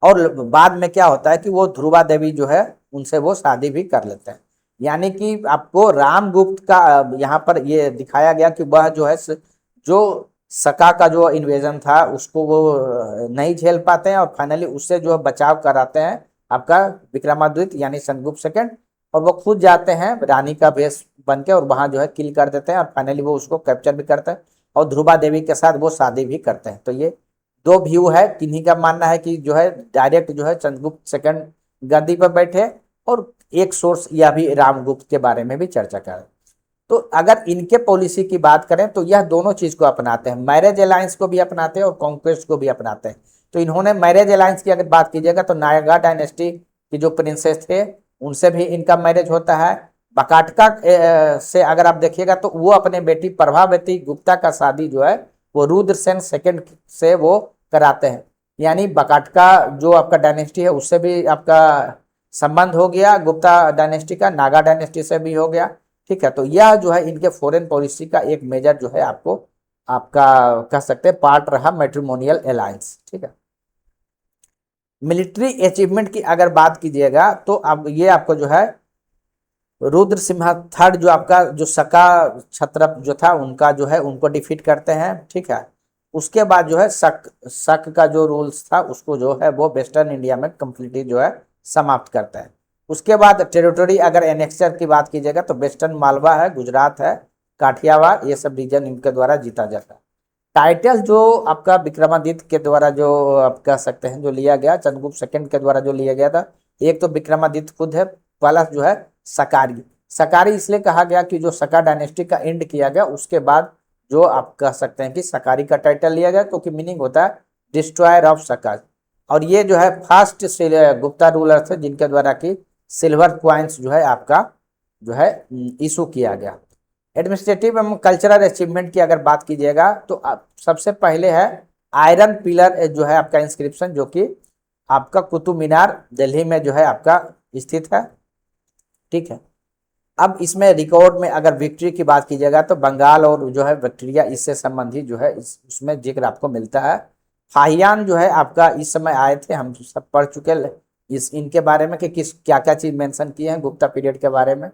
और बाद में क्या होता है कि वो ध्रुवा देवी जो है उनसे वो शादी भी कर लेते हैं। यानी कि आपको रामगुप्त का यहाँ पर ये दिखाया गया कि वह जो है जो सका का जो इन्वेजन था उसको वो नहीं झेल पाते हैं, और फाइनली उससे जो बचाव कराते हैं आपका विक्रमादित्य यानी चंद्रगुप्त सेकंड, और वो खुद जाते हैं रानी का वेश बन के और वहां जो है किल कर देते हैं, और फाइनली वो उसको कैप्चर भी करते हैं और ध्रुवा देवी के साथ वो शादी भी करते हैं। तो ये दो व्यू है, किन्हीं का मानना है कि जो है डायरेक्ट जो है चंद्रगुप्त सेकंड गद्दी पर बैठे, और एक सोर्स यह भी रामगुप्त के बारे में भी चर्चा करें। तो अगर इनके पॉलिसी की बात करें तो यह दोनों चीज को अपनाते हैं, मैरिज अलायंस को भी अपनाते हैं और कॉन्क्वेस्ट को भी अपनाते हैं। तो इन्होंने मैरिज अलायंस की अगर बात कीजिएगा तो नायगा डायनेस्टी की जो प्रिंसेस थे उनसे भी इनका मैरिज होता है। बकाटका से अगर आप देखिएगा तो वो अपने बेटी प्रभावती गुप्ता का शादी जो है वो रुद्रसेन सेकंड से वो कराते हैं। यानी बकाटका जो आपका डायनेस्टी है उससे भी आपका संबंध हो गया, गुप्ता डायनेस्टी का नागा डायनेस्टी से भी हो गया। ठीक है। तो यह जो है इनके फॉरेन पॉलिसी का एक मेजर जो है आपको आपका कह सकते हैं पार्ट रहा मैट्रिमोनियल अलायंस। ठीक है। मिलिट्री अचीवमेंट की अगर बात कीजिएगा तो अब ये आपको जो है रुद्र सिम्हा थर्ड जो आपका जो सका क्षत्रप जो था उनका जो है उनको डिफीट करते हैं। ठीक है। उसके बाद जो है शक का जो रूल्स था उसको जो है वो वेस्टर्न इंडिया में कंप्लीटली जो है समाप्त करता है। उसके बाद टेरिटोरी अगर एनेक्सर की बात कीजिएगा तो वेस्टर्न मालवा है, गुजरात है, काठियावाड़, ये सब रीजन इनके द्वारा जीता जाता है। टाइटल जो आपका विक्रमादित्य के द्वारा जो आप कह सकते हैं जो लिया गया, चंद्रगुप्त सेकंड के द्वारा जो लिया गया था, एक तो विक्रमादित्य खुद है, प्लस जो है सकारी। सकारी इसलिए कहा गया कि जो सका डायनेस्टी का एंड किया गया उसके बाद जो आप कह सकते हैं कि सकारी का टाइटल लिया गया, क्योंकि मीनिंग होता है डिस्ट्रॉयर ऑफ सका। और ये जो है फर्स्ट गुप्ता रूलर थे जिनके द्वारा की सिल्वर क्वाइंस जो है आपका जो है इशू किया गया। एडमिनिस्ट्रेटिव एवं कल्चरल अचीवमेंट की अगर बात कीजिएगा तो सबसे पहले है आयरन पिलर जो है आपका इंस्क्रिप्शन, जो कि आपका कुतुब मीनार दिल्ली में जो है आपका स्थित है। ठीक है। अब इसमें रिकॉर्ड में अगर विक्ट्री की बात कीजिएगा तो बंगाल और जो है विक्टोरिया इससे संबंधित जो है उसमें जिक्र आपको मिलता है। फाहियान जो है आपका इस समय आए थे, हम सब पढ़ चुके इस इनके बारे में कि किस क्या क्या चीज मेंशन किए हैं गुप्ता पीरियड के बारे में।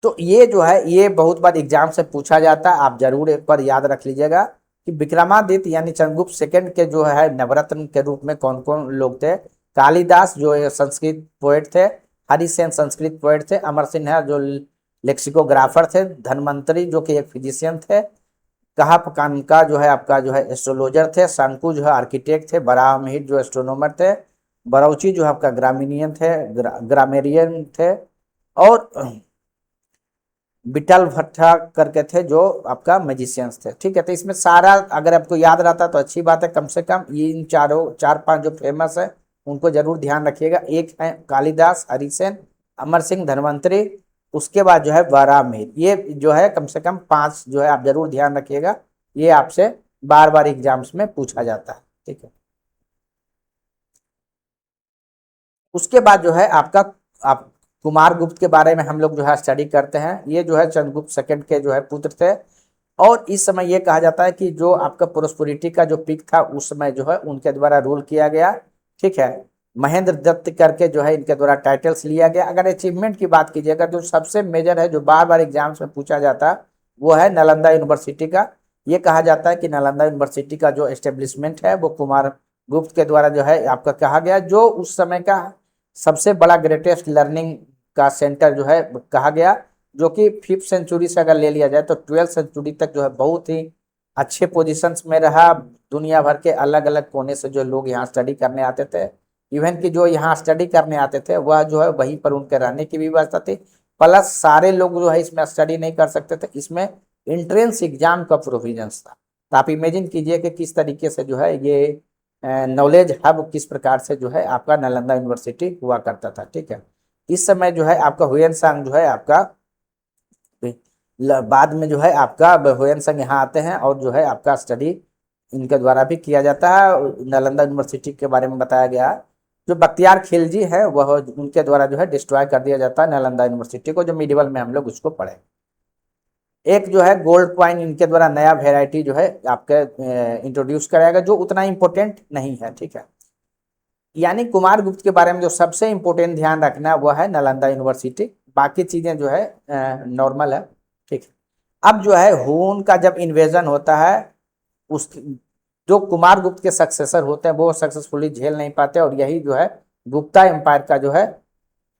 तो ये जो है ये बहुत बार एग्जाम से पूछा जाता है, आप जरूर एक बार याद रख लीजिएगा कि विक्रमादित्य यानी चंद्रगुप्त सेकंड के जो है नवरत्न के रूप में कौन कौन लोग थे। कालिदास जो संस्कृत पोएट थे, हरिसेन संस्कृत पोएट थे, अमर सिन्हा जो लेक्सिकोग्राफर थे, धन्वंतरी जो कि एक फिजिशियन थे, कहाप कानका जो है आपका जो है एस्ट्रोलॉजर थे, शंकु जो है आर्किटेक्ट थे, बराहमिहिर जो एस्ट्रोनॉमर थे, बरौची जो है आपका ग्रामीनियन थे, ग्रामेरियन थे, और बिटल भट्टा करके थे जो आपका मैजिशियंस थे। ठीक है, तो इसमें सारा अगर आपको याद रहता तो अच्छी बात है, कम से कम ये इन चारों चार पांच जो फेमस है उनको जरूर ध्यान रखिएगा। एक है कालिदास, हरिसेन, अमर सिंह, धन्वंतरी, उसके बाद जो है बराहमिहिर। ये जो है कम से कम पांच जो है आप जरूर ध्यान रखिएगा, ये आपसे बार बार एग्जाम्स में पूछा जाता है। ठीक है, उसके बाद जो है आपका आप कुमार गुप्त के बारे में हम लोग जो है स्टडी करते हैं। ये जो है चंद्रगुप्त सेकंड के जो है पुत्र थे, और इस समय ये कहा जाता है कि जो आपका प्रोस्पेरिटी का जो पीक था उस समय जो है उनके द्वारा रूल किया गया। ठीक है, महेंद्र दत्त करके जो है इनके द्वारा टाइटल्स लिया गया। अगर अचीवमेंट की बात कीजिएगा जो सबसे मेजर है, जो बार बार एग्जाम्स में पूछा जाता है, वो है नालंदा यूनिवर्सिटी का। ये कहा जाता है कि नालंदा यूनिवर्सिटी का जो एस्टेब्लिशमेंट है वो कुमार गुप्त के द्वारा जो है आपका कहा गया, जो उस समय का सबसे बड़ा ग्रेटेस्ट लर्निंग का सेंटर जो है कहा गया, जो कि 5th सेंचुरी से अगर ले लिया जाए तो 12th सेंचुरी तक जो है बहुत ही अच्छे पोजीशंस में रहा। दुनिया भर के अलग अलग कोने से जो लोग यहाँ स्टडी करने आते थे, इवन कि जो यहाँ स्टडी करने आते थे वह जो है वहीं पर उनके रहने की भी व्यवस्था थी। प्लस सारे लोग जो है इसमें स्टडी नहीं कर सकते थे, इसमें एंट्रेंस एग्जाम का प्रोविजंस था। तो आप इमेजिन कीजिए कि किस तरीके से जो है ये नॉलेज हब किस प्रकार से जो है आपका नालंदा यूनिवर्सिटी हुआ करता था। ठीक है, इस समय जो है आपका हुयन सांग जो है आपका बाद में जो है आपका हुयन सांग यहाँ आते हैं और जो है आपका स्टडी इनके द्वारा भी किया जाता है। नालंदा यूनिवर्सिटी के बारे में बताया गया। जो बख्तियार खिलजी है वह उनके द्वारा जो है डिस्ट्रॉय कर दिया जाता है नालंदा यूनिवर्सिटी को, जो मिडिवल में हम लोग उसको पढ़े। एक जो है गोल्ड कॉइन इनके द्वारा नया वेराइटी जो है आपके इंट्रोड्यूस कराएगा, जो उतना इंपॉर्टेंट नहीं है। ठीक है, यानी कुमार गुप्त के बारे में जो सबसे इंपॉर्टेंट ध्यान रखना वो है नालंदा यूनिवर्सिटी, बाकी चीजें जो है नॉर्मल है। ठीक है, अब जो है हुन का जब इन्वेजन होता है, उस जो कुमार गुप्त के सक्सेसर होते हैं वो सक्सेसफुली झेल नहीं पाते, और यही जो है गुप्ता एम्पायर का जो है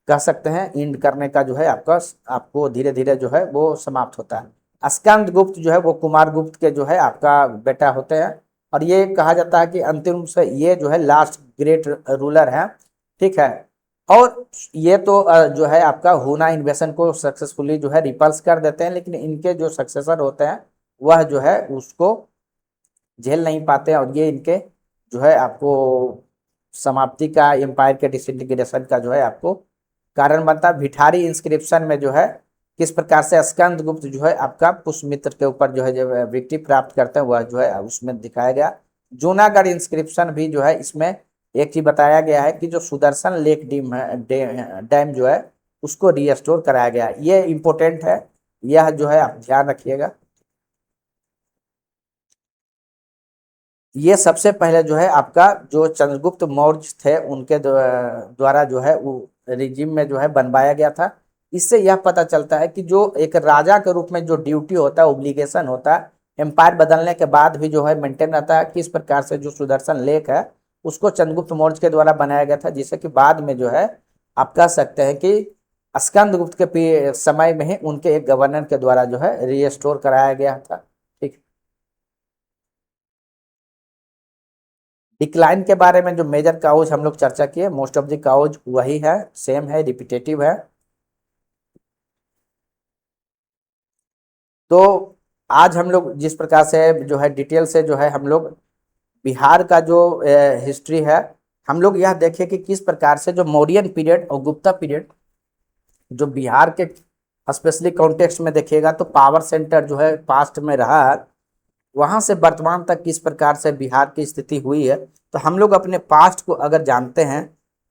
कह सकते हैं इंड करने का जो है आपका आपको धीरे धीरे जो है वो समाप्त होता है। स्कंद गुप्त जो है वो कुमार गुप्त के जो है आपका बेटा होते हैं, और ये कहा जाता है कि अंतिम रूप से ये जो है लास्ट ग्रेट रूलर हैं। ठीक है, और ये तो जो है आपका हुना इन्वेशन को सक्सेसफुली जो है रिपल्स कर देते हैं, लेकिन इनके जो सक्सेसर होते हैं वह जो है उसको झेल नहीं पाते हैं, और ये इनके जो है आपको समाप्ति का, एम्पायर के डिसइंटीग्रेशन का जो है आपको कारण बनता है। भिठारी इंस्क्रिप्शन में जो है किस प्रकार से स्कंद गुप्त जो है आपका पुष्यमित्र के ऊपर जो है जब विक्ट्री प्राप्त करते हैं वह जो है उसमें दिखाया गया। जूनागढ़ इंस्क्रिप्शन भी जो है इसमें एक चीज बताया गया है कि जो सुदर्शन लेक डैम जो है उसको रीस्टोर कराया गया। ये इंपॉर्टेंट है, यह जो है आप ध्यान रखिएगा। ये सबसे पहले जो है आपका जो चंद्रगुप्त मौर्य थे उनके द्वारा जो है वो रिजिम में जो है बनवाया गया था। इससे यह पता चलता है कि जो एक राजा के रूप में जो ड्यूटी होता है, ओब्लिगेशन होता है, एम्पायर बदलने के बाद भी जो है मेंटेन रहता है। किस प्रकार से जो सुदर्शन लेक है उसको चंद्रगुप्त मौर्य के द्वारा बनाया गया था, जिससे कि बाद में जो है आप कह सकते हैं कि स्कंदगुप्त के समय में ही उनके एक गवर्नर के द्वारा जो है रीस्टोर कराया गया था। ठीक, डिक्लाइन के बारे में जो मेजर काउज हम लोग चर्चा किए, मोस्ट ऑफ द काउज वही है, सेम है, रिपीटेटिव है। तो आज हम लोग जिस प्रकार से जो है डिटेल से जो है हम लोग बिहार का जो हिस्ट्री है, हम लोग यह देखें कि किस प्रकार से जो मौर्यन पीरियड और गुप्ता पीरियड जो बिहार के स्पेशली कॉन्टेक्स्ट में देखिएगा तो पावर सेंटर जो है पास्ट में रहा है, वहां से वर्तमान तक किस प्रकार से बिहार की स्थिति हुई है। तो हम लोग अपने पास्ट को अगर जानते हैं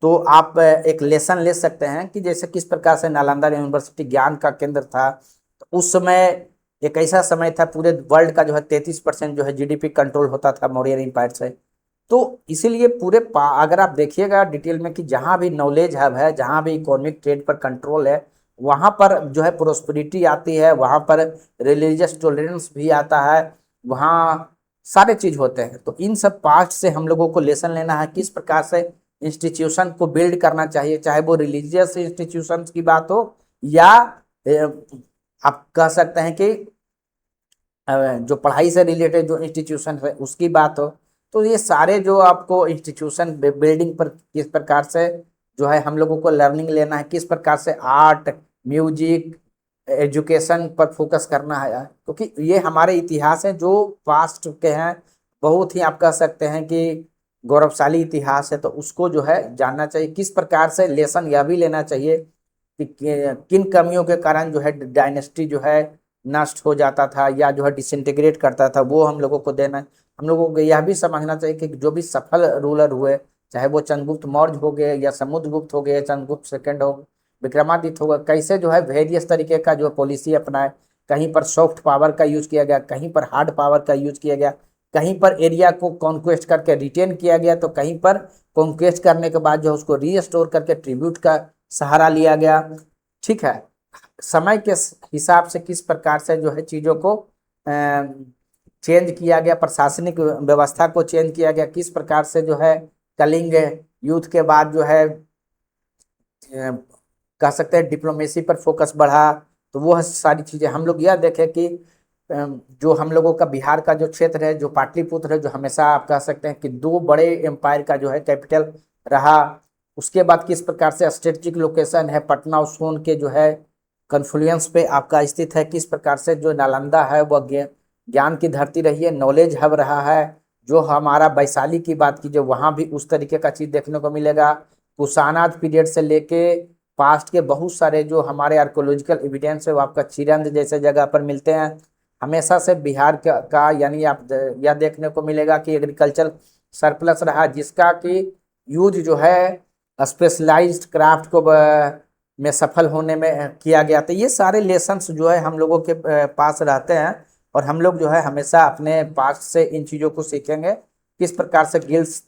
तो आप एक लेसन ले सकते हैं कि जैसे किस प्रकार से नालंदा यूनिवर्सिटी ज्ञान का केंद्र था। तो उस समय एक ऐसा समय था पूरे वर्ल्ड का जो है 33% जो है जीडीपी कंट्रोल होता था मौर्य एम्पायर से। तो इसीलिए अगर आप देखिएगा डिटेल में कि जहाँ भी नॉलेज हब है, जहाँ भी इकोनॉमिक ट्रेड पर कंट्रोल है, वहाँ पर जो है प्रोस्पेरिटी आती है, वहाँ पर रिलीजियस टॉलरेंस भी आता है, वहाँ सारे चीज होते हैं। तो इन सब पार्ट से हम लोगों को लेसन लेना है, किस प्रकार से इंस्टीट्यूशन को बिल्ड करना चाहिए, चाहे वो रिलीजियस इंस्टीट्यूशन की बात हो या आप कह सकते हैं कि जो पढ़ाई से रिलेटेड जो इंस्टीट्यूशन है उसकी बात हो। तो ये सारे जो आपको इंस्टीट्यूशन बिल्डिंग पर किस प्रकार से जो है हम लोगों को लर्निंग लेना है, किस प्रकार से आर्ट, म्यूजिक, एजुकेशन पर फोकस करना है, क्योंकि ये हमारे इतिहास है जो पास्ट के हैं, बहुत ही आप कह सकते हैं कि गौरवशाली इतिहास है। तो उसको जो है जानना चाहिए, किस प्रकार से लेसन यह भी लेना चाहिए कि किन कमियों के कारण जो है डायनेस्टी जो है नष्ट हो जाता था या जो है डिसइंटीग्रेट करता था, वो हम लोगों को देना है। हम लोगों को यह भी समझना चाहिए कि जो भी सफल रूलर हुए, चाहे वो चंद्रगुप्त मौर्य हो गए या समुद्रगुप्त हो गए, चंद्रगुप्त सेकंड हो, विक्रमादित्य होगा, कैसे जो है वेरियस तरीके का जो पॉलिसी अपनाए, कहीं पर सॉफ्ट पावर का यूज किया गया, कहीं पर हार्ड पावर का यूज किया गया, कहीं पर एरिया को कॉन्क्वेस्ट करके रिटेन किया गया, तो कहीं पर कॉन्क्वेस्ट करने के बाद जो उसको रीस्टोर करके ट्रिब्यूट का सहारा लिया गया। ठीक है, समय के हिसाब से किस प्रकार से जो है चीज़ों को चेंज किया गया, प्रशासनिक व्यवस्था को चेंज किया गया, किस प्रकार से जो है कलिंग युद्ध के बाद जो है कह सकते हैं डिप्लोमेसी पर फोकस बढ़ा। तो वो सारी चीज़ें हम लोग यह देखें कि जो हम लोगों का बिहार का जो क्षेत्र है, जो पाटलिपुत्र है, जो हमेशा आप कह सकते हैं कि दो बड़े एम्पायर का जो है कैपिटल रहा, उसके बाद किस प्रकार से स्ट्रेटेजिक लोकेशन है, पटना और सोन के जो है कन्फ्लुएंस पे आपका स्थित है, किस प्रकार से जो नालंदा है वह ज्ञान की धरती रही है, नॉलेज हब रहा है। जो हमारा वैशाली की बात कीजिए, वहाँ भी उस तरीके का चीज़ देखने को मिलेगा। कुशाना पीरियड से लेके पास्ट के बहुत सारे जो हमारे आर्कोलॉजिकल एविडेंस है वो आपका चिरंद जैसे जगह पर मिलते हैं। हमेशा से बिहार का यानी आप यह देखने को मिलेगा कि एग्रीकल्चर सरप्लस रहा, जिसका कि यूज जो है स्पेशलाइज्ड क्राफ्ट को में सफल होने में किया गया। तो ये सारे लेसन्स जो है हम लोगों के पास रहते हैं, और हम लोग जो है हमेशा अपने पास्ट से इन चीज़ों को सीखेंगे, किस प्रकार से गिल्ड्स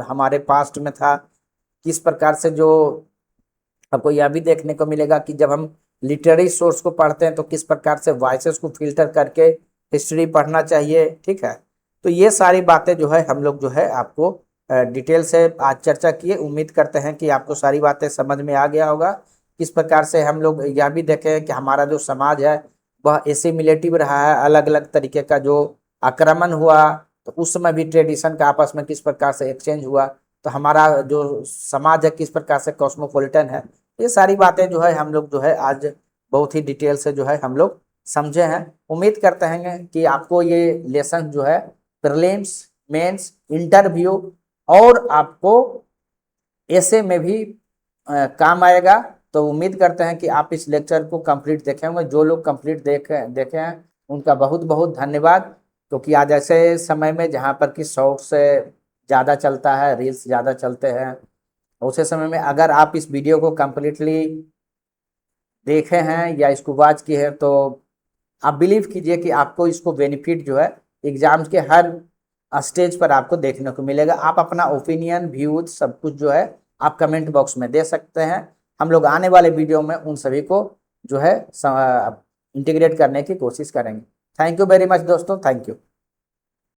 हमारे पास्ट में था, किस प्रकार से जो आपको यह भी देखने को मिलेगा कि जब हम लिटरेरी सोर्स को पढ़ते हैं तो किस प्रकार से वॉइसेस को फिल्टर करके हिस्ट्री पढ़ना चाहिए। ठीक है, तो ये सारी बातें जो है हम लोग जो है आपको डिटेल से आज चर्चा किए। उम्मीद करते हैं कि आपको सारी बातें समझ में आ गया होगा। किस प्रकार से हम लोग यह भी देखें कि हमारा जो समाज है वह एसिमिलेटिव रहा है, अलग अलग तरीके का जो आक्रमण हुआ तो उस समय भी ट्रेडिशन का आपस में किस प्रकार से एक्सचेंज हुआ, तो हमारा जो समाज है किस प्रकार से कॉस्मोपॉलिटन है। ये सारी बातें जो है हम लोग जो है आज बहुत ही डिटेल से जो है हम लोग समझे हैं। उम्मीद करते हैं कि आपको ये लेसन जो है प्रीलिम्स, मेंस, इंटरव्यू और आपको ऐसे में भी काम आएगा। तो उम्मीद करते हैं कि आप इस लेक्चर को कंप्लीट देखे होंगे। जो लोग कंप्लीट देखे हैं उनका बहुत बहुत धन्यवाद, क्योंकि आज ऐसे समय में जहाँ पर कि शॉर्ट से ज़्यादा चलता है, रील्स ज़्यादा चलते हैं, उसे समय में अगर आप इस वीडियो को कम्प्लीटली देखे हैं या इसको वॉच किए हैं तो आप बिलीव कीजिए कि आपको इसको बेनिफिट जो है एग्जाम्स के हर स्टेज पर आपको देखने को मिलेगा। आप अपना ओपिनियन, व्यूज सब कुछ जो है आप कमेंट बॉक्स में दे सकते हैं। हम लोग आने वाले वीडियो में उन सभी को जो है इंटीग्रेट करने की कोशिश करेंगे। थैंक यू वेरी मच दोस्तों, थैंक यू।